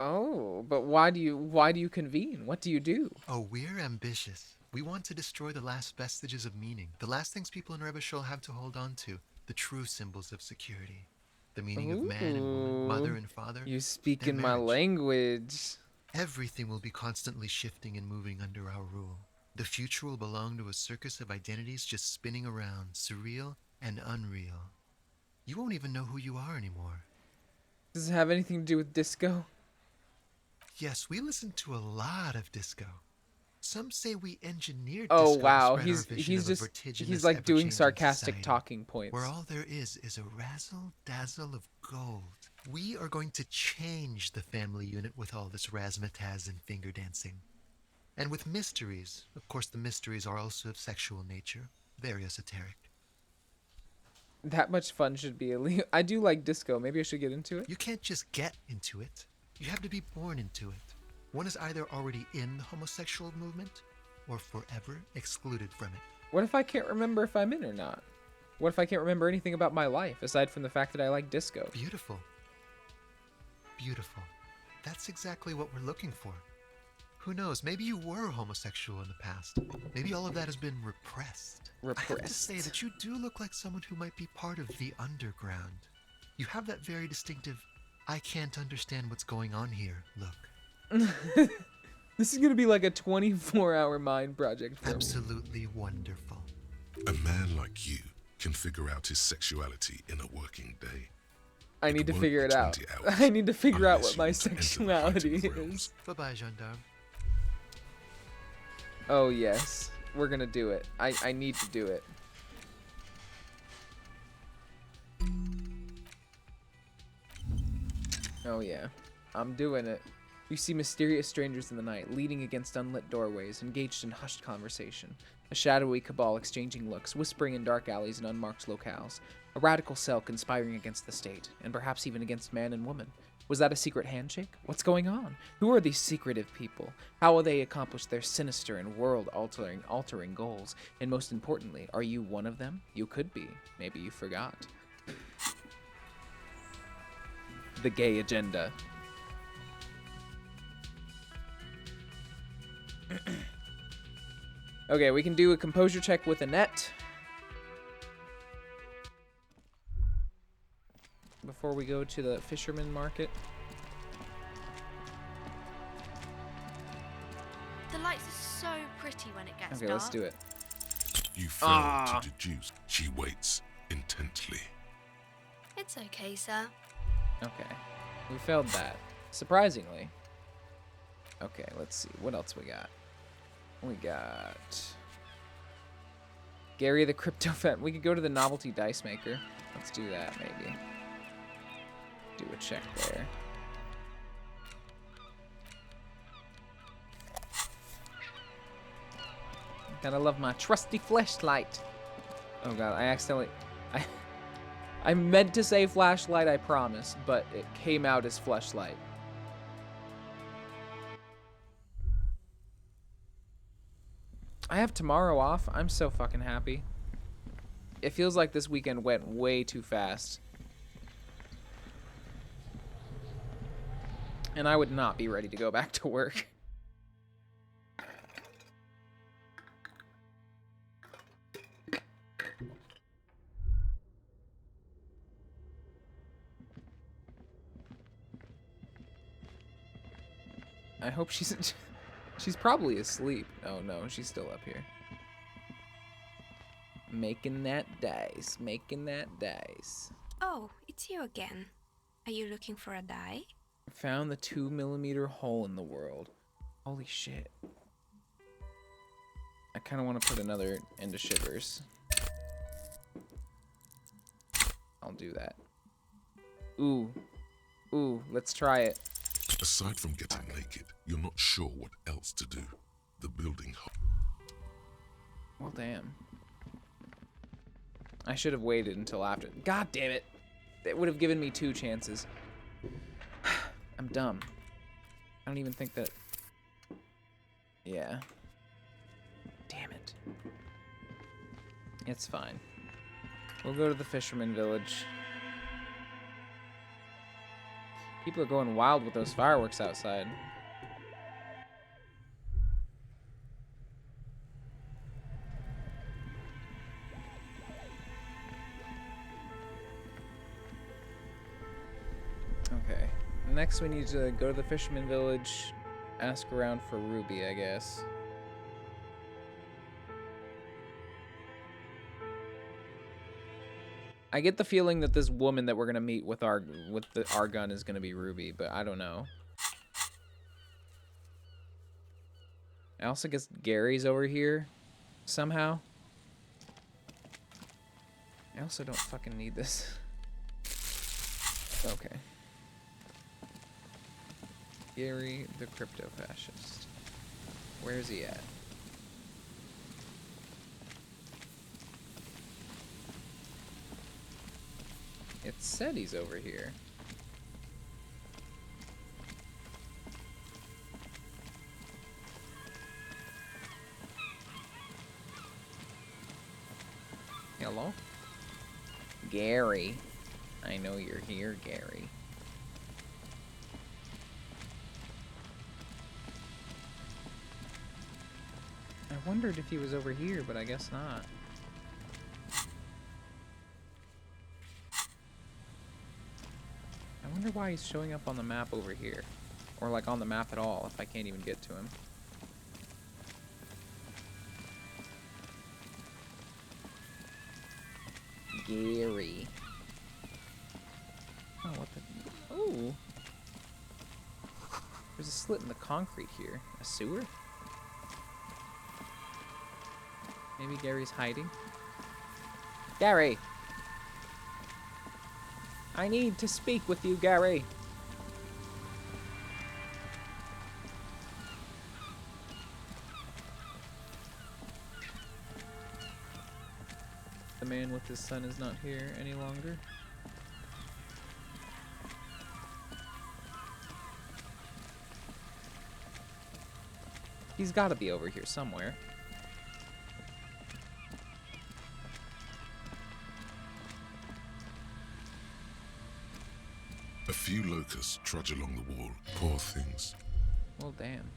Oh, but why do you convene? What do you do?
Oh, we're ambitious. We want to destroy the last vestiges of meaning, the last things people in Rebishol have to hold on to, the true symbols of security. The meaning of man and woman, mother and father.
You speak in
and
my
marriage.
language.
Everything will be constantly shifting and moving under our rule. The future will belong to a circus of identities just spinning around, surreal and unreal. You won't even know who you are anymore.
Does it have anything to do with disco?
Yes, we listen to a lot of disco. Some say we engineered
Oh
disco
wow,
to spread our vision of a vertiginous,
he's like doing
ever-changing
sarcastic
society,
talking points.
where all there is a razzle-dazzle of gold. We are going to change the family unit with all this razzmatazz and finger dancing. And with mysteries. Of course, the mysteries are also of sexual nature. Very esoteric.
That much fun should be illegal. I do like disco. Maybe I should get into it.
You can't just get into it. You have to be born into it. One is either already in the homosexual movement or forever excluded from it.
What if I can't remember if I'm in or not? What if I can't remember anything about my life aside from the fact that I like disco?
Beautiful. Beautiful. That's exactly what we're looking for. Who knows? Maybe you were homosexual in the past. Maybe all of that has been repressed. I have to say that you do look like someone who might be part of the underground. You have that very distinctive, I can't understand what's going on here look.
This is going to be like a 24-hour mind project for me.
Absolutely wonderful.
A man like you can figure out his sexuality in a working day.
I need to figure it out. I need to figure out what my sexuality is.
Bye-bye, gendarme.
Oh, yes. We're going to do it. I need to do it. Oh, yeah. I'm doing it. You see mysterious strangers in the night, leaning against unlit doorways, engaged in hushed conversation. A shadowy cabal exchanging looks, whispering in dark alleys and unmarked locales. A radical cell conspiring against the state, and perhaps even against man and woman. Was that a secret handshake? What's going on? Who are these secretive people? How will they accomplish their sinister and world-altering goals? And most importantly, are you one of them? You could be. Maybe you forgot. The gay agenda. Okay, we can do a composure check with Annette. Before we go to the fisherman market.
The lights are so pretty when it gets
Okay,
dark.
let's do it.
You fail to deduce. She waits intently.
It's okay, sir.
Okay. We failed that. Surprisingly. Okay, let's see. What else we got? We got Gary the Crypto Vet. We could go to the Novelty Dice Maker. Let's do that, maybe. Do a check there. Gotta love my trusty flashlight. Oh god, I accidentally... I meant to say flashlight, I promise, but it came out as fleshlight. I have tomorrow off. I'm so fucking happy. It feels like this weekend went way too fast. And I would not be ready to go back to work. I hope she's... She's probably asleep. Oh no, she's still up here. Making that dice. Making that dice.
Oh, it's you again. Are you looking for a die?
Found the 2mm hole in the world. Holy shit. I kind of want to put another into Shivers. I'll do that. Ooh. Ooh, let's try it.
Aside from getting naked, you're not sure what else to do. The building.
Well, damn. I should have waited until after. God damn it. That would have given me 2 chances. I'm dumb. I don't even think that... Yeah. Damn it. It's fine. We'll go to the fisherman village. People are going wild with those fireworks outside. Okay. Next we need to go to the fisherman village, ask around for Ruby, I guess. I get the feeling that this woman that we're gonna meet with our gun is gonna be Ruby, but I don't know. I also guess Gary's over here somehow. I also don't fucking need this. Okay. Gary the crypto fascist. Where's he at? It said he's over here. Hello? Gary. I know you're here, Gary. I wondered if he was over here, but I guess not. I wonder why he's showing up on the map over here. Or like on the map at all, if I can't even get to him. Gary. Oh, what the... Oh! There's a slit in the concrete here. A sewer? Maybe Gary's hiding? Gary! I need to speak with you, Gary. The man with his son is not here any longer. He's got to be over here somewhere.
A few locusts trudge along the wall. Poor things.
Well, damn.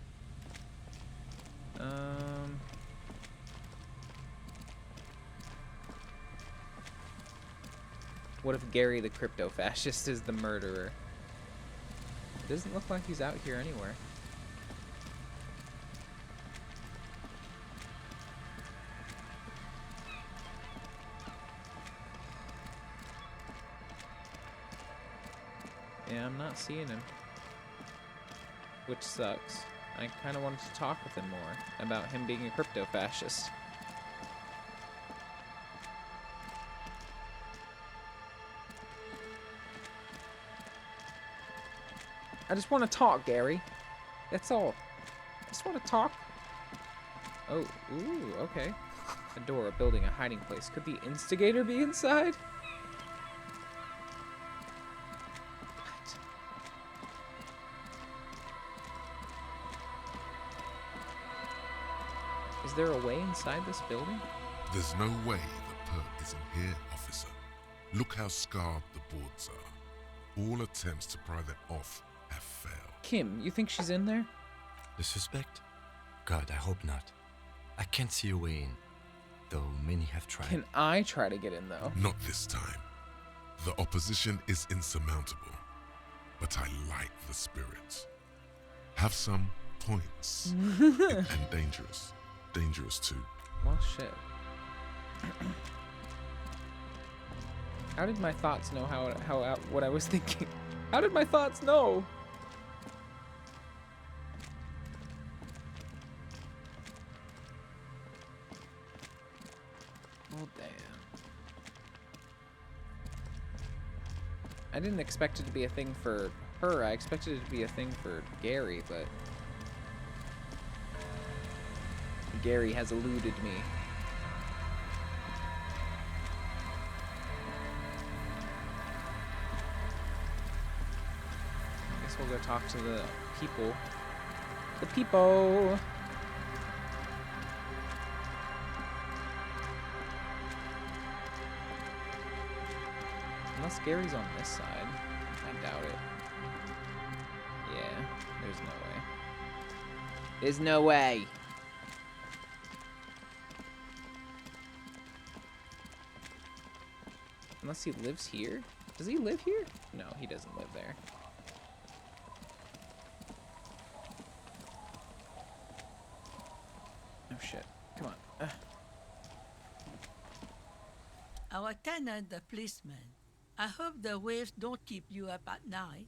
What if Gary the crypto fascist is the murderer? It doesn't look like he's out here anywhere. Yeah, I'm not seeing him. Which sucks. I kind of wanted to talk with him more about him being a crypto fascist. I just want to talk, Gary. That's all. I just want to talk. Oh, ooh, okay. A door, a building, a hiding place. Could the instigator be inside? What? Is there a way inside this building?
There's no way the perk isn't here, officer. Look how scarred the boards are. All attempts to pry them off have failed.
Kim, you think she's in there?
The suspect? God, I hope not. I can't see a way in, though many have tried.
Can I try to get in, though?
Not this time. The opposition is insurmountable, but I like the spirit. Have some points. And dangerous. Dangerous too.
Well, shit. How did my thoughts know what I was thinking? How did my thoughts know? Oh, damn. I didn't expect it to be a thing for her. I expected it to be a thing for Gary, but Gary has eluded me. I guess we'll go talk to the people. The people! Unless Gary's on this side. I doubt it. Yeah, there's no way. There's no way! Unless he lives here? Does he live here? No, he doesn't live there. Oh shit. Come on.
Our tenant, the policeman. I hope the waves don't keep you up at night.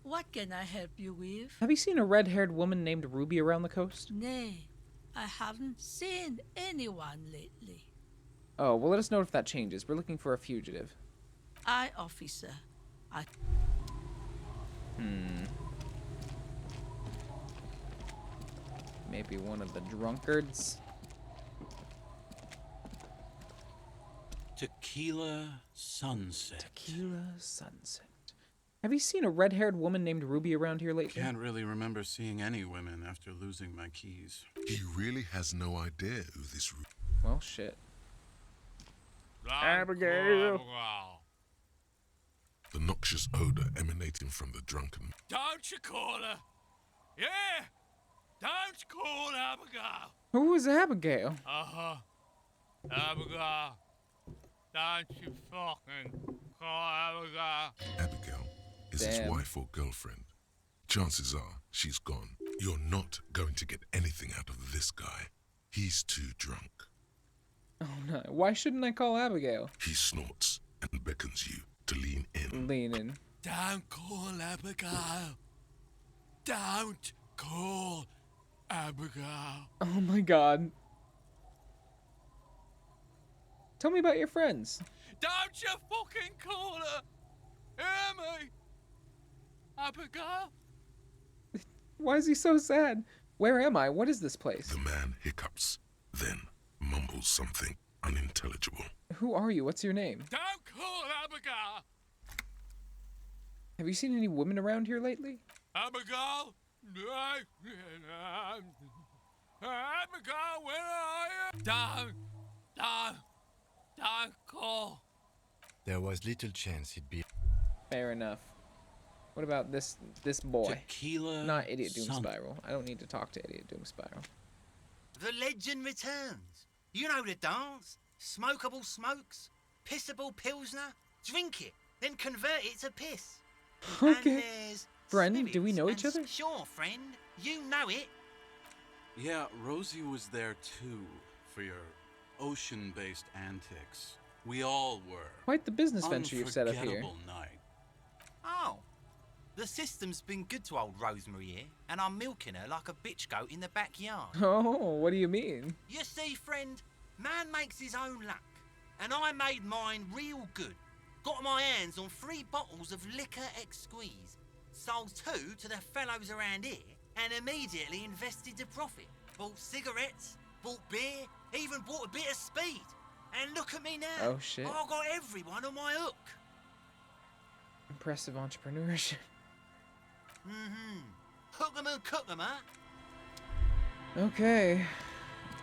What can I help you with?
Have you seen a red-haired woman named Ruby around the coast?
Nay, I haven't seen anyone lately.
Oh, well, let us know if that changes. We're looking for a fugitive.
Aye, officer.
Maybe one of the drunkards?
Tequila Sunset.
Tequila Sunset. Have you seen a red-haired woman named Ruby around here lately?
Can't really remember seeing any women after losing my keys.
He really has no idea who this Ruby.
Well, shit.
Abigail.
The noxious odor emanating from the drunken.
Don't you call her? Yeah! Don't call Abigail!
Who was Abigail?
Uh-huh. Abigail. Don't you fucking call Abigail.
Abigail is his wife or girlfriend. Chances are she's gone. You're not going to get anything out of this guy. He's too drunk.
Oh no. Why shouldn't I call Abigail?
He snorts and beckons you to lean in.
Lean in.
Don't call Abigail. Don't call Abigail.
Oh my god. Tell me about your friends.
Don't you fucking call her. Hear me? Abigail?
Why is he so sad? Where am I? What is this place?
The man hiccups, then mumbles something unintelligible.
Who are you? What's your name?
Don't call Abigail.
Have you seen any women around here lately?
Abigail? Abigail, where are you? Don't call.
There was little chance he'd be.
Fair enough. What about this boy?
Tequila
Not Idiot Doom
Sun-
Spiral. I don't need to talk to Idiot Doom Spiral.
The legend returns. You know the dance. Smokable smokes, pissable pilsner. Drink it, then convert it to piss.
Okay.
And there's
Friend, do we know
spirits
each
and
other?
Sure, friend. You know it.
Yeah, Rosie was there too for your ocean-based antics. We all were.
Quite the business venture you've set up here.
Unforgettable night.
Oh. The system's been good to old Rosemary here, and I'm milking her like a bitch goat in the backyard.
Oh, what do you mean?
You see, friend, man makes his own luck, and I made mine real good. Got my hands on 3 bottles of liquor ex-squeeze, sold 2 to the fellows around here, and immediately invested the profit. Bought cigarettes, bought beer, even bought a bit of speed. And look at me now.
Oh, shit.
I got everyone on my hook.
Impressive entrepreneurship.
Mm-hmm. Hook 'em and cook 'em, huh?
Okay.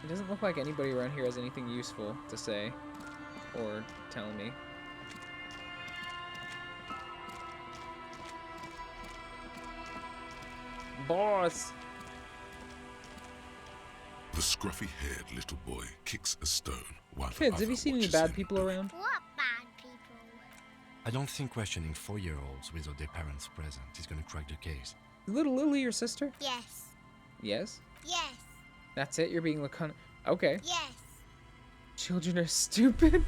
It doesn't look like anybody around here has anything useful to say or tell me. Boss!
The scruffy-haired little boy kicks a stone while the
Kids,
other
have you seen any
watches
bad
him.
people around?
What bad people?
I don't think questioning 4-year-olds without their parents present is gonna crack the case.
Is little Lily your sister?
Yes.
Yes?
Yes.
That's it? You're being laconic? Okay.
Yes.
Children are stupid.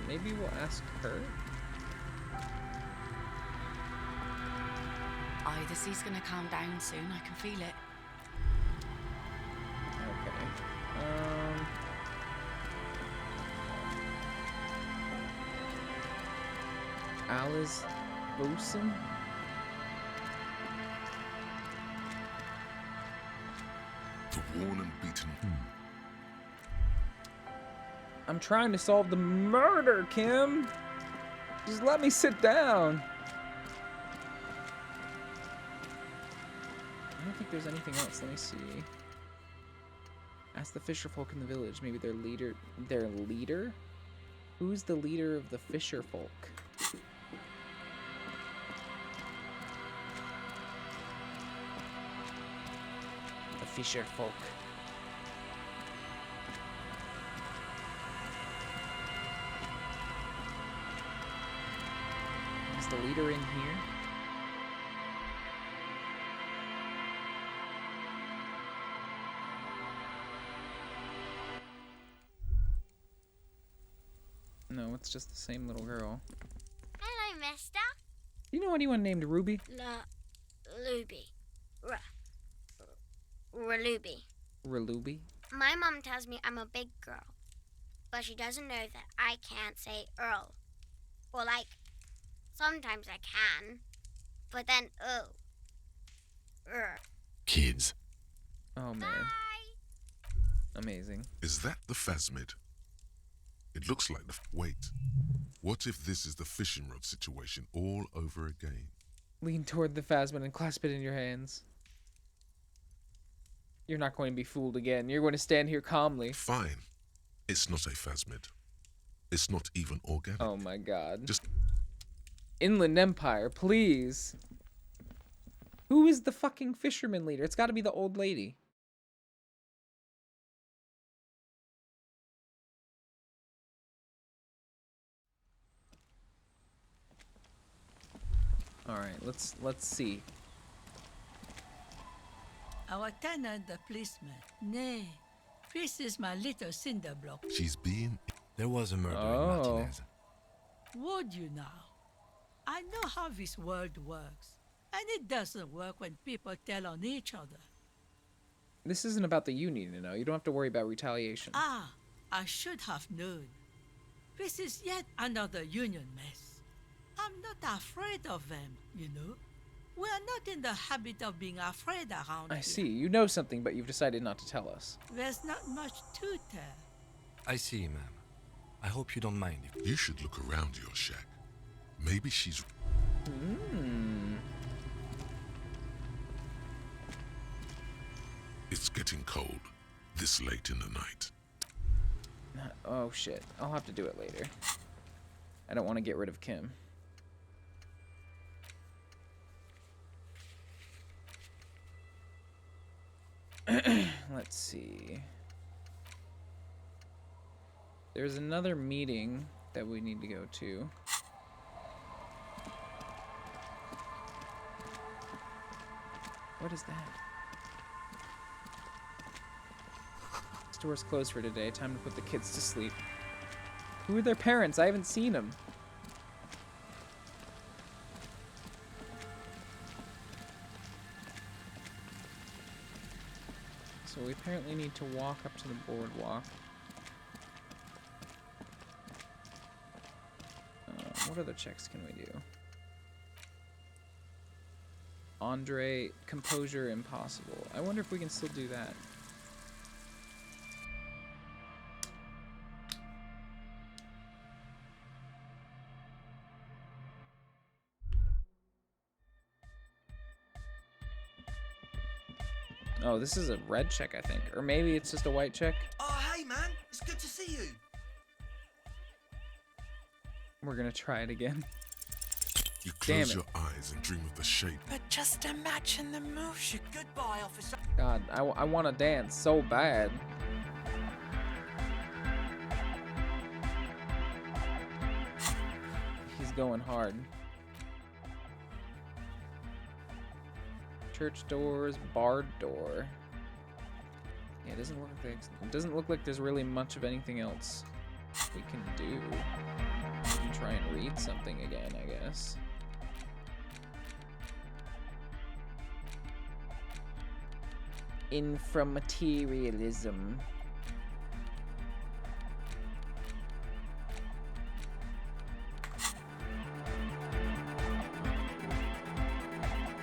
Maybe we'll ask her.
Oh, the sea's gonna calm down soon. I can feel it.
Okay. Alice Boson?
The worn and beaten.
I'm trying to solve the murder, Kim. Just let me sit down. I don't think there's anything else. Let me see. Ask the fisher folk in the village. Maybe their leader. Their leader? Who's the leader of the fisher folk? The fisher folk. Is the leader in here? No, it's just the same little girl.
Hello, mister.
Do you know anyone named Ruby?
Luby. Reluby.
Reluby?
My mom tells me I'm a big girl, but she doesn't know that I can't say Earl. Or like, sometimes I can, but then
Kids.
Oh man. Amazing.
Is that the phasmid? It looks like the. Wait. What if this is the fishing rod situation all over again?
Lean toward the phasmid and clasp it in your hands. You're not going to be fooled again. You're going to stand here calmly.
Fine. It's not a phasmid. It's not even organic.
Oh my god.
Just
Inland Empire, please. Who is the fucking fisherman leader? It's got to be the old lady. All right, let's see.
Our tenant, the policeman. Nay, this is my little cinder block.
She's being.
There was a murder in Martinez.
Would you now? I know how this world works, and it doesn't work when people tell on each other.
This isn't about the Union, you know. You don't have to worry about retaliation.
Ah, I should have known. This is yet another Union mess. I'm not afraid of them, you know. We are not in the habit of being afraid around
I
here.
see. You know something, but you've decided not to tell us.
There's not much to tell.
I see, ma'am. I hope you don't mind if...
You should look around your shack. Maybe she's... It's getting cold. This late in the night.
Oh shit. I'll have to do it later. I don't want to get rid of Kim. Let's see. There's another meeting that we need to go to. What is that? Store's closed for today. Time to put the kids to sleep. Who are their parents? I haven't seen them. So we apparently need to walk up to the boardwalk. What other checks can we do? Andre, composure, impossible. I wonder if we can still do that. Oh, this is a red check, I think. Or maybe it's just a white check.
Oh, hey, man. It's good to see you.
We're gonna try it again.
You close your eyes and dream of the shape.
But just imagine the motion. Goodbye, officer.
God, I want to dance so bad. He's going hard. Church doors, barred door. Yeah, it doesn't look like there's really much of anything else we can do. We can try and read something again, I guess. Inframaterialism.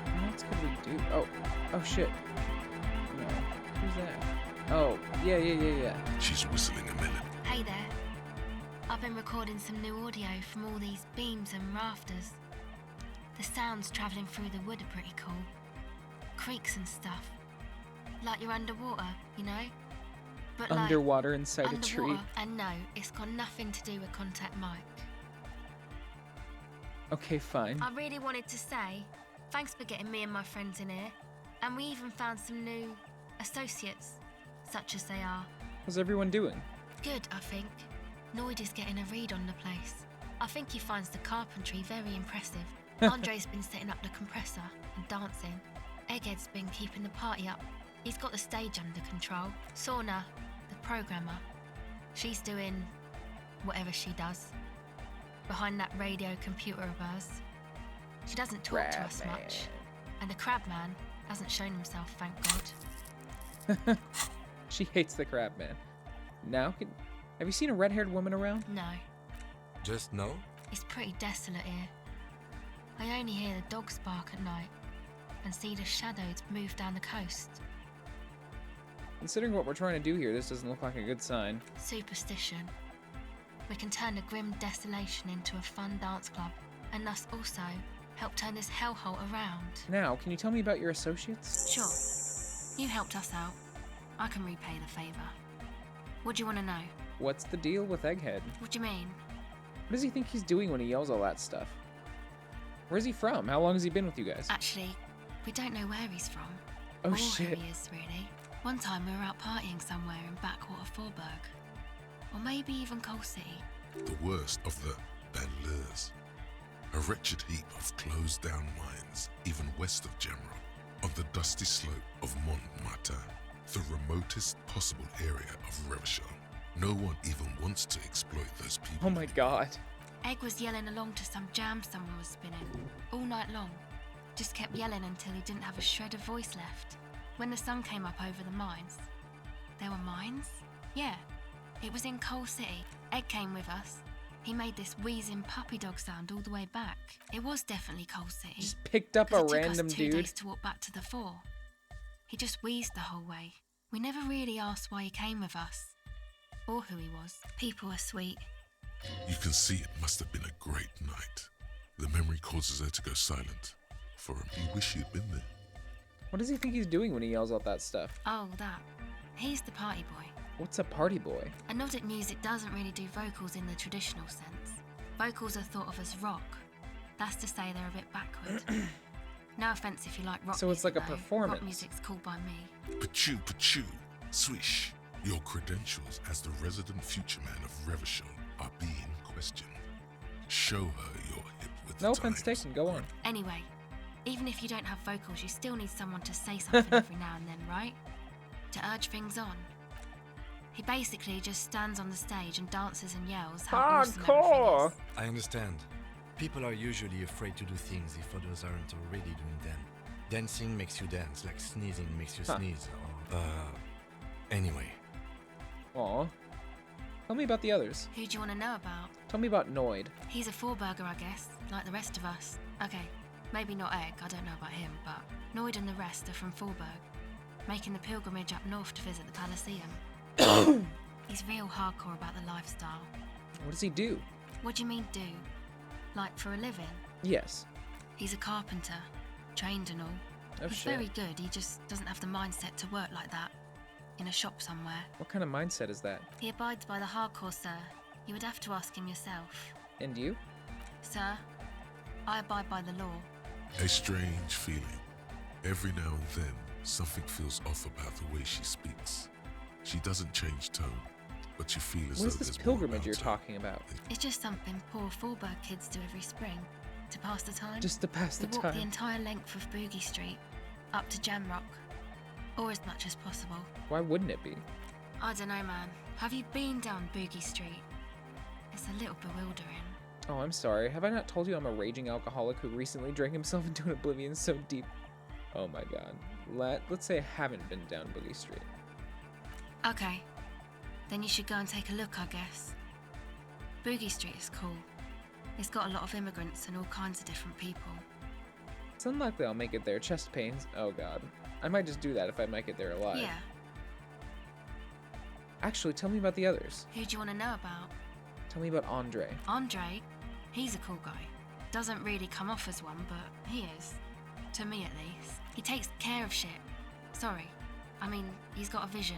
What else could we do? Oh shit. No. Who's that? Oh, yeah.
She's whistling a melody.
Hey there. I've been recording some new audio from all these beams and rafters. The sounds travelling through the wood are pretty cool. Creaks and stuff. Like you're underwater, you know? But
underwater inside
underwater,
a tree.
And no, it's got nothing to do with Contact Mike.
Okay, fine.
I really wanted to say, thanks for getting me and my friends in here. And we even found some new associates, such as they are.
How's everyone doing?
Good, I think. Noid is getting a read on the place. I think he finds the carpentry very impressive. Andre's been setting up the compressor and dancing. Egghead's been keeping the party up. He's got the stage under control. Sauna, the programmer, she's doing whatever she does. Behind that radio computer of hers. She doesn't talk to us much. And the crab man hasn't shown himself, thank God.
She hates the crab man. Now, have you seen a red-haired woman around?
No.
Just no?
It's pretty desolate here. I only hear the dogs bark at night and see the shadows move down the coast.
Considering what we're trying to do here, this doesn't look like a good sign.
Superstition. We can turn the grim desolation into a fun dance club, and thus also help turn this hellhole around.
Now, can you tell me about your associates?
Sure. You helped us out. I can repay the favor. What do you want to know?
What's the deal with Egghead?
What do you mean?
What does he think he's doing when he yells all that stuff? Where's he from? How long has he been with you guys?
Actually, we don't know where he's from.
Oh,
or
shit.
who he is, really. One time we were out partying somewhere in backwater Forburg. Or maybe even Coal City.
The worst of the banlieues. A wretched heap of closed-down mines, even west of Gemra, on the dusty slope of Montmartin, the remotest possible area of Revachol. No one even wants to exploit those people.
Oh my god.
Egg was yelling along to some jam someone was spinning, all night long. Just kept yelling until he didn't have a shred of voice left. When the sun came up over the mines. There were mines? Yeah. It was in Coal City. Egg came with us. He made this wheezing puppy dog sound all the way back. It was definitely Coal City.
Just picked up a
It
random
took us 2
dude.
days to walk back to the fort. He just wheezed the whole way. We never really asked why he came with us. Or who he was. People are sweet.
You can see it must have been a great night. The memory causes her to go silent. For you wish you'd been there.
What does he think he's doing when he yells out that stuff?
Oh, that. He's the party boy.
What's a party boy?
Anodic music doesn't really do vocals in the traditional sense. Vocals are thought of as rock. That's to say they're a bit backward. No offense if you like rock
So it's
music,
like a
though.
performance.
Rock music's cool by me.
Pachoo, swish. Your credentials as the resident future man of Revachol are being questioned. Show her your hip with
No
the
offense
times.
taken, go on.
Anyway, even if you don't have vocals, you still need someone to say something every now and then, right? To urge things on. He basically just stands on the stage and dances and yells how awesome everything is.
I understand. People are usually afraid to do things if others aren't already doing them. Dancing makes you dance, like sneezing makes you sneeze. Or, anyway.
Aw. Tell me about the others.
Who do you want to know about?
Tell me about Noid.
He's a Forburger, I guess, like the rest of us. Okay, maybe not Egg, I don't know about him, but Noid and the rest are from Forburg, making the pilgrimage up north to visit the Elysium. He's real hardcore about the lifestyle.
What does he do?
What do you mean do? Like for a living?
Yes.
He's a carpenter, trained and all.
Oh,
He's
shit.
very good, he just doesn't have the mindset to work like that. In a shop somewhere.
What kind of mindset is that?
He abides by the hardcore, sir. You would have to ask him yourself.
And you?
Sir, I abide by the law.
A strange feeling. Every now and then, something feels off about the way she speaks. She doesn't change tone, but you feel as
What is
though
this
there's more
pilgrimage
about
you're
her.
talking about?
It's just something poor Forburg kids do every spring. To pass the time.
Just to pass the
We walk
time.
the entire length of Boogie Street, up to Jamrock. Or as much as possible.
Why wouldn't it be?
I don't know, man. Have you been down Boogie Street? It's a little bewildering.
Oh, I'm sorry. Have I not told you I'm a raging alcoholic who recently drank himself into an oblivion so deep? Oh my god. Let's say I haven't been down Boogie Street.
Okay. Then you should go and take a look, I guess. Boogie Street is cool. It's got a lot of immigrants and all kinds of different people.
It's unlikely I'll make it there. Chest pains. Oh god. I might just do that if I make it there alive.
Yeah.
Actually, tell me about the others.
Who do you want to know about?
Tell me about Andre.
Andre? He's a cool guy. Doesn't really come off as one, but he is. To me, at least. He takes care of shit. Sorry. I mean, he's got a vision.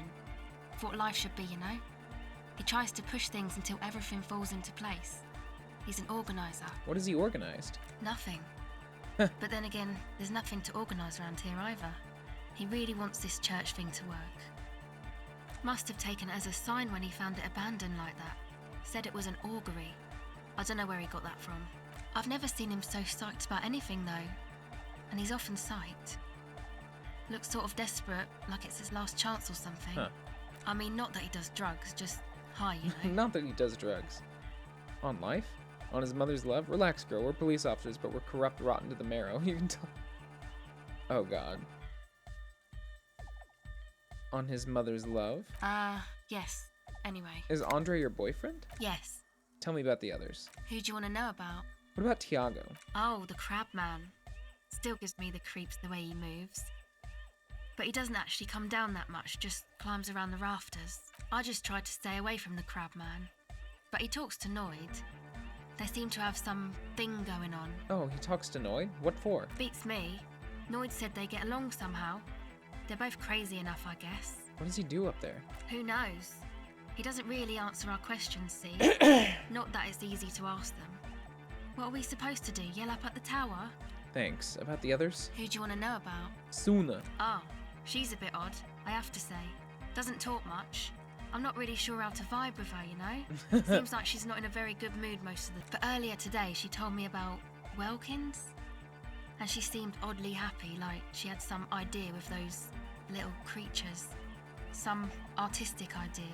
Of what life should be, you know? He tries to push things until everything falls into place. He's an organizer.
What has he organized?
Nothing. But then again, there's nothing to organise around here either. He really wants this church thing to work. Must have taken it as a sign when he found it abandoned like that. Said it was an augury. I don't know where he got that from. I've never seen him so psyched about anything though. And he's often psyched. Looks sort of desperate, like it's his last chance or something.
Huh.
I mean, not that he does drugs, just high, you know.
Not that he does drugs. On life? On his mother's love? Relax, girl. We're police officers, but we're corrupt, rotten to the marrow. You can tell. Oh, God. On his mother's love?
Yes. Anyway.
Is Andre your boyfriend?
Yes.
Tell me about the others.
Who do you want to know about?
What about Tiago?
Oh, the crab man. Still gives me the creeps the way he moves. But he doesn't actually come down that much, just climbs around the rafters. I just try to stay away from the crab man. But he talks to Noid. They seem to have some thing going on.
Oh, he talks to Noid? What for?
Beats me. Noid said they get along somehow. They're both crazy enough, I guess.
What does he do up there?
Who knows? He doesn't really answer our questions, see? Not that it's easy to ask them. What are we supposed to do? Yell up at the tower?
Thanks. About the others?
Who do you want to know about?
Suna.
Oh, she's a bit odd, I have to say. Doesn't talk much. I'm not really sure how to vibe with her, you know? Seems like she's not in a very good mood most of the time. But earlier today, she told me about Welkins. And she seemed oddly happy, like she had some idea with those little creatures. Some artistic idea.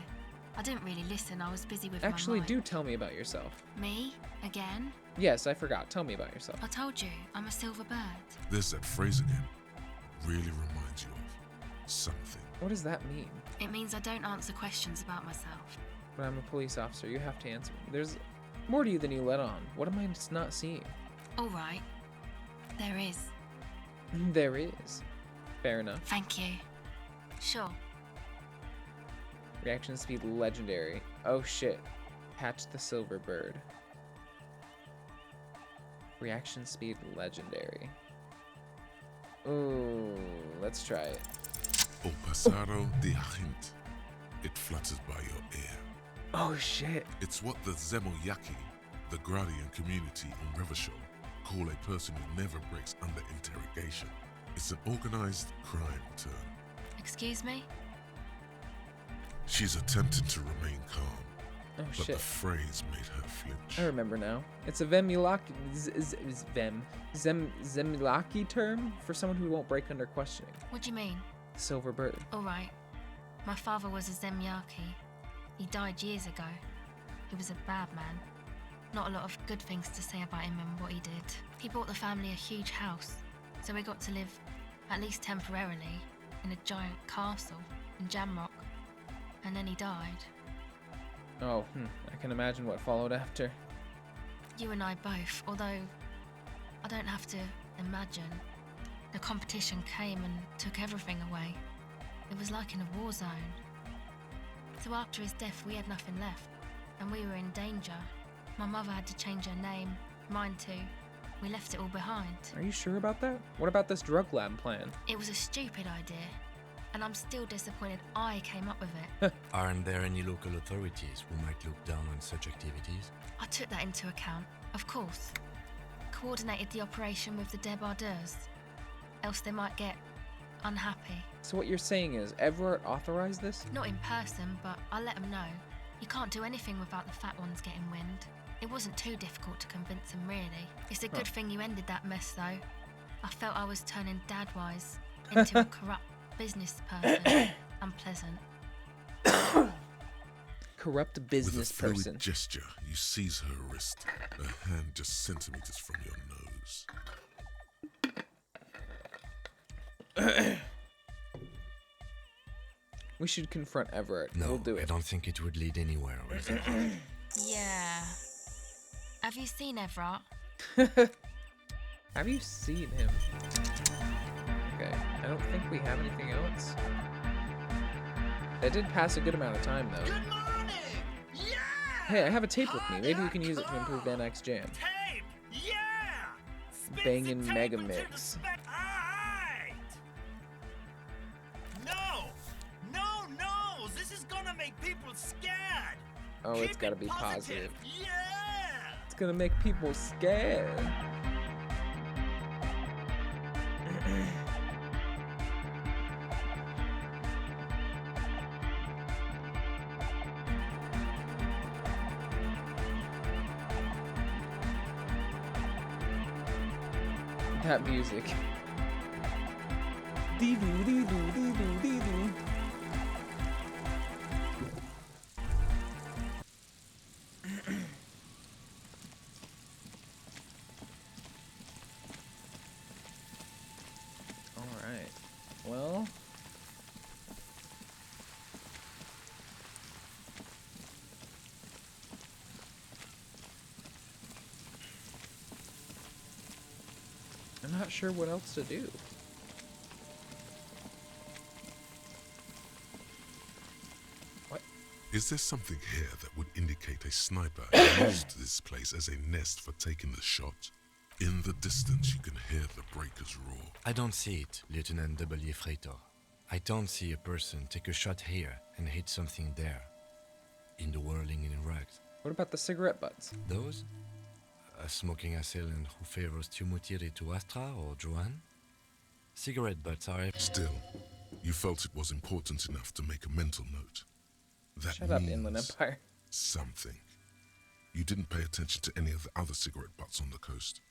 I didn't really listen, I was busy with
Actually,
my mind.
do tell me about yourself.
Me? Again?
Yes, I forgot. Tell me about yourself.
I told you, I'm a silver bird.
There's that phrase again. Really reminds you of something.
What does that mean?
It means I don't answer questions about myself.
But I'm a police officer. You have to answer me. There's more to you than you let on. What am I just not seeing?
All right. There is.
There is. Fair enough.
Thank you. Sure.
Reaction speed legendary. Oh shit. Patch the silver bird. Reaction speed legendary. Ooh, let's try it.
O pasado de agente. It flutters by your ear.
Oh shit.
It's what the Zemoyaki, the Gradian community on Revachol, call a person who never breaks under interrogation. It's an organized crime term.
Excuse me?
She's attempting to remain calm,
Oh
but
shit.
the phrase made her flinch.
I remember now. It's a Zemilaki term for someone who won't break under questioning.
What do you mean?
Silver bird.
All right. My father was a Zemyaki. He died years ago. He was a bad man. Not a lot of good things to say about him and what he did. He bought the family a huge house, so we got to live, at least temporarily, in a giant castle in Jamrock. And then he died.
Oh, I can imagine what followed after.
You and I both, although I don't have to imagine. The competition came and took everything away. It was like in a war zone. So after his death, we had nothing left, and we were in danger. My mother had to change her name, mine too. We left it all behind.
Are you sure about that? What about this drug lab plan?
It was a stupid idea, and I'm still disappointed I came up with it.
Aren't there any local authorities who might look down on such activities?
I took that into account, of course. Coordinated the operation with the débardeurs, else they might get unhappy.
So what you're saying is, Everett authorized this?
Not in person, but I let them know. You can't do anything without the fat ones getting wind. It wasn't too difficult to convince them, really. It's a good thing you ended that mess, though. I felt I was turning Dadwise into a corrupt business person. Unpleasant.
Corrupt business
With a fluid
person.
gesture, you seize her wrist, her hand just centimeters from your nose.
We should confront Everett.
No,
We'll do
I
it.
don't think it would lead anywhere.
Yeah. Have you seen Everett?
Have you seen him? Okay, I don't think we have anything else. That did pass a good amount of time, though.
Good morning! Yeah!
Hey, I have a tape with me. Maybe we can use it to improve Van Eyck's jam.
Tape! Yeah!
Bangin' Mega Mix.
Alright! No! No, no! This is gonna make people scared!
Oh, it's
Keep
gotta
it
be positive.
Yeah!
It's gonna make people scared. That music. Dee-doo, dee-doo, dee-doo, dee-doo. Alright. Well. I'm not sure what else to do. What?
Is there something here that would indicate a sniper used this place as a nest for taking the shot? In the distance, you can hear the breakers roar.
I don't see it, Lieutenant W. Freitor. I don't see a person take a shot here and hit something there. In the whirling in rugs.
What about the cigarette butts?
Those? A smoking assailant who favors Tumutiri to Astra or Joanne? Cigarette butts are...
Still, you felt it was important enough to make a mental note. That
Shut up,
means
Inland Empire.
something. You didn't pay attention to any of the other cigarette butts on the coast.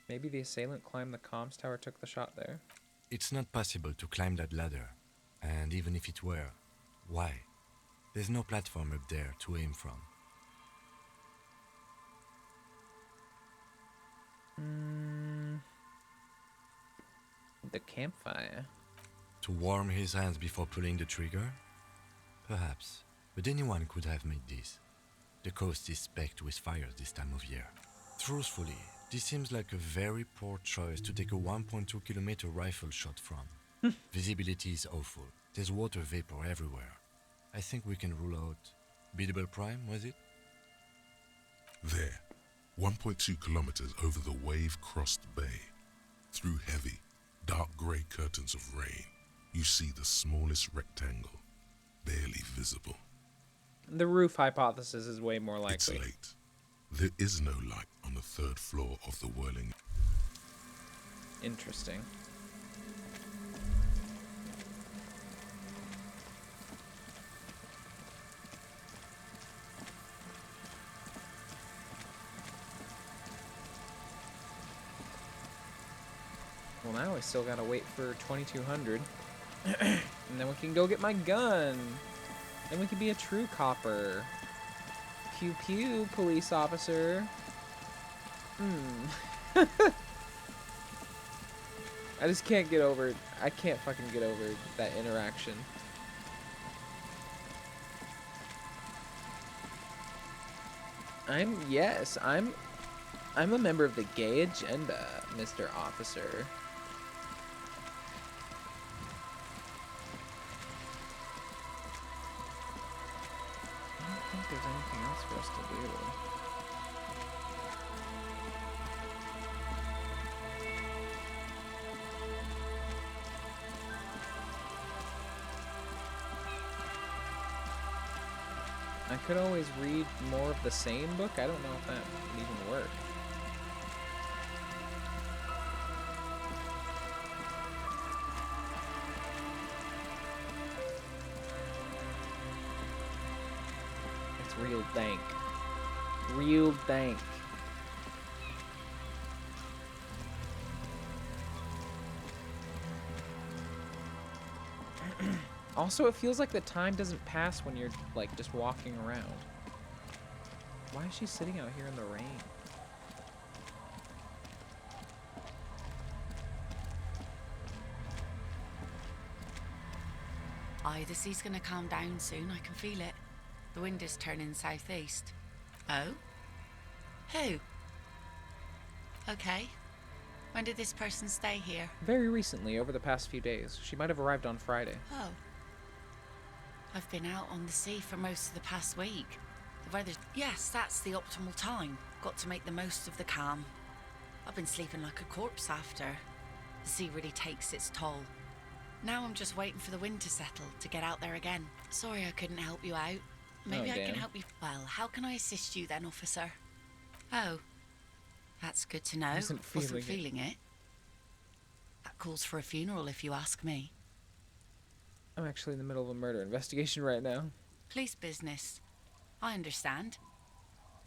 Maybe the assailant climbed the comms tower, took the shot there.
It's not possible to climb that ladder. And even if it were, why? There's no platform up there to aim from.
The campfire.
To warm his hands before pulling the trigger? Perhaps. But anyone could have made this. The coast is specked with fires this time of year. Truthfully, this seems like a very poor choice to take a 1.2 kilometer rifle shot from. Visibility is awful. There's water vapor everywhere. I think we can rule out Biddable Prime, was it?
There, 1.2 kilometers over the wave-crossed bay, through heavy, dark grey curtains of rain, you see the smallest rectangle, barely visible.
The roof hypothesis is way more likely.
It's late. There is no light on the third floor of the whirling.
Interesting. Well, now I still gotta wait for 2200. And then we can go get my gun. Then we can be a true copper. Pew pew, police officer. I just can't get over, I can't fucking get over that interaction. I'm a member of the gay agenda, Mr. Officer. I don't think there's anything else for us to do. I could always read more of the same book. I don't know if that would even work. It's real dank. Real dank. Also, it feels like the time doesn't pass when you're, like, just walking around. Why is she sitting out here in the rain?
Aye, the sea's gonna calm down soon. I can feel it. The wind is turning southeast. Oh? Who? Okay. When did this person stay here?
Very recently, over the past few days. She might have arrived on Friday.
Oh. I've been out on the sea for most of the past week. The weather's... Yes, that's the optimal time. Got to make the most of the calm. I've been sleeping like a corpse after. The sea really takes its toll. Now I'm just waiting for the wind to settle to get out there again. Sorry I couldn't help you out. Maybe I can help you... Well, how can I assist you then, officer? Oh. That's good to know. Wasn't feeling it. That calls for a funeral, if you ask me.
I'm actually in the middle of a murder investigation right now.
Police business. I understand.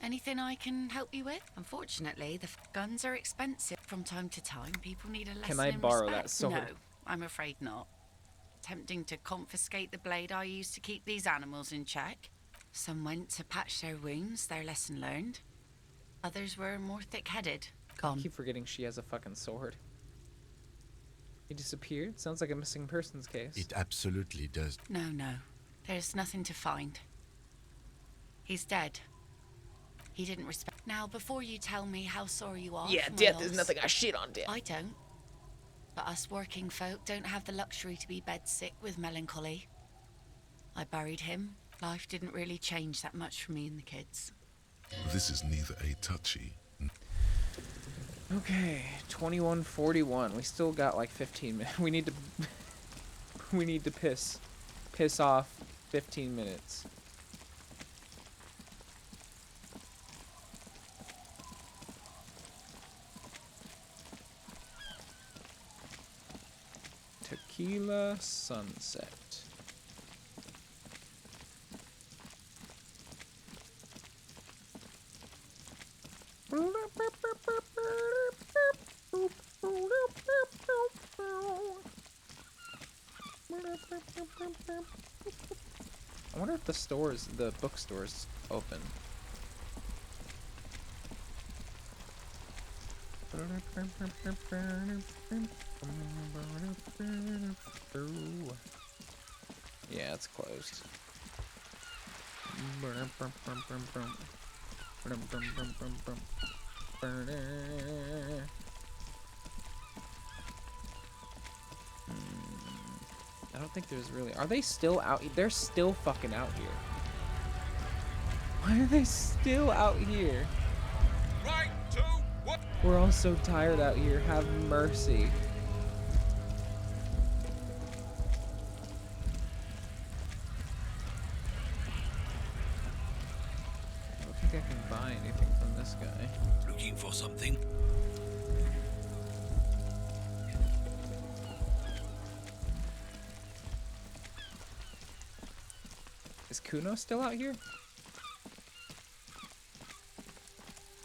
Anything I can help you with? Unfortunately, the guns are expensive. From time to time, people need a lesson
Can I
in
borrow
respect.
that sword?
No, I'm afraid not. Attempting to confiscate the blade I used to keep these animals in check. Some went to patch their wounds, their lesson learned. Others were more thick-headed. Gone.
I keep forgetting she has a fucking sword. He disappeared? Sounds like a missing persons case.
It absolutely does.
No. There's nothing to find. He's dead. He didn't respect... Now, before you tell me how sorry you are...
Yeah,
for my
death is
loss,
nothing I shit on, death.
I don't. But us working folk don't have the luxury to be bedsick with melancholy. I buried him. Life didn't really change that much for me and the kids.
This is neither a touchy.
Okay, 21:41. We still got like 15 minutes. We need to we need to piss off 15 minutes. Tequila Sunset. I wonder if the bookstore's open. Yeah, it's closed. I don't think there's really... Are they still out? They're still fucking out here. Why are they still out here?
Right to what?
We're all so tired out here. Have mercy. I don't think I can buy anything from this guy.
Looking for something?
Is Kuno still out here?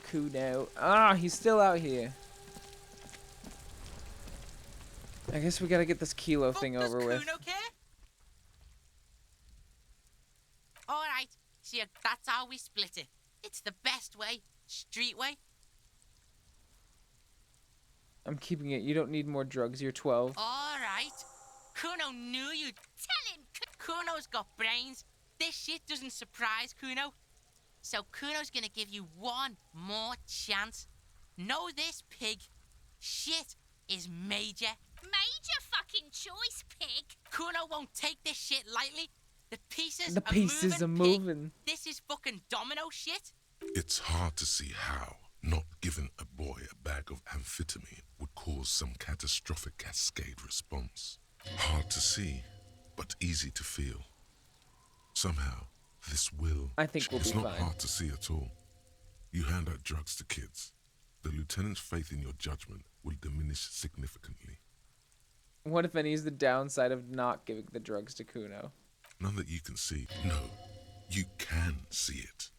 Kuno. Ah, he's still out here. I guess we gotta get this kilo thing over with.
Kuno care? Alright, see, that's how we split it. It's the best way. Street way.
I'm keeping it. You don't need more drugs. You're 12.
Alright. Kuno knew you'd... Tell him! Kuno's got brains. This shit doesn't surprise Kuno. So Kuno's gonna give you one more chance. Know this, pig. Shit is major.
Major fucking choice, pig.
Kuno won't take this shit lightly. The pieces
are moving.
This is fucking domino shit.
It's hard to see how not giving a boy a bag of amphetamine would cause some catastrophic cascade response. Hard to see, but easy to feel. Somehow, this will...
I think we'll be
It's not
fine.
hard to see at all. You hand out drugs to kids. The lieutenant's faith in your judgment will diminish significantly.
What, if any, is the downside of not giving the drugs to Kuno?
None that you can see. No, you can see it.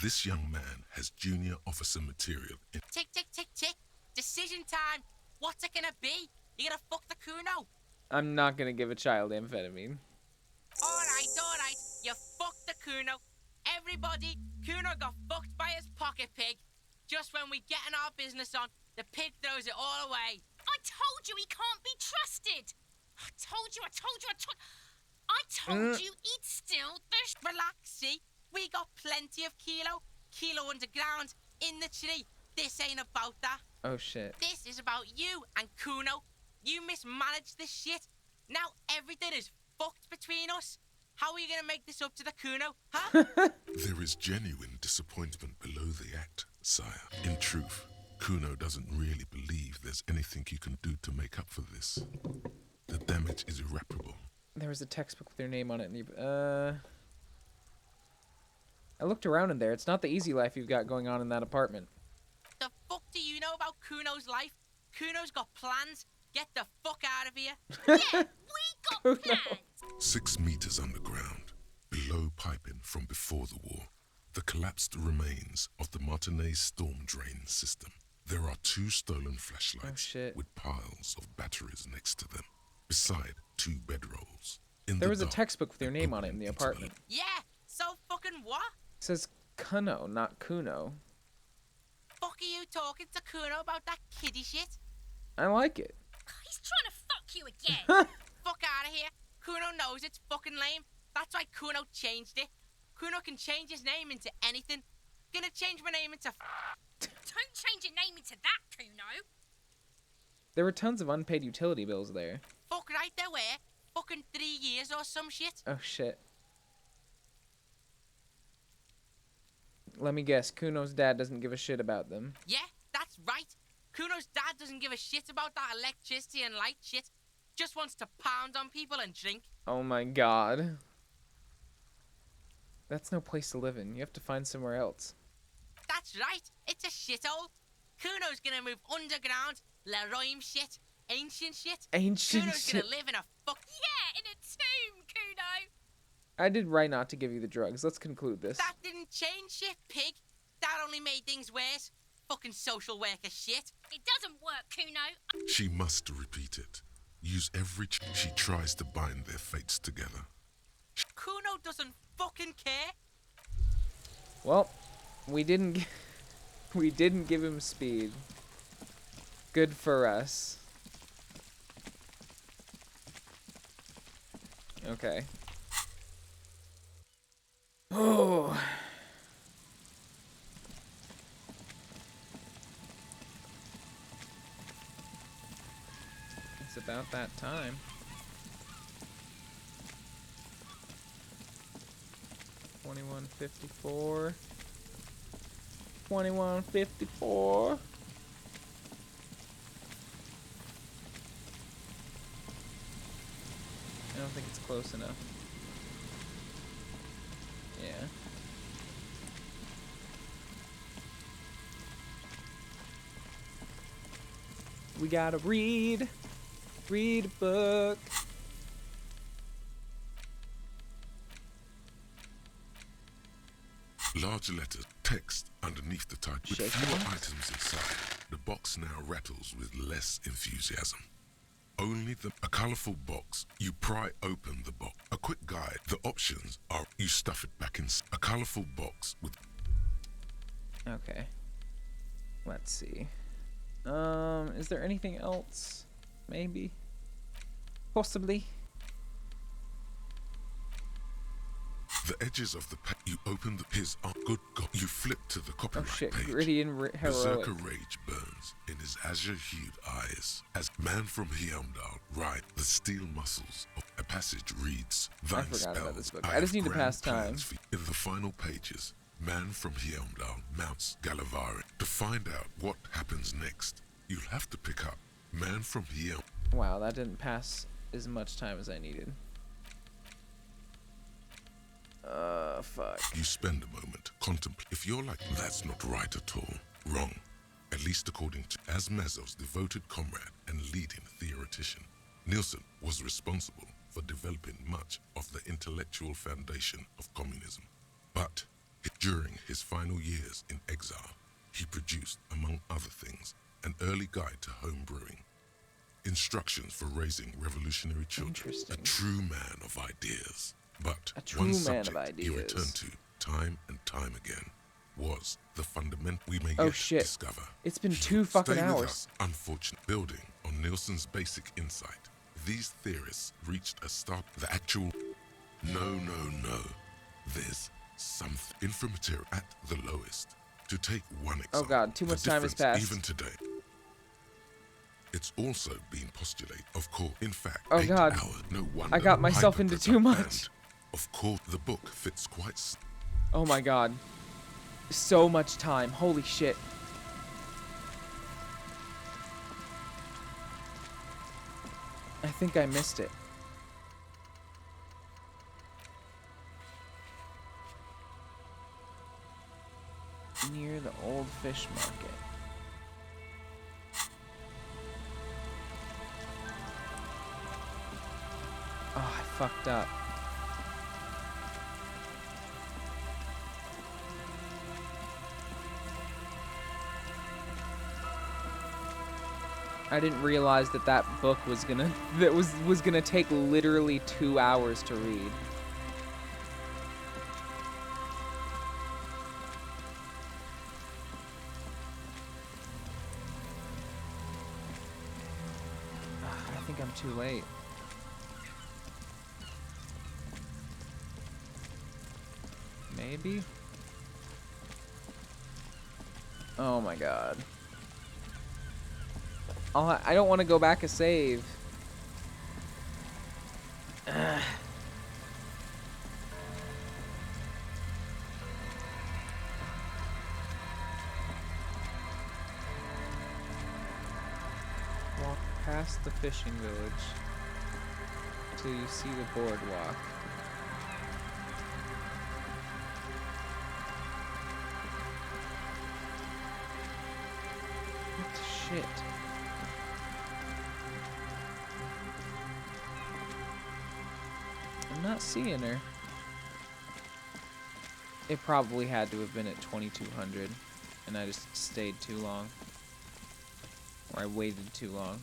This young man has junior officer material in...
Tick, tick, tick, tick. Decision time. What's it gonna be? You gonna fuck the Kuno?
I'm not gonna give a child amphetamine.
Alright. You fucked the Kuno. Everybody, Kuno got fucked by his pocket pig. Just when we getting our business on, the pig throws it all away.
I told you he can't be trusted. I told you. I told you eat still. There's...
Relax, see? We got plenty of Kilo underground, in the tree. This ain't about that.
Oh shit.
This is about you and Kuno. You mismanaged this shit. Now everything is fucked between us. How are you gonna make this up to the Kuno, huh?
There is genuine disappointment below the act, sire. In truth, Kuno doesn't really believe there's anything you can do to make up for this. The damage is irreparable.
There was a textbook with your name on it. I looked around in there. It's not the easy life you've got going on in that apartment.
The fuck do you know about Kuno's life? Kuno's got plans. Get the fuck out of here.
Yeah, we got plans.
6 meters underground, below piping from before the war, the collapsed remains of the Martinez storm drain system. There are 2 stolen flashlights with piles of batteries next to them, beside 2 bedrolls.
There was a textbook with your name on it in the apartment.
Yeah, so fucking what?
It says Kuno, not Kuno.
Fuck are you talking to Kuno about that kiddie shit?
I like it.
He's trying to fuck you again.
Fuck out of here. Kuno knows it's fucking lame. That's why Kuno changed it. Kuno can change his name into anything. Gonna change my name into...
Don't change your name into that, Kuno.
There were tons of unpaid utility bills there.
Fuck right there were. Fucking 3 years or some shit.
Oh shit. Let me guess, Kuno's dad doesn't give a shit about them.
Yeah, that's right. Kuno's dad doesn't give a shit about that electricity and light shit. Just wants to pound on people and drink.
Oh my god. That's no place to live in. You have to find somewhere else.
That's right. It's a shithole. Kuno's gonna move underground. Leroy shit. Ancient shit.
Ancient
Kuno's
shit.
gonna live in a fuck...
Yeah, in a tomb, Kuno.
I did right not to give you the drugs. Let's conclude this.
That didn't change shit, pig. That only made things worse. Fucking social worker shit.
It doesn't work, Kuno.
She must repeat it. Use every she tries to bind their fates together.
Kuno doesn't fucking care.
Well, we didn't give him speed. Good for us. Okay. Oh. It's about that time. $21.54. $21.54. I don't think it's close enough. Yeah. We gotta read a book.
Large letters, text underneath the title with fewer items inside. The box now rattles with less enthusiasm. Only a colourful box. You pry open the box. A quick guide. The options are you stuff it back in. A colourful box with...
Okay. Let's see. Is there anything else? Maybe? Possibly?
The edges of the you open the his good God. You flip to the copyright page.
Gritty and heroic.
Berserker rage burns in his azure-hued eyes as man from Heimdall ride the steel muscles of a passage reads.
I forgot about this book. I just need to pass time.
In the final pages, man from Heimdall mounts Galavari. To find out what happens next, you'll have to pick up Man from Heimdall.
Wow, that didn't pass as much time as I needed. Fuck.
You spend a moment contemplating. If you're like, that's not right at all. Wrong. At least according to Asmazov's devoted comrade and leading theoretician. Nielsen was responsible for developing much of the intellectual foundation of communism. But during his final years in exile, he produced, among other things, an early guide to home brewing. instructions for raising revolutionary children. A true man of ideas. But
A true
one
man of
subject he
ideas.
returned to time and time again was the fundamental we may
Oh
yet
shit.
discover.
It's been 2 fucking
Stay with
hours.
us, unfortunate. Building on Nielsen's basic insight, these theorists reached a start. The actual... No. There's something inframaterial at the lowest. To take one example,
Oh god, too much time has passed.
Even today, it's also been postulated, of course, in fact,
Oh
8
god,
hours, no wonder
I got myself into too much.
and, of course, the book fits quite...
Oh my god. So much time. Holy shit. I think I missed it. Near the old fish market. Oh, I fucked up. I didn't realize that that book was gonna was gonna take literally 2 hours to read. I think I'm too late. Maybe? Oh my god. I don't want to go back and save. Ugh. Walk past the fishing village till you see the boardwalk. What the shit? I'm not seeing her. It probably had to have been at 2200, and I just stayed too long. Or I waited too long.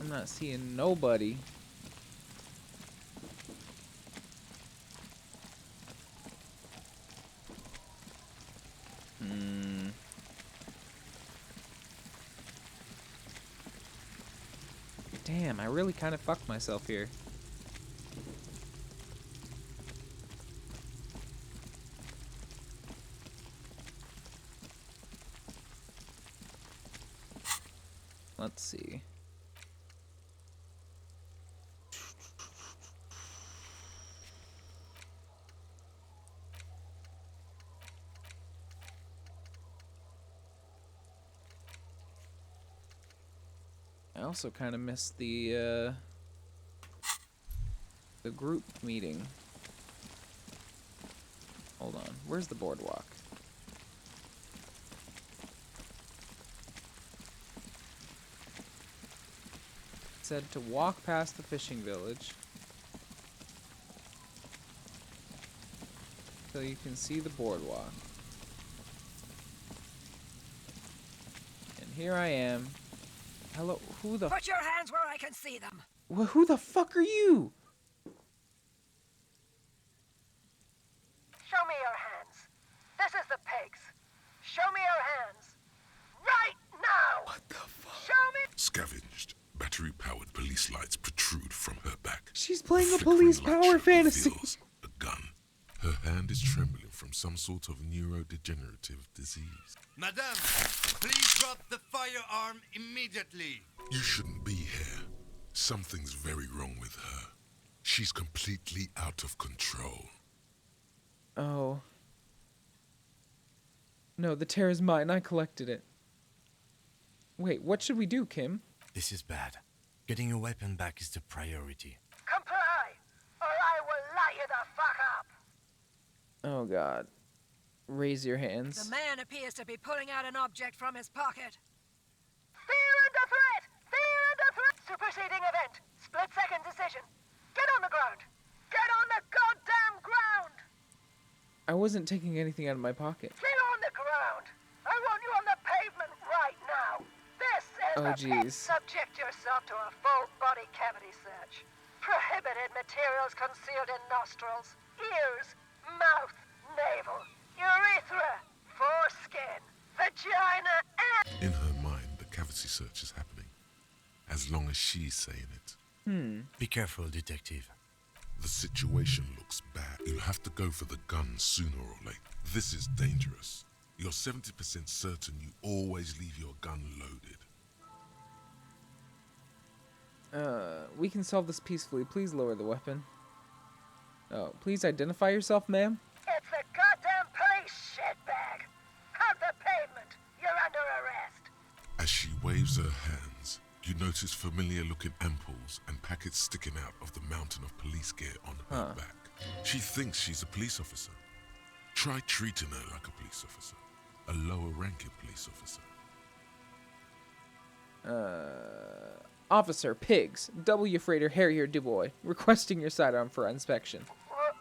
I'm not seeing nobody. Damn, I really kind of fucked myself here. Let's see. I also kind of missed the group meeting. Hold on, where's the boardwalk? It said to walk past the fishing village so you can see the boardwalk. And here I am. Hello, who the...
Put your hands where I can see them.
Who the fuck are you?
Show me your hands. This is the pigs. Show me your hands. Right now! What the fuck? Show me...
Scavenged, battery-powered police lights protrude from her back.
She's playing a
Flickering
police
light
power
show
fantasy.
reveals a gun. Her hand is trembling from some sort of neurodegenerative disease.
Madame, please drop the firearm immediately.
You shouldn't be here. Something's very wrong with her. She's completely out of control.
Oh. No, the tear is mine. I collected it. Wait, what should we do, Kim?
This is bad. Getting your weapon back is the priority.
Comply, or I will light you the fuck up.
Oh god. Raise your hands.
The man appears to be pulling out an object from his pocket. Fear under threat! Fear under threat! Superseding event. Split-second decision. Get on the ground! Get on the goddamn ground!
I wasn't taking anything out of my pocket.
Get on the ground!
Oh, jeez.
Subject yourself to a full body cavity search. Prohibited materials concealed in nostrils, ears, mouth, navel, urethra, foreskin, vagina, and...
In her mind, the cavity search is happening. As long as she's saying it.
Be careful, detective.
The situation looks bad. You'll have to go for the gun sooner or later. This is dangerous. You're 70% certain you always leave your gun loaded.
We can solve this peacefully. Please lower the weapon. Oh, please identify yourself, ma'am.
It's a goddamn police shitbag. Out the pavement. You're under arrest.
As she waves her hands, you notice familiar-looking ampoules and packets sticking out of the mountain of police gear on her back. She thinks she's a police officer. Try treating her like a police officer. A lower-ranking police officer.
Officer, Pigs, W. Freighter Harrier Dubois, requesting your sidearm for inspection.
What?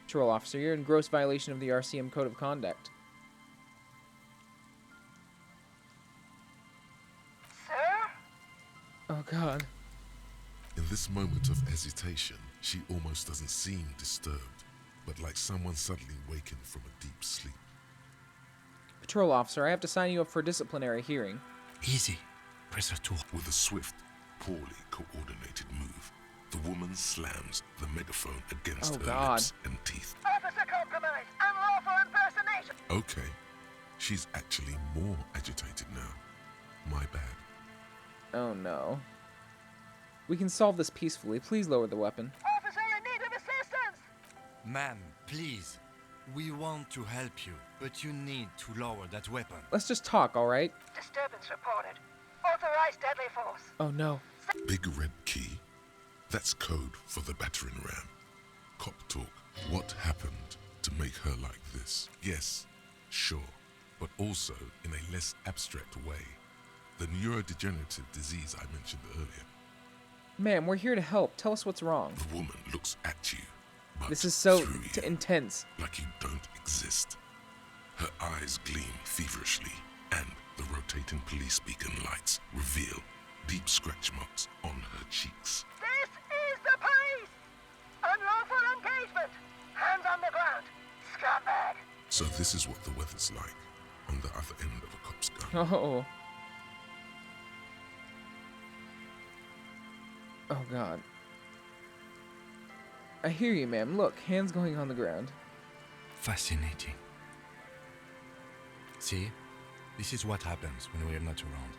Patrol officer, you're in gross violation of the RCM Code of Conduct.
Sir?
Oh, God.
In this moment of hesitation, she almost doesn't seem disturbed, but like someone suddenly wakened from a deep sleep.
Patrol officer, I have to sign you up for a disciplinary hearing.
Easy. Press her 2.
With a swift, poorly coordinated move, the woman slams the megaphone against her lips and teeth.
Officer compromise. Unlawful impersonation.
Okay, she's actually more agitated now. My bad.
Oh, no. We can solve this peacefully. Please lower the weapon.
Officer in need of assistance.
Ma'am, please. We want to help you, but you need to lower that weapon.
Let's just talk, all right?
Disturbance reported. Authorized deadly force.
Oh, no.
Big red key. That's code for the battering ram. Cop talk. What happened to make her like this? Yes, sure, but also in a less abstract way. The neurodegenerative disease I mentioned earlier.
Ma'am, we're here to help. Tell us what's wrong.
The woman looks at you, but
this is so
through you,
intense.
like you don't exist. Her eyes gleam feverishly, and the rotating police beacon lights reveal deep scratch marks on her cheeks.
This is the police! Unlawful engagement! Hands on the ground! Scumbag!
So this is what the weather's like on the other end of a cop's gun.
Oh. Oh, God. I hear you, ma'am. Look, hands going on the ground.
Fascinating. See? This is what happens when we are not around.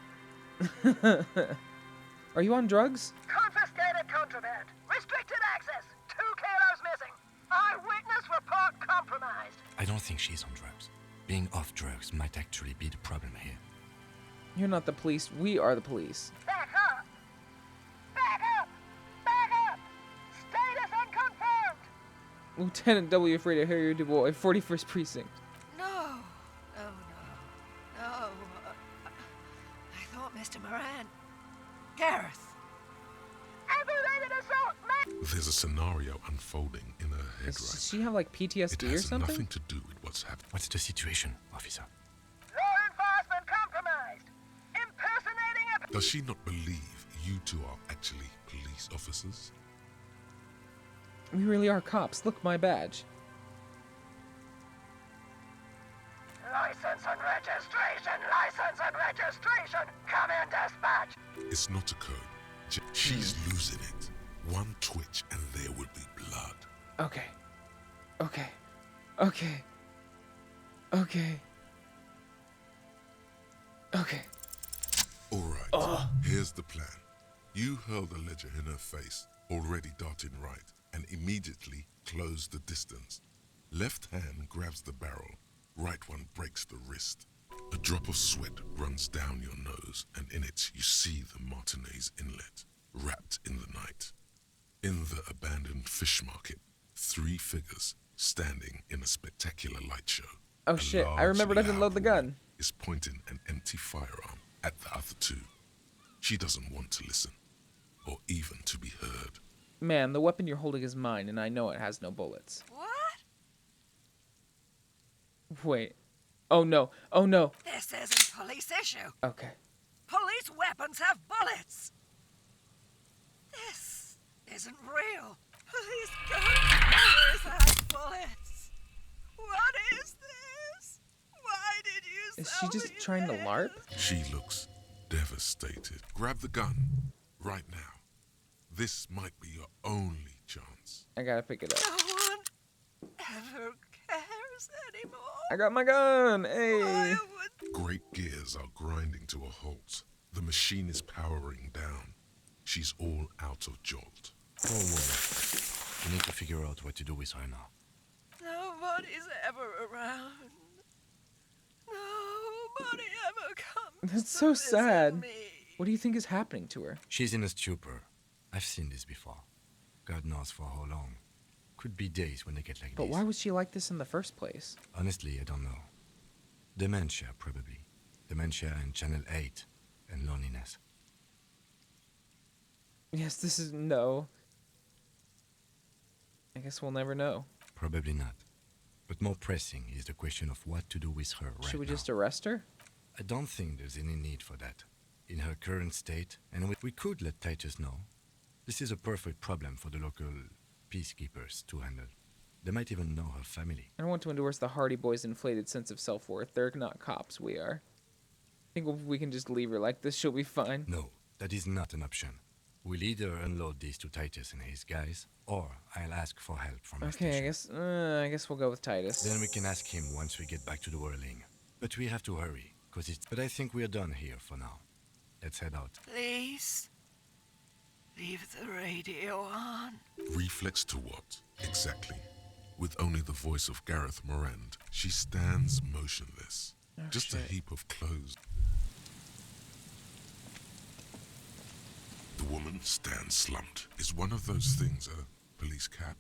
Are you on drugs?
Confiscated contraband. Restricted access. 2 kilos missing. Eyewitness report compromised.
I don't think she's on drugs. Being off drugs might actually be the problem here.
You're not the police. We are the police.
Back up! Back up! Back up! Status unconfirmed!
Lieutenant W. Freighter Harrier Dubois, 41st Precinct.
No. Oh, no. No. I thought Mr. Moran... Gareth! Aggravated assault, man!
There's a scenario unfolding in her head
Does she have like PTSD
it
or
has
something?
nothing to do with what's happening.
What's the situation, officer?
Law enforcement compromised. Impersonating a...
Does she not believe you two are actually police officers?
We really are cops. Look, my badge.
License and registration! License and registration! Come in, dispatch!
It's not a code. She's losing it. One twitch and there will be blood.
Okay. Okay. Okay. Okay. Okay.
Alright, here's the plan. You hurl the ledger in her face, already darting right, and immediately close the distance. Left hand grabs the barrel, right one breaks the wrist. A drop of sweat runs down your nose, and in it you see the Martinez Inlet, wrapped in the night. In the abandoned fish market, 3 figures standing in a spectacular light show.
Oh shit, I remembered I didn't load the gun.
Is pointing an empty firearm at the other 2. She doesn't want to listen, or even to be heard.
Man, the weapon you're holding is mine, and I know it has no bullets.
What?
Wait. Oh no. Oh no.
This isn't police issue.
Okay.
Police weapons have bullets. This isn't real. Police guns always have bullets. What is this? Why did you
Is she just trying to LARP?
She looks devastated. Grab the gun right now. This might be your only chance.
I gotta pick it up.
No one ever cares anymore.
I got my gun. Hey.
Great gears are grinding to a halt. The machine is powering down. She's all out of jolt.
Poor woman. We need to figure out what to do with her now.
Nobody's ever around. Nobody ever comes.
That's so sad. What do you think is happening to her?
She's in a stupor. I've seen this before. God knows for how long. Could be days when they get like this.
But why was she like this in the first place?
Honestly, I don't know. Dementia, probably. Dementia and Channel 8. And loneliness.
Yes, this is no. I guess we'll never know.
Probably not. But more pressing is the question of what to do with her right now.
Should we just arrest her?
I don't think there's any need for that. In her current state, and we could let Titus know. This is a perfect problem for the local peacekeepers to handle. They might even know her family.
I don't want to endorse the Hardy Boys' inflated sense of self-worth. They're not cops, we are. I think if we can just leave her like this, she'll be fine.
No, that is not an option. We'll either unload these to Titus and his guys, or I'll ask for help from our
Okay,
station.
I guess we'll go with Titus.
Then we can ask him once we get back to the whirling. But we have to hurry, but I think we're done here for now. Let's head out.
Please, leave the radio on.
Reflex to what, exactly? With only the voice of Gareth Morand, she stands motionless.
Oh,
just
shit.
a heap of clothes. The woman stands slumped. Is one of those things a police cap?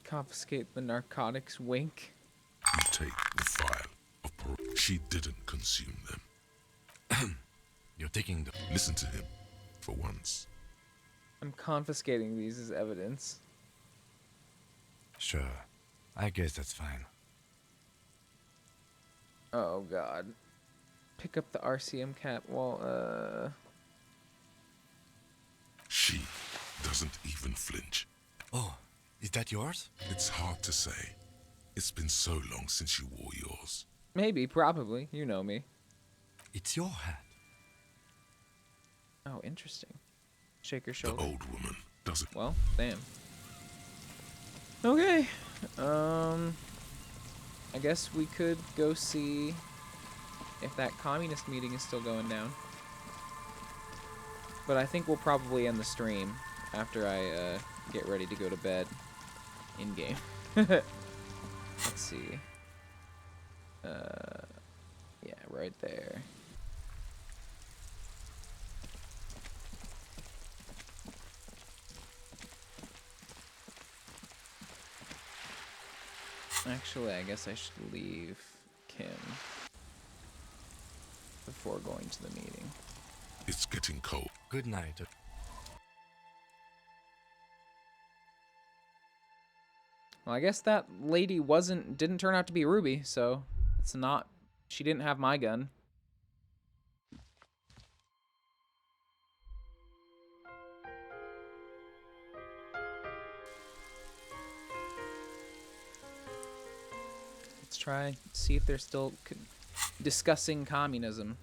Confiscate the narcotics, wink.
You take the file of parole. She didn't consume them.
You're taking the...
Listen to him, for once.
I'm confiscating these as evidence.
Sure. I guess that's fine.
Oh, God. Pick up the RCM cap while,
She doesn't even flinch.
Oh, is that yours?
It's hard to say. It's been so long since you wore yours.
Maybe, probably. You know me.
It's your hat.
Oh, interesting. Shake her
The
shoulder.
old woman doesn't.
Well, damn. Okay. I guess we could go see if that communist meeting is still going down. But I think we'll probably end the stream after I get ready to go to bed in-game. Let's see. Yeah, right there. Actually, I guess I should leave Kim before going to the meeting.
It's getting cold.
Good night.
Well, I guess that lady didn't turn out to be Ruby, so it's not, she didn't have my gun. Let's try, see if they're still discussing communism.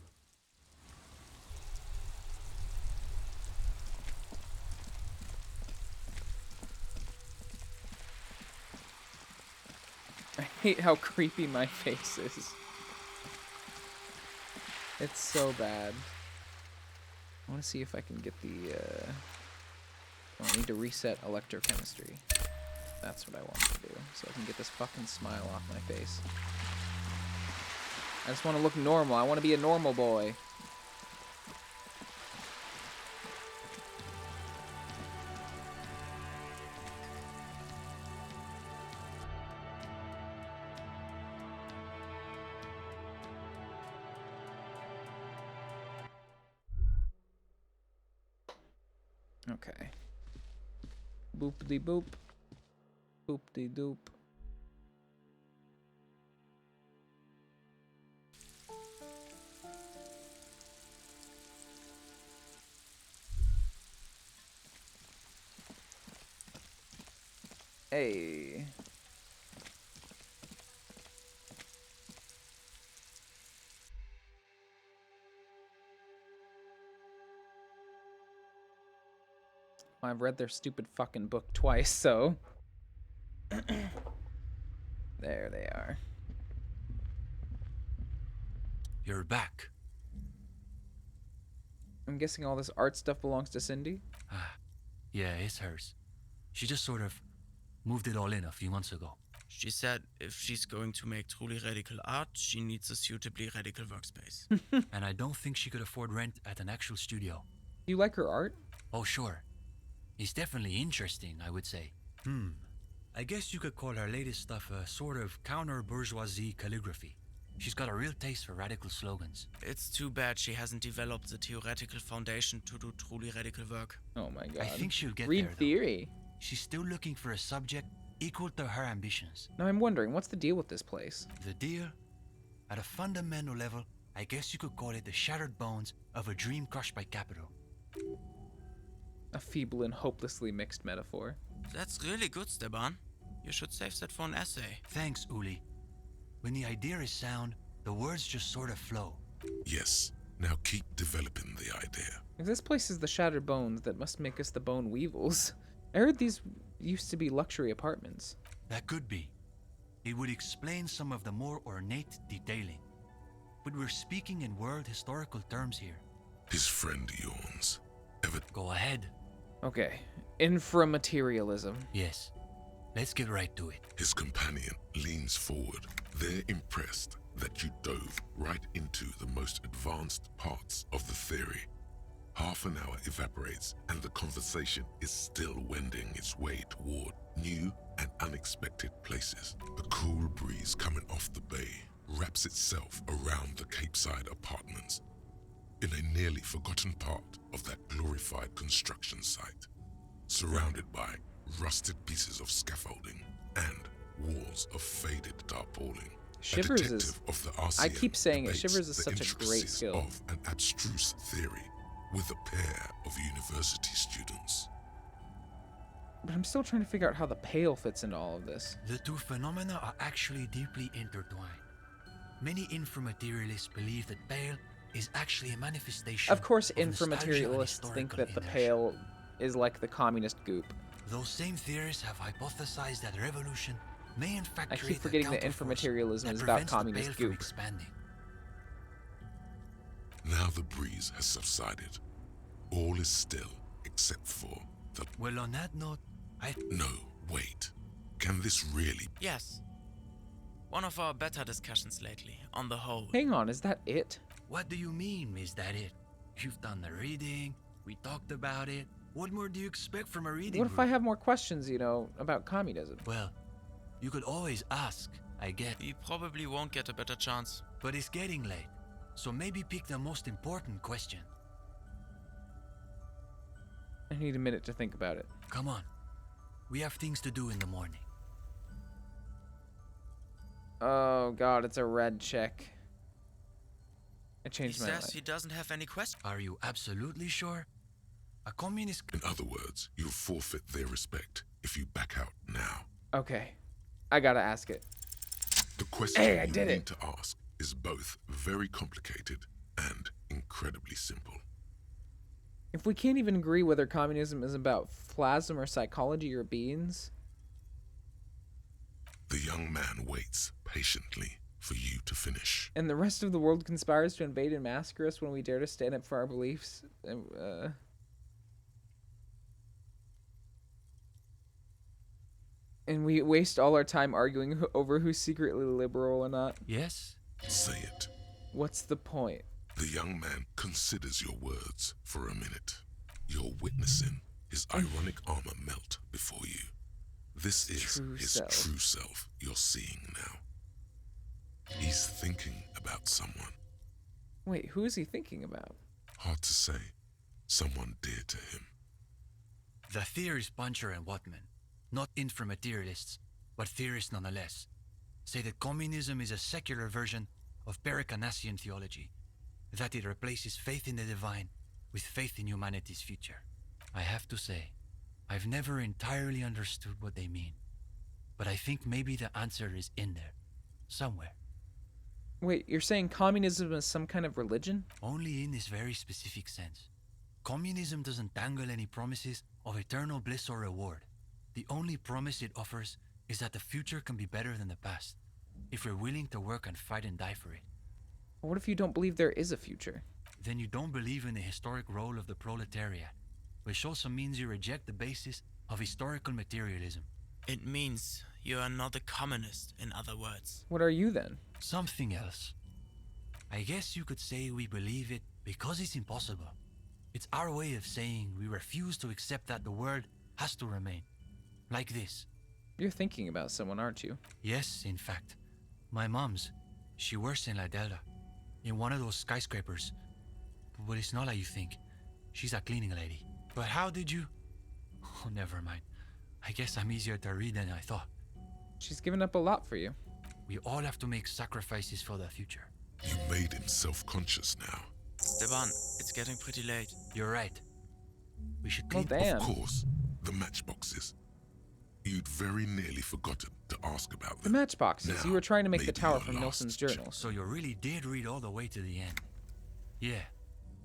I hate how creepy my face is. It's so bad. I want to see if I can get the, oh, I need to reset electrochemistry. That's what I want to do, so I can get this fucking smile off my face. I just want to look normal. I want to be a normal boy. Okay. Boop-de-boop. Boop-de-doop. Hey. I've read their stupid fucking book twice, so... There they are.
You're back.
I'm guessing all this art stuff belongs to Cindy?
Yeah, it's hers. She just sort of moved it all in a few months ago.
She said if she's going to make truly radical art, she needs a suitably radical workspace.
And I don't think she could afford rent at an actual studio.
Do you like her art?
Oh, sure. It's definitely interesting, I would say. I guess you could call her latest stuff a sort of counter-bourgeoisie calligraphy. She's got a real taste for radical slogans.
It's too bad she hasn't developed the theoretical foundation to do truly radical work.
Oh my god.
I think she'll get
Read
there, though.
theory.
She's still looking for a subject equal to her ambitions.
Now I'm wondering, what's the deal with this place?
The deal? At a fundamental level, I guess you could call it the shattered bones of a dream crushed by capital.
A feeble and hopelessly mixed metaphor.
That's really good, Steban. You should save that for an essay.
Thanks, Uli. When the idea is sound, the words just sort of flow.
Yes. Now keep developing the idea.
If this place is the shattered bones, that must make us the bone weevils. I heard these used to be luxury apartments.
That could be. It would explain some of the more ornate detailing. But we're speaking in world historical terms here.
His friend yawns.
Go ahead.
Okay. Inframaterialism.
Yes. Let's get right to it.
His companion leans forward. They're impressed that you dove right into the most advanced parts of the theory. Half an hour evaporates and the conversation is still wending its way toward new and unexpected places. A cool breeze coming off the bay wraps itself around the Capeside apartments in a nearly forgotten part of that glorified construction site, surrounded by rusted pieces of scaffolding and walls of faded tarpaulin.
Shivers is...
Of the RCM
I keep saying it,
debates
Shivers is
the
such a great
intricacies
skill.
Of an abstruse theory with a pair of university students.
But I'm still trying to figure out how the pale fits into all of this.
The two phenomena are actually deeply intertwined. Many inframaterialists believe that pale is actually a manifestation.
Of course,
of nostalgia and
inframaterialists think that the
inertia.
pale is like the communist goop.
Those same theorists have hypothesized that revolution may in fact
I
create
keep forgetting
a
that
counterforce
inframaterialism
that
is about
prevents the
communist
pale from
goop.
expanding.
Now the breeze has subsided. All is still except for the...
Well, on that note,
No, wait. Can this really...
Yes. One of our better discussions lately, on the whole.
Hang on, is that it?
What do you mean, is that it? You've done the reading, we talked about it. What more do you expect from a reading
What if
group?
I have more questions, about communism?
Well, you could always ask, I get.
We probably won't get a better chance.
But it's getting late, so maybe pick the most important question.
I need a minute to think about it.
Come on. We have things to do in the morning.
Oh god, it's a red check. I
He
changed my
says
mind.
he doesn't have any questions.
Are you absolutely sure? A communist...
In other words, you'll forfeit their respect if you back out now.
Okay. I gotta ask it.
The question
Hey, I
you
did
need
it.
to ask is both very complicated and incredibly simple.
If we can't even agree whether communism is about plasma or psychology or beans...
The young man waits patiently for you to finish.
And the rest of the world conspires to invade and massacre us when we dare to stand up for our beliefs. And we waste all our time arguing over who's secretly liberal or not.
Yes?
Say it.
What's the point?
The young man considers your words for a minute. You're witnessing his ironic armor melt before you. This is
True
his
self.
true self you're seeing now. He's thinking about someone.
Wait, who is he thinking about?
Hard to say. Someone dear to him.
The theorist Buncher and Watman, not inframaterialists, but theorists nonetheless, say that communism is a secular version of Pericanassian theology, that it replaces faith in the divine with faith in humanity's future. I have to say, I've never entirely understood what they mean. but I think maybe the answer is in there. Somewhere.
Wait, you're saying communism is some kind of religion?
Only in this very specific sense. Communism doesn't dangle any promises of eternal bliss or reward. The only promise it offers is that the future can be better than the past, if we're willing to work and fight and die for it.
What if you don't believe there is a future?
Then you don't believe in the historic role of the proletariat, which also means you reject the basis of historical materialism.
It means you are not a communist, in other words.
What are you then?
Something else. I guess you could say we believe it because it's impossible. It's our way of saying we refuse to accept that the world has to remain. Like this.
You're thinking about someone, aren't you?
Yes, in fact. My mom's. She works in La Delta, in one of those skyscrapers. But it's not like you think. She's a cleaning lady. But how did you... Oh, never mind. I guess I'm easier to read than I thought.
She's given up a lot for you.
We all have to make sacrifices for the future.
You made him self-conscious now.
Esteban, it's getting pretty late.
You're right. We should
Well,
clean...
damn.
Of course, the matchboxes. You'd very nearly forgotten to ask about
The
them.
matchboxes.
Now,
You were trying to make the
maybe
tower
your
from
last
Nelson's
chance.
journals.
So you really did read all the way to the end. Yeah.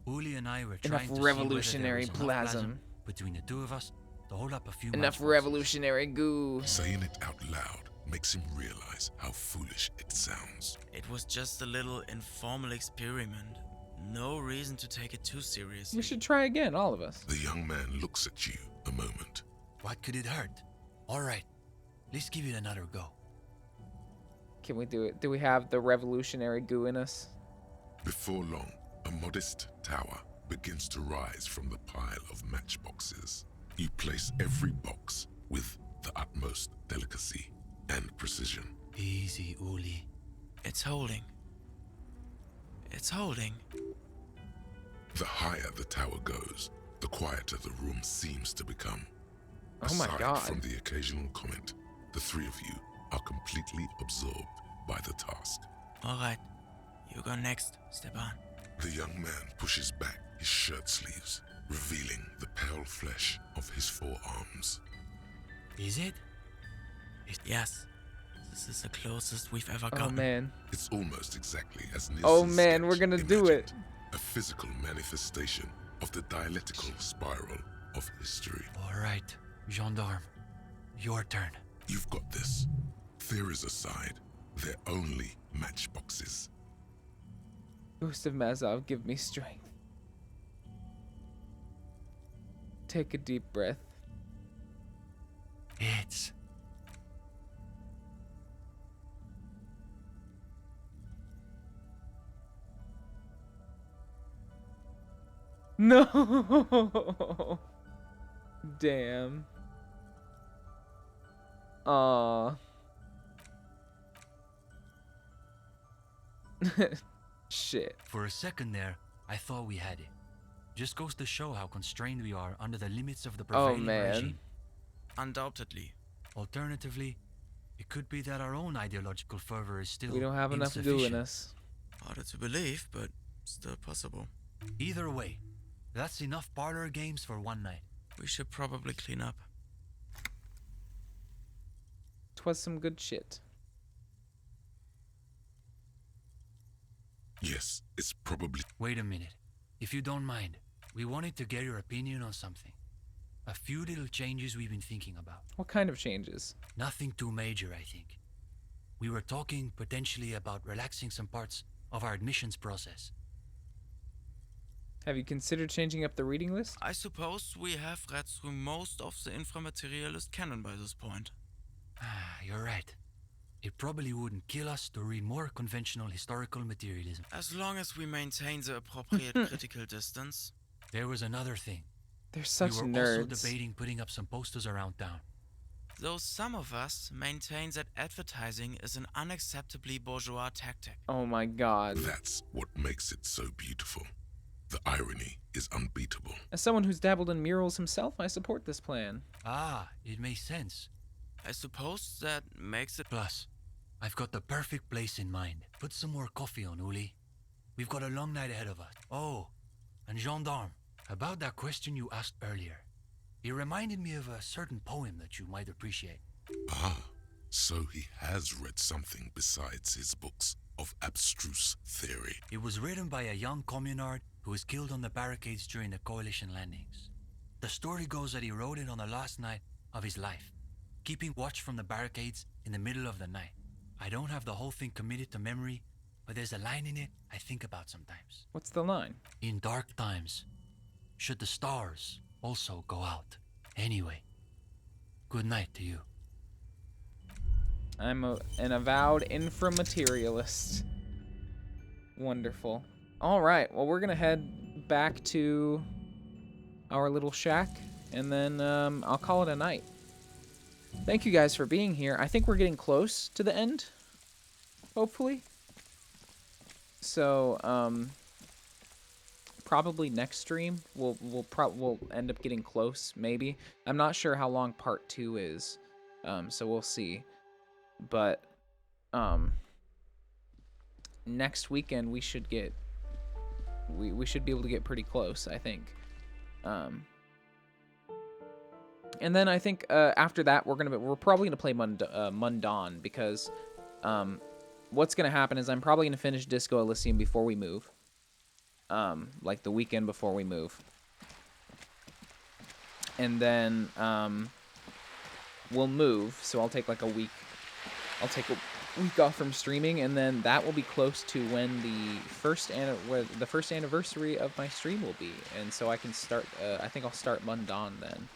Uli and I were
Enough
trying to
revolutionary
see whether there was enough
plasm.
between the two of us to hold up a few
Enough
matchboxes.
revolutionary goo.
Saying it out loud makes him realize how foolish it sounds.
It was just a little informal experiment. No reason to take it too seriously.
We should try again, all of us.
The young man looks at you a moment.
What could it hurt? All right. Let's give it another go.
Can we do it? Do we have the revolutionary goo in us?
Before long, a modest tower begins to rise from the pile of matchboxes. You place every box with the utmost delicacy and precision.
Easy, Uli.
It's holding. It's holding.
The higher the tower goes, the quieter the room seems to become.
Oh my
Aside
God.
from the occasional comment, the three of you are completely absorbed by the task.
All right. You go next, Stepan.
The young man pushes back his shirt sleeves, revealing the pale flesh of his forearms.
Is it?
Yes. This is the closest we've ever
Oh
gotten.
man.
It's almost exactly as Nielsen's
Oh man, we're
sketch
gonna do it.
imagined. A physical manifestation of the dialectical spiral of history.
All right, gendarme. Your turn.
You've got this. Theories aside, they're only matchboxes.
Ghost of Mazov, give me strength. Take a deep breath.
It's...
No. Damn. Aw. Shit.
For a second there, I thought we had it. Just goes to show how constrained we are under the limits of the prevailing
man.
regime.
Undoubtedly.
Alternatively, it could be that our own ideological fervor is still
We don't have enough goo in
insufficient.
us.
Harder to believe, but still possible.
Either way, that's enough parlor games for one night.
We should probably clean up.
'Twas some good shit.
Yes, it's probably...
Wait a minute. If you don't mind, we wanted to get your opinion on something. A few little changes we've been thinking about.
What kind of changes?
Nothing too major, I think. We were talking potentially about relaxing some parts of our admissions process.
Have you considered changing up the reading list?
I suppose we have read through most of the inframaterialist canon by this point.
Ah, you're right. It probably wouldn't kill us to read more conventional historical materialism.
As long as we maintain the appropriate critical distance.
There was another thing.
They're such
we were
nerds.
also debating putting up some posters around town.
Though some of us maintain that advertising is an unacceptably bourgeois tactic.
Oh my god.
That's what makes it so beautiful. The irony is unbeatable.
As someone who's dabbled in murals himself, I support this plan.
Ah, it makes sense.
I suppose that makes it...
Plus, I've got the perfect place in mind. Put some more coffee on, Uli. We've got a long night ahead of us. Oh, and gendarme, about that question you asked earlier. It reminded me of a certain poem that you might appreciate.
Ah, So he has read something besides his books of abstruse theory.
It was written by a young communard who was killed on the barricades during the Coalition landings. The story goes that he wrote it on the last night of his life, keeping watch from the barricades in the middle of the night. I don't have the whole thing committed to memory, but there's a line in it I think about sometimes.
What's the line?
In dark times, should the stars also go out? Anyway, good night to you.
I'm an avowed inframaterialist. Wonderful. All right, well, we're going to head back to our little shack, and then I'll call it a night. Thank you guys for being here. I think we're getting close to the end, hopefully. So, probably next stream we'll end up getting close, maybe. I'm not sure how long part 2 is, so we'll see. But next weekend we should get we should be able to get pretty close, I think. And then I think after that we're probably gonna play Mundawn, because what's gonna happen is I'm probably gonna finish Disco Elysium before we move. Like the weekend before we move. And then we'll move, so I'll take like a week. I'll take a week off from streaming, and then that will be close to when the first anniversary of my stream will be, and so I can start. I think I'll start Mundawn then,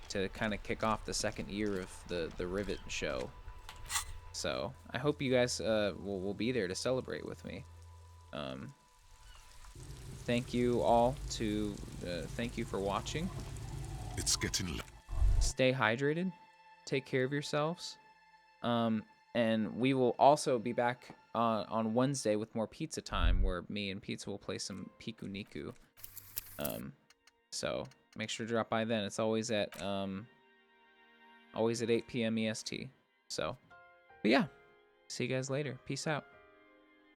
to kind of kick off the second year of the Rivet show. So I hope you guys will be there to celebrate with me. Thank you all thank you for watching.
It's getting late.
Stay hydrated. Take care of yourselves. And we will also be back on Wednesday with more pizza time, where me and Pizza will play some Piku Niku. So make sure to drop by then. It's always at 8 p.m. EST. So, but yeah, see you guys later. Peace out.